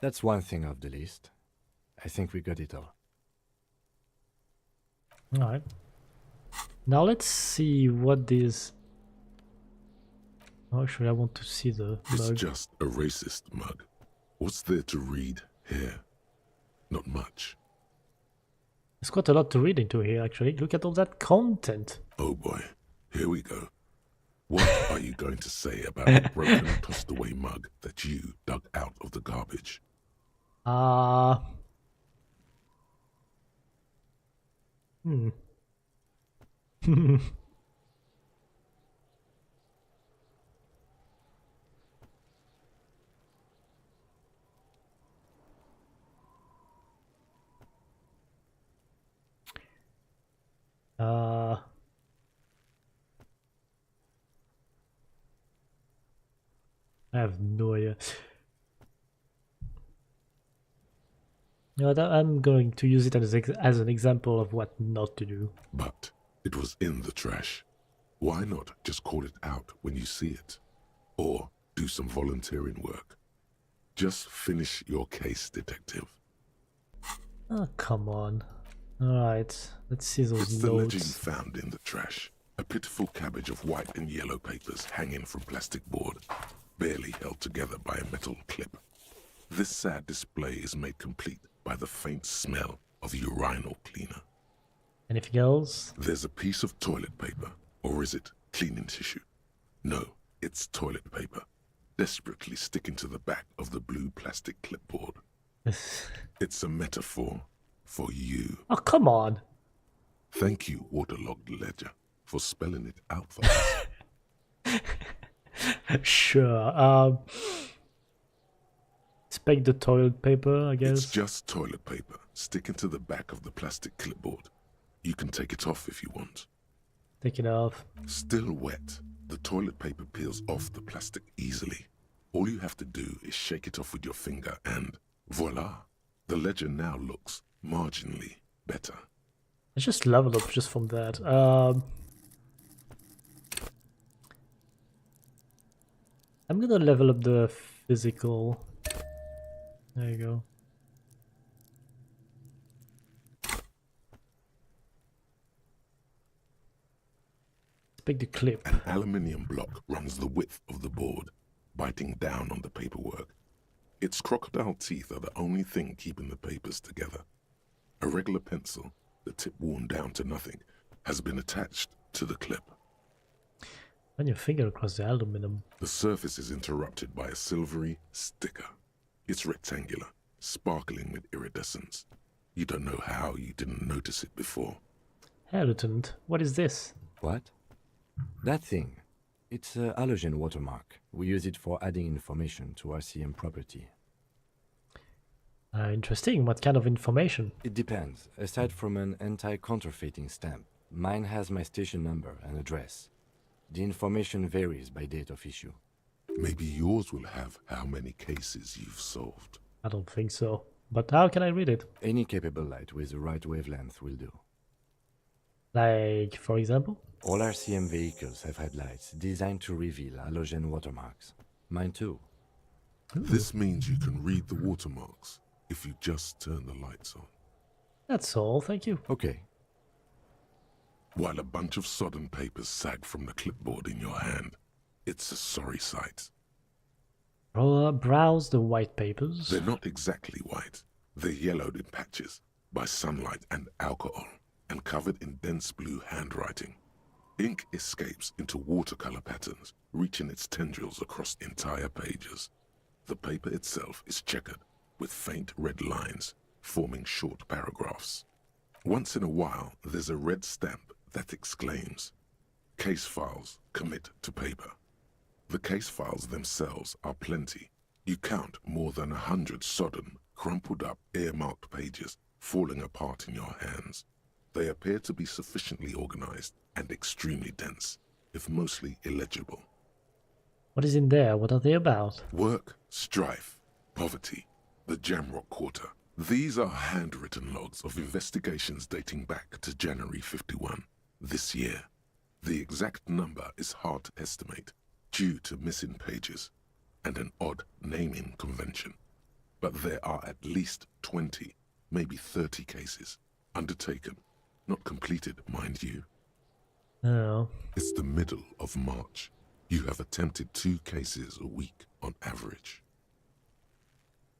That's one thing off the list. I think we got it all. Alright. Now let's see what this... Oh, actually, I want to see the It's mug. just a racist mug. What's there to read here? Not much. There's quite a lot to read into here, actually. Look at all that content. Oh boy, here we go. What are you going to say about the broken, tossed away mug that you dug out of the garbage? I have no idea. You know, I'm going to use it as an example of what not to do. But it was in the trash. Why not just call it out when you see it? Or do some volunteering work. Just finish your case, detective. Oh, come on. Alright, let's see those It's the ledger you notes. found in the trash. A pitiful cabbage of white and yellow papers hanging from plastic board, barely held together by a metal clip. This sad display is made complete by the faint smell of urinal cleaner. Anything else? There's a piece of toilet paper, or is it cleaning tissue? No, it's toilet paper, desperately sticking to the back of the blue plastic clipboard. It's a metaphor for you. Oh, come on. Thank you, waterlogged ledger, for spelling it out for us. Sure. Expect the toilet paper, I guess. It's just toilet paper sticking to the back of the plastic clipboard. You can take it off if you want. Take it off. Still wet, the toilet paper peels off the plastic easily. All you have to do is shake it off with your finger and voila! The ledger now looks marginally better. I just leveled up just from that. I'm gonna level up the physical. There you go. Pick the clip. An aluminium block runs the width of the board, biting down on the paperwork. Its crocodile teeth are the only thing keeping the papers together. A regular pencil, the tip worn down to nothing, has been attached to the clip. Run your finger across the aluminum. The surface is interrupted by a silvery sticker. It's rectangular, sparkling with iridescence. You don't know how you didn't notice it before. Hey, Lieutenant, what is this? What? That thing. It's a halogen watermark. We use it for adding information to RCM property. Interesting. What kind of information? It depends. Aside from an anti-counterfeiting stamp, mine has my station number and address. The information varies by date of issue. Maybe yours will have how many cases you've solved. I don't think so. But how can I read it? Any capable light with the right wavelength will do. Like, for example? All RCM vehicles have headlights designed to reveal halogen watermarks. Mine too. This means you can read the watermarks if you just turn the lights on. That's all, thank you. Okay. While a bunch of sodden papers sag from the clipboard in your hand, it's a sorry sight. Browse the white papers. They're not exactly white. They're yellowed in patches by sunlight and alcohol, and covered in dense blue handwriting. Ink escapes into watercolor patterns, reaching its tendrils across entire pages. The paper itself is checkered, with faint red lines, forming short paragraphs. Once in a while, there's a red stamp that exclaims, "Case files commit to paper." The case files themselves are plenty. You count more than 100 sodden, crumpled up, earmarked pages falling apart in your hands. They appear to be sufficiently organized and extremely dense, if mostly illegible. What is in there? What are they about? Work, strife, poverty, the Jamrock Quarter. These are handwritten logs of investigations dating back to January 51, this year. The exact number is hard to estimate, due to missing pages and an odd naming convention. But there are at least 20, maybe 30 cases undertaken. Not completed, mind you. Oh. It's the middle of March. You have attempted 2 cases a week on average.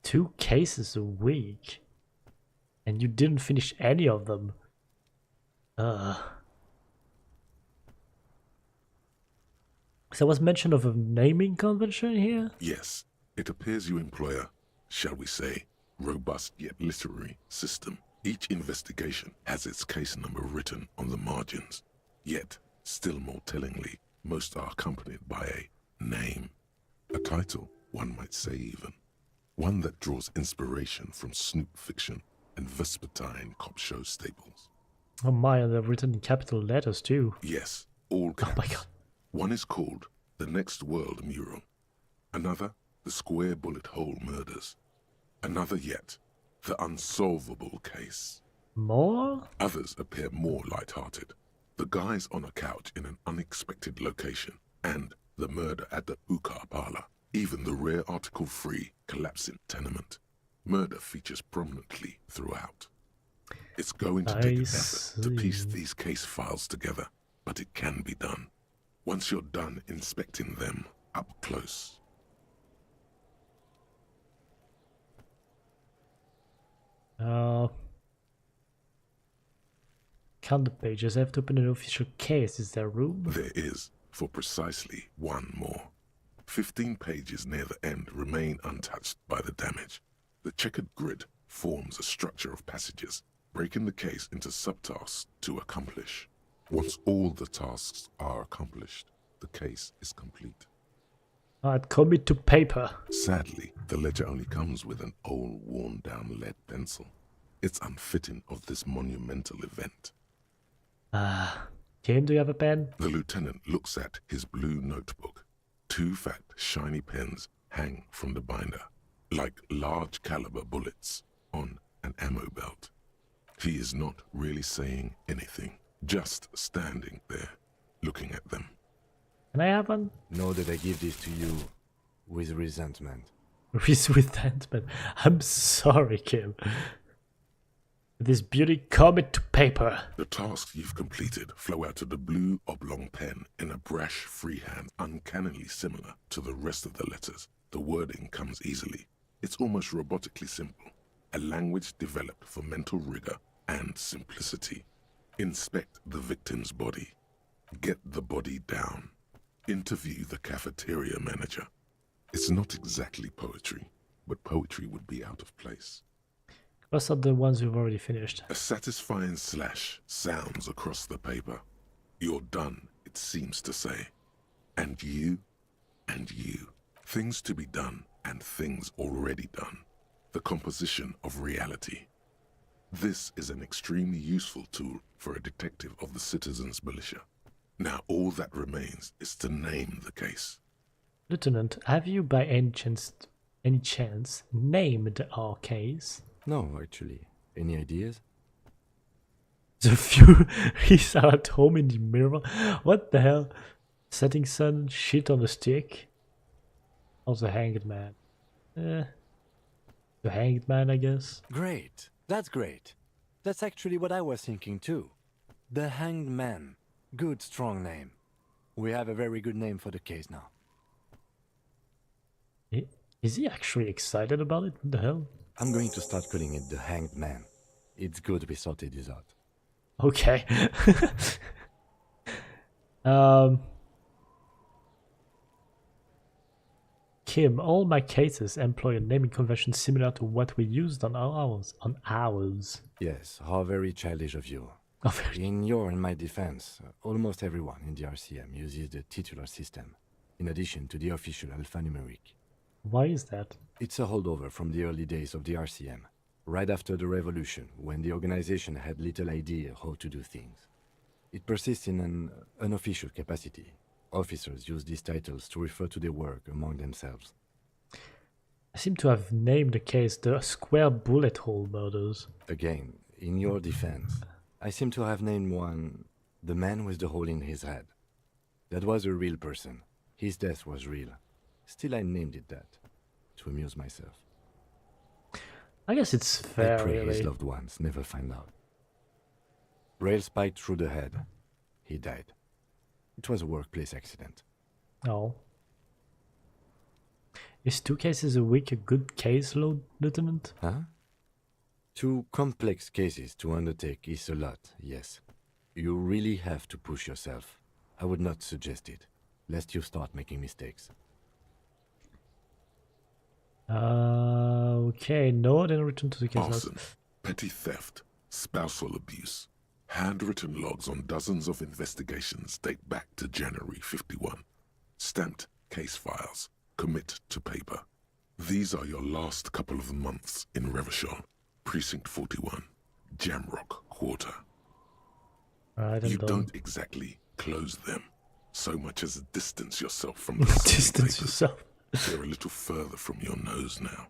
2 cases a week? And you didn't finish any of them? So there was mention of a naming convention here? Yes, it appears you employ a, shall we say, robust yet literary system. Each investigation has its case number written on the margins. Yet, still more tellingly, most are accompanied by a name. A title, one might say even. One that draws inspiration from Snoop fiction and Vespertine cop show staples. Oh my, and they're written in capital letters too. Yes, all caps. Oh my god. One is called The Next World Mural. Another, the square bullet hole murders. Another yet, the unsolvable case. More? Others appear more light-hearted. The guys on a couch in an unexpected location, and the murder at the hookah parlor. Even the rare article-free collapsing tenement. Murder features prominently throughout. It's going to take an effort to piece these case files together, but it can be done. Once you're done inspecting them up close. Count the pages. I have to open an official case. Is there room? There is, for precisely one more. 15 pages near the end remain untouched by the damage. The checkered grid forms a structure of passages, breaking the case into subtasks to accomplish. Once all the tasks are accomplished, the case is complete. Alright, commit to paper. Sadly, the ledger only comes with an old, worn-down lead pencil. It's unfitting of this monumental event. Kim, do you have a pen? The lieutenant looks at his blue notebook. 2 fat, shiny pens hang from the binder, like large caliber bullets on an ammo belt. He is not really saying anything, just standing there, looking at them. Can I have one? Know that I give this to you with resentment. With resentment. I'm sorry, Kim. This beauty, commit to paper. The tasks you've completed flow out of the blue oblong pen in a brash freehand uncannily similar to the rest of the letters. The wording comes easily. It's almost robotically simple. A language developed for mental rigor and simplicity. Inspect the victim's body. Get the body down. Interview the cafeteria manager. It's not exactly poetry, but poetry would be out of place. What are the ones we've already finished? A satisfying slash sounds across the paper. You're done, it seems to say. And you, and you. Things to be done, and things already done. The composition of reality. This is an extremely useful tool for a detective of the citizens' militia. Now all that remains is to name the case. Lieutenant, have you by any chance named our case? No, actually. Any ideas? The few he's at home in the mirror. What the hell? Setting sun, shit on a stick. Oh, the hanged man. The hanged man, I guess. Great. That's great. That's actually what I was thinking too. The Hanged Man. Good, strong name. We have a very good name for the case now. Is he actually excited about it? What the hell? I'm going to start calling it the Hanged Man. It's good we sorted this out. Okay. Kim, all my cases employ a naming convention similar to what we used on ours. Yes, how very childish of you. Oh, in your and my defense, almost everyone in the RCM uses the titular system, in addition to the official alphanumeric. Why is that? It's a holdover from the early days of the RCM, right after the revolution, when the organization had little idea how to do things. It persists in an unofficial capacity. Officers use these titles to refer to their work among themselves. I seem to have named the case the Square Bullet Hole Murders. Again, in your defense, I seem to have named one the man with the hole in his head. That was a real person. His death was real. Still, I named it that, to amuse myself. I guess it's fair, I pray really. his loved ones never find out. Rail spiked through the head. He died. It was a workplace accident. Oh. Is 2 cases a week a good caseload, Lieutenant? Huh? 2 complex cases to undertake is a lot, yes. You really have to push yourself. I would not suggest it, lest you start making mistakes. Okay, no, then return to the case. Arson, petty theft, spousal abuse. Handwritten logs on dozens of investigations date back to January 51. Stamped case files. Commit to paper. These are your last couple of months in Revachol, Precinct 41, Jamrock Quarter. You don't exactly close them, so much as distance yourself from the distance yourself. They're a little further from your nose now.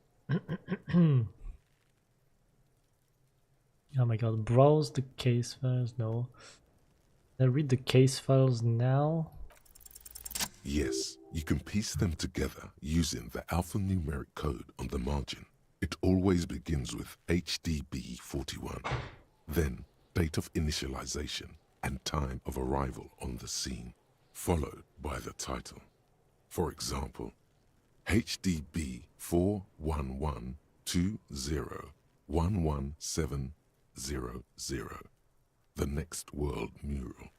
Oh my god, browse the case files? No. I read the case files now? Yes, you can piece them together using the alphanumeric code on the margin. It always begins with HDB41, then date of initialization and time of arrival on the scene, followed by the title. For example, HDB 41120111700, the Next World Mural.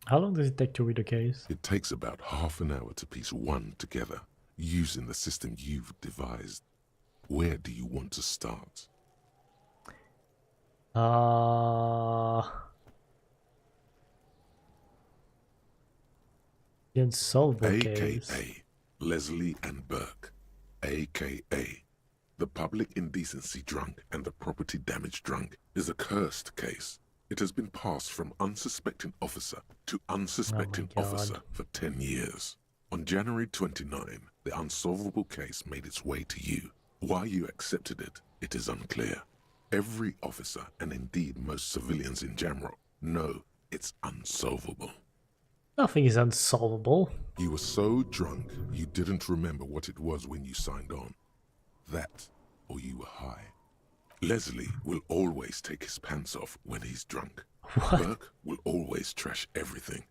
How long does it take to read a case? It takes about half an hour to piece one together, using the system you've devised. Where do you want to start? The unsolvable AKA case. Leslie and Burke, AKA the public indecency drunk and the property damage drunk, is a cursed case. It has been passed from unsuspecting officer to unsuspecting officer for 10 years. On January 29, the unsolvable case made its way to you. Why you accepted it, it is unclear. Every officer, and indeed most civilians in Jamrock, know it's unsolvable. Nothing is unsolvable. You were so drunk, you didn't remember what it was when you signed on. That, or you were high. Leslie will always take his pants off when he's drunk. Burke will always trash everything.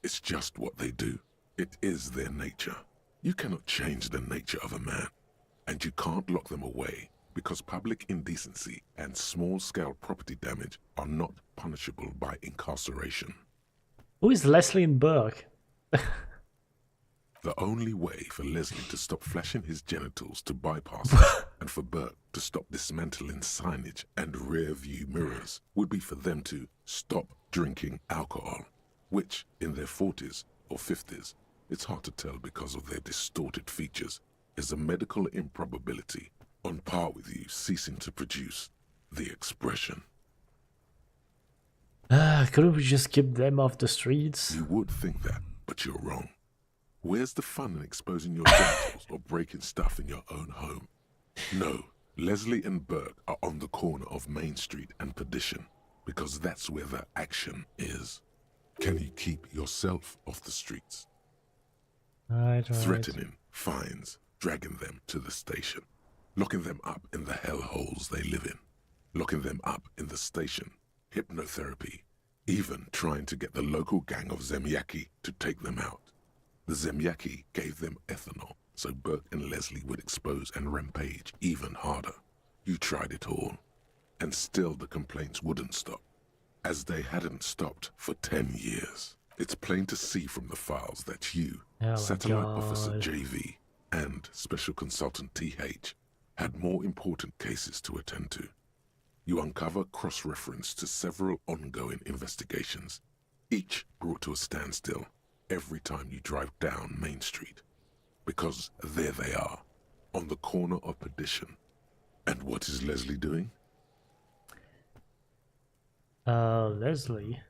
It's just what they do. It is their nature. You cannot change the nature of a man. And you can't lock them away because public indecency and small-scale property damage are not punishable by incarceration. Who is Leslie and Burke? The only way for Leslie to stop flashing his genitals to bypassers and for Burke to stop dismantling signage and rear-view mirrors would be for them to stop drinking alcohol, which, in their 40s or 50s, it's hard to tell because of their distorted features, is a medical improbability on par with you ceasing to produce the expression. Couldn't we just keep them off the streets? You would think that, but you're wrong. Where's the fun in exposing your genitals or breaking stuff in your own home? No, Leslie and Burke are on the corner of Main Street and Perdition, because that's where the action is. Can you keep yourself off the streets? Right. Threatening, fines, dragging them to the station, locking them up in the hellholes they live in, locking them up in the station, hypnotherapy, even trying to get the local gang of Zemyaki to take them out. The Zemyaki gave them ethanol, so Burke and Leslie would expose and rampage even harder. You tried it all, and still the complaints wouldn't stop, as they hadn't stopped for 10 years. It's plain to see from the files that you, Satellite Officer JV, and Special Consultant TH had more important cases to attend to. You uncover cross-reference to several ongoing investigations, each brought to a standstill every time you drive down Main Street, because there they are, on the corner of Perdition. And what is Leslie doing? Leslie?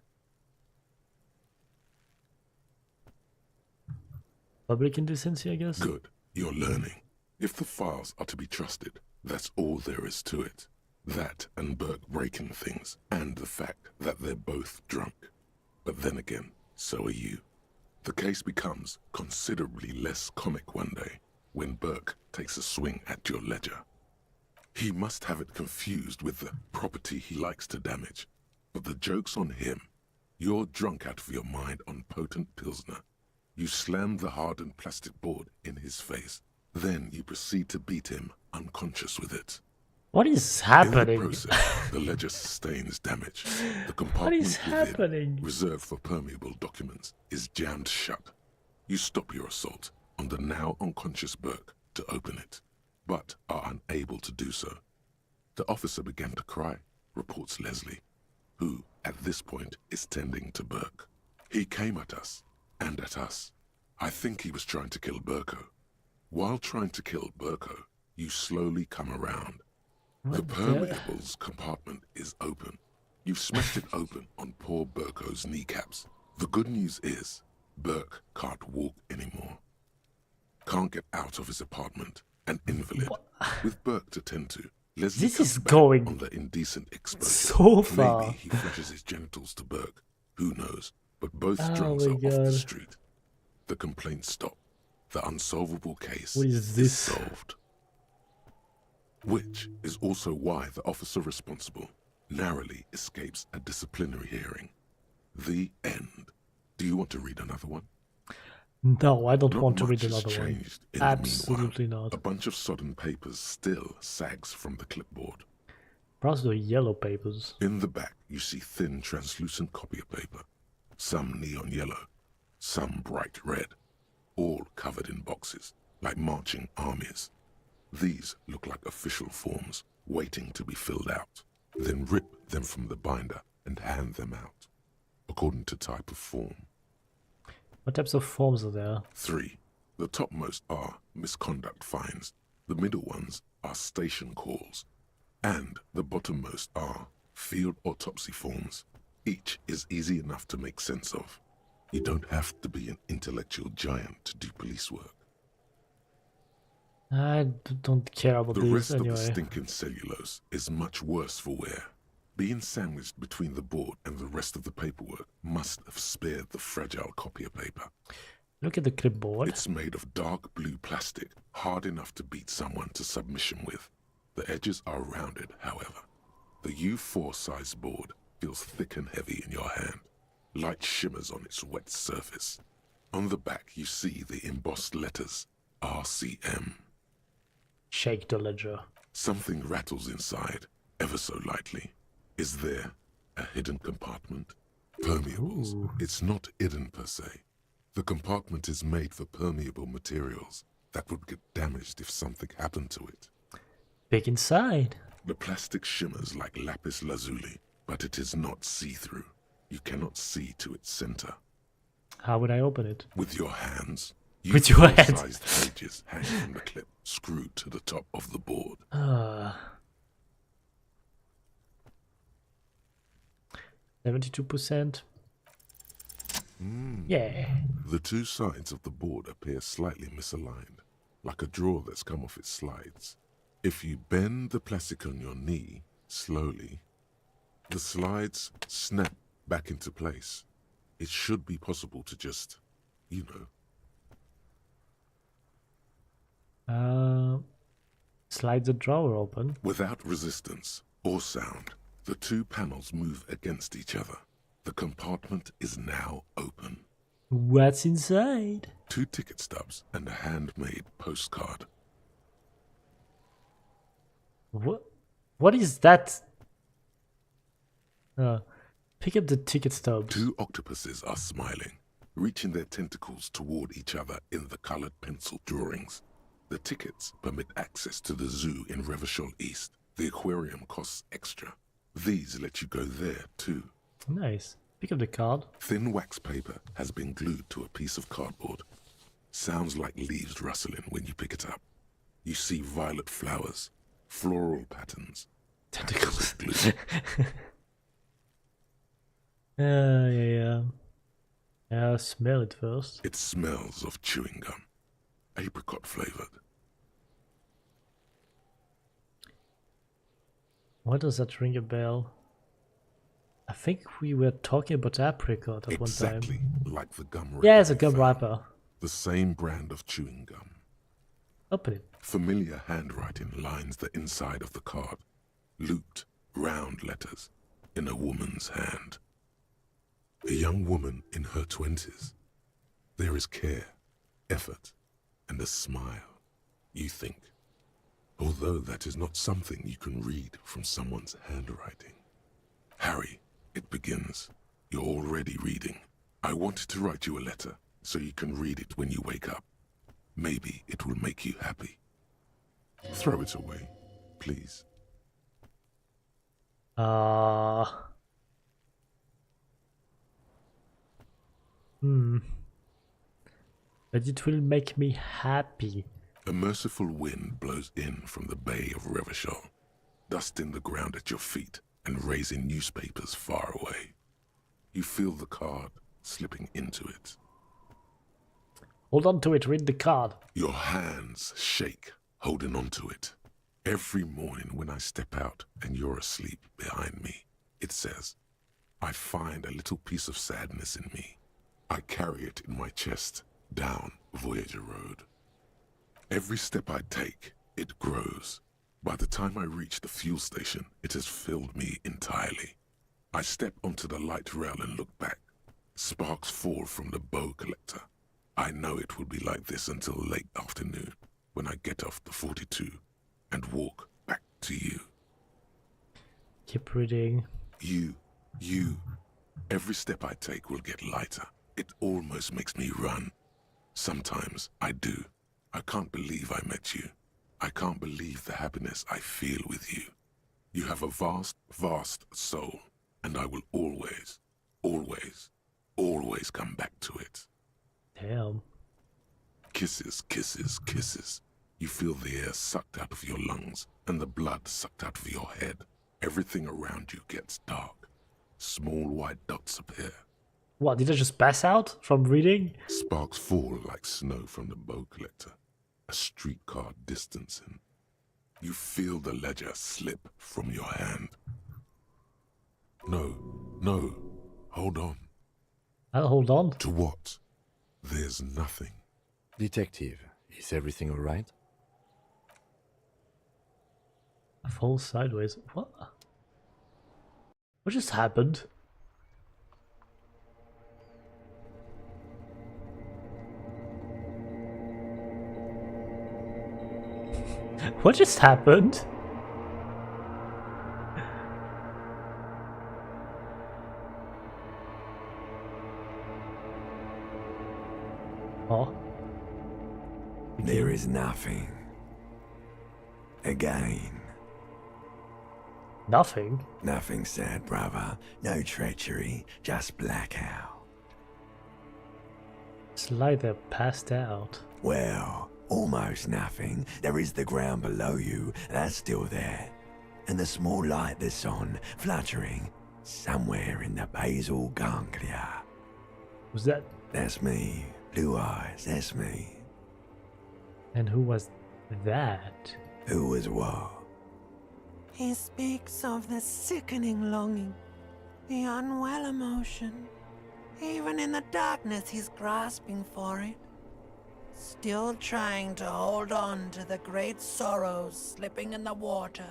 Public indecency, I guess? Good. You're learning. If the files are to be trusted, that's all there is to it. That and Burke breaking things, and the fact that they're both drunk. But then again, so are you. The case becomes considerably less comic one day when Burke takes a swing at your ledger. He must have it confused with the property he likes to damage. But the joke's on him. You're drunk out of your mind on potent Pilsner. You slam the hardened plastic board in his face. Then you proceed to beat him unconscious with it. What is happening? In the process, the ledger sustains damage. The compartment within, reserved for permeable documents, is jammed shut. You stop your assault on the now unconscious Burke to open it, but are unable to do so. The officer began to cry, reports Leslie, who, at this point, is tending to Burke. He came at us, and at us. I think he was trying to kill Burko. While trying to kill Burko, you slowly come around. The permeables compartment is open. You've smashed it open on poor Burko's kneecaps. The good news is, Burke can't walk anymore. Can't get out of his apartment. An invalid. With Burke to tend to. Leslie This comes is back going on the indecent exposure. so far. Maybe he flashes his genitals to Burke. Who knows? But both Oh drunks my are off the God. street. The complaints stop. The unsolvable case What is this? solved. Which is also why the officer responsible narrowly escapes a disciplinary hearing. The end. Do you want to read another one? No, I don't Not want to read much has another one. changed in the Absolutely meanwhile. not. A bunch of sodden papers still sags from the clipboard. Perhaps the yellow papers. In the back, you see thin, translucent copier paper. Some neon yellow, some bright red, all covered in boxes, like marching armies. These look like official forms, waiting to be filled out. Then rip them from the binder and hand them out, according to type of form. What types of forms are there? 3. The topmost are misconduct fines. The middle ones are station calls. And the bottommost are field autopsy forms. Each is easy enough to make sense of. You don't have to be an intellectual giant to do police work. I don't care about The this rest anyway. of the stinking cellulose is much worse for wear. Being sandwiched between the board and the rest of the paperwork must have spared the fragile copier paper. Look at the clipboard. It's made of dark blue plastic, hard enough to beat someone to submission with. The edges are rounded, however. The U4 size board feels thick and heavy in your hand. Light shimmers on its wet surface. On the back you see the embossed letters, RCM. Shake the ledger. Something rattles inside, ever so lightly. Is there a hidden compartment? Permeables. Ooh. It's not hidden per se. The compartment is made for permeable materials that would get damaged if something happened to it. Big inside. The plastic shimmers like lapis lazuli, but it is not see-through. You cannot see to its center. How would I open it? With your hands. With your hands. Sized pages hang from the clip, screwed to the top of the board. 72%. Yeah. The two sides of the board appear slightly misaligned, like a drawer that's come off its slides. If you bend the plastic on your knee slowly, the slides snap back into place. It should be possible to just, you know. Slide the drawer open. Without resistance or sound, the two panels move against each other. The compartment is now open. What's inside? 2 ticket stubs and a handmade postcard. What is that? Pick up the ticket stubs. 2 octopuses are smiling, reaching their tentacles toward each other in the colored pencil drawings. The tickets permit access to the zoo in Reeeeeeeee East. The aquarium costs extra. These let you go there too. Nice. Pick up the card. Thin wax paper has been glued to a piece of cardboard. Sounds like leaves rustling when you pick it up. You see violet flowers, floral patterns, tentacles. Yeah, smell it first. It smells of chewing gum, apricot flavored. Why does that ring a bell? I think we were talking about apricot at one time. Exactly like the gum wrapper. Yeah, it's a gum wrapper. The same brand of chewing gum. Open it. Familiar handwriting lines the inside of the card. Looped, round letters in a woman's hand. A young woman in her 20s. There is care, effort, and a smile, you think. Although that is not something you can read from someone's handwriting. Harry, it begins. You're already reading. I wanted to write you a letter so you can read it when you wake up. Maybe it will make you happy. Throw it away, please. But it will make me happy. A merciful wind blows in from the bay of Reeeeeeeee, dusting the ground at your feet and raising newspapers far away. You feel the card slipping into it. Hold on to it, read the card. Your hands shake, holding on to it. Every morning when I step out and you're asleep behind me, it says, I find a little piece of sadness in me. I carry it in my chest down Voyager Road. Every step I take, it grows. By the time I reach the fuel station, it has filled me entirely. I step onto the light rail and look back. Sparks fall from the bow collector. I know it will be like this until late afternoon, when I get off the 42 and walk back to you. Keep reading. You. Every step I take will get lighter. It almost makes me run. Sometimes I do. I can't believe I met you. I can't believe the happiness I feel with you. You have a vast, vast soul, and I will always, always, always come back to it. Damn. Kisses, kisses, kisses. You feel the air sucked out of your lungs and the blood sucked out of your head. Everything around you gets dark. Small white dots appear. What, did I just pass out from reading? Sparks fall like snow from the bow collector. A streetcar distancing. You feel the ledger slip from your hand. No, hold on. I'll hold on. To what? There's nothing. Detective, is everything alright? I fall sideways. What? What just happened? What just happened? Oh. There is nothing. Again. Nothing? Nothing sad, brother. No treachery, just blackout. It's like they're passed out. Well, almost nothing. There is the ground below you, that's still there. And the small light that's on, fluttering, somewhere in the basal ganglia. Was that? That's me. Blue eyes, that's me. And who was that? Who was what? He speaks of the sickening longing, the unwell emotion. Even in the darkness, he's grasping for it. Still trying to hold on to the great sorrows slipping in the water.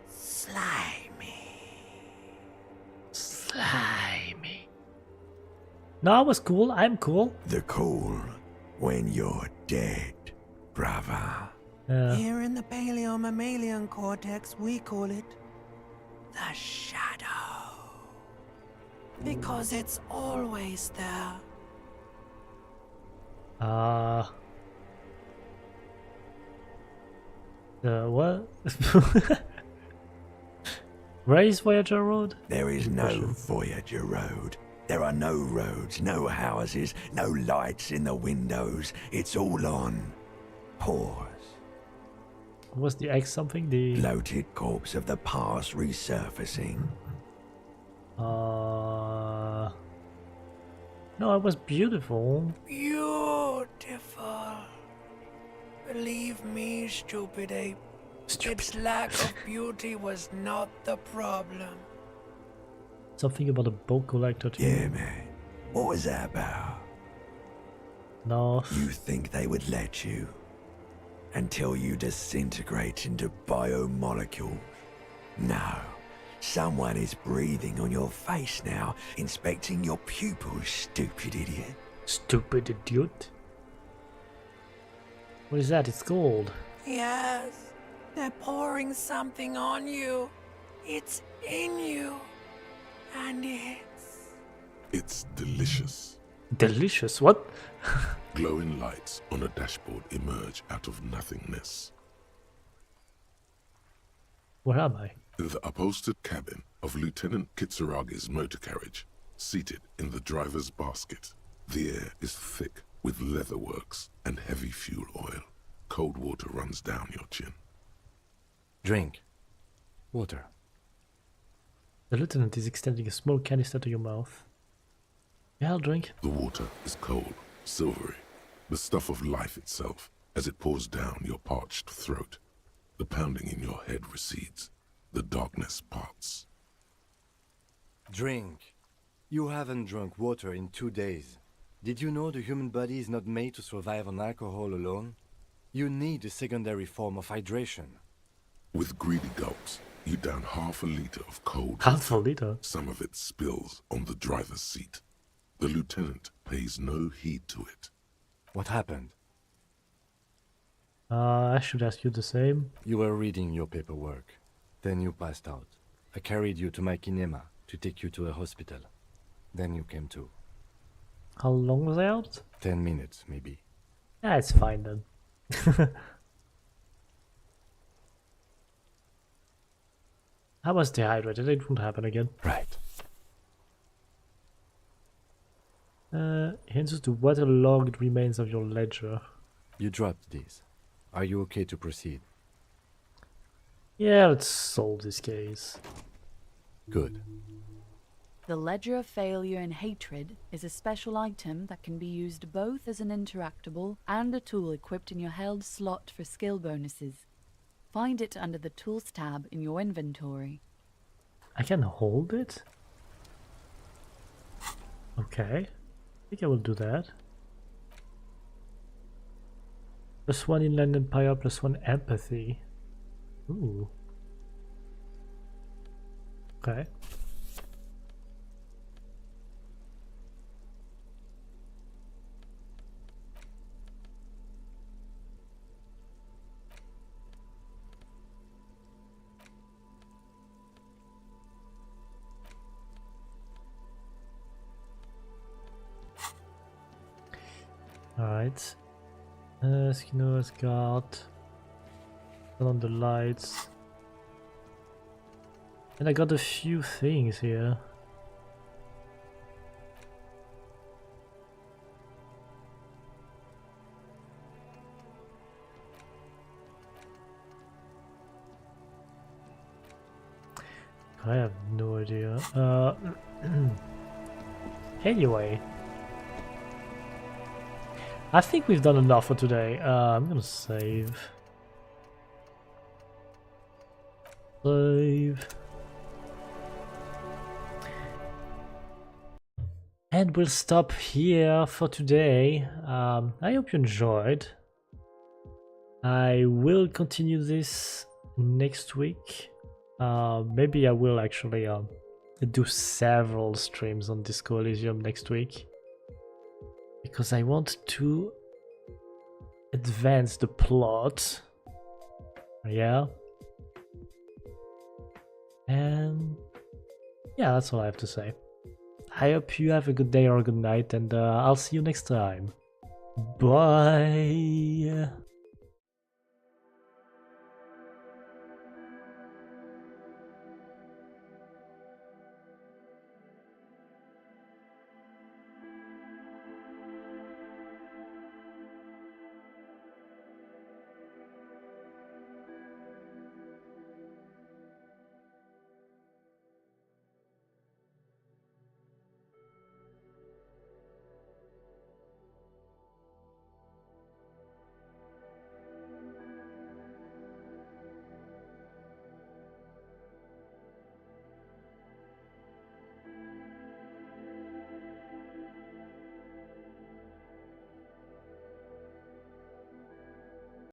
Slimy. Slimy. No, I was cool. I'm cool. The cool when you're dead, brother. Here in the paleo-mammalian cortex, we call it the shadow. Because it's always there. What? Where is Voyager Road? There is no Voyager Road. There are no roads, no houses, no lights in the windows. It's all on pause. Was the X something? The bloated corpse of the past resurfacing. No, it was beautiful. Beautiful. Believe me, stupid ape. Its lack of beauty was not the problem. Something about a bow collector too. Yeah, man. What was that about? No. You think they would let you? Until you disintegrate into biomolecules? No. Someone is breathing on your face now, inspecting your pupils, stupid idiot. Stupid idiot? What is that? It's gold. Yes. They're pouring something on you. It's in you. And it's delicious. Delicious? What? Glowing lights on a dashboard emerge out of nothingness. Where am I? In the upholstered cabin of Lieutenant Kitsuragi's motor carriage, seated in the driver's basket. The air is thick with leatherworks and heavy fuel oil. Cold water runs down your chin. Drink. Water. The lieutenant is extending a small canister to your mouth. Yeah, I'll drink. The water is cold, silvery, the stuff of life itself, as it pours down your parched throat. The pounding in your head recedes. The darkness parts. Drink. You haven't drunk water in 2 days. Did you know the human body is not made to survive on alcohol alone? You need a secondary form of hydration. With greedy gulps, you down half a liter of cold Half a water. liter? Some of it spills on the driver's seat. The lieutenant pays no heed to it. What happened? I should ask you the same. You were reading your paperwork. Then you passed out. I carried you to my kinema to take you to a hospital. Then you came to. How long was I out? 10 minutes, maybe. Yeah, it's fine then. I was dehydrated, it won't happen again. Right. Answers to waterlogged remains of your ledger. You dropped these. Are you okay to proceed? Yeah, let's solve this case. Good. The Ledger of Failure and Hatred is a special item that can be used both as an interactable and a tool equipped in your held slot for skill bonuses. Find it under the Tools tab in your inventory. I can hold it? Okay. I think I will do that. +1 Inland Empire, +1 Empathy. Ooh. Okay. Alright. Skinner has got turn on the lights. And I got a few things here. I have no idea. Anyway. I think we've done enough for today. I'm gonna save. Save. And we'll stop here for today. I hope you enjoyed. I will continue this next week. Maybe I will actually do several streams on Disco Elysium next week. Because I want to advance the plot. Yeah. And yeah, that's all I have to say. I hope you have a good day or a good night, and I'll see you next time. Bye.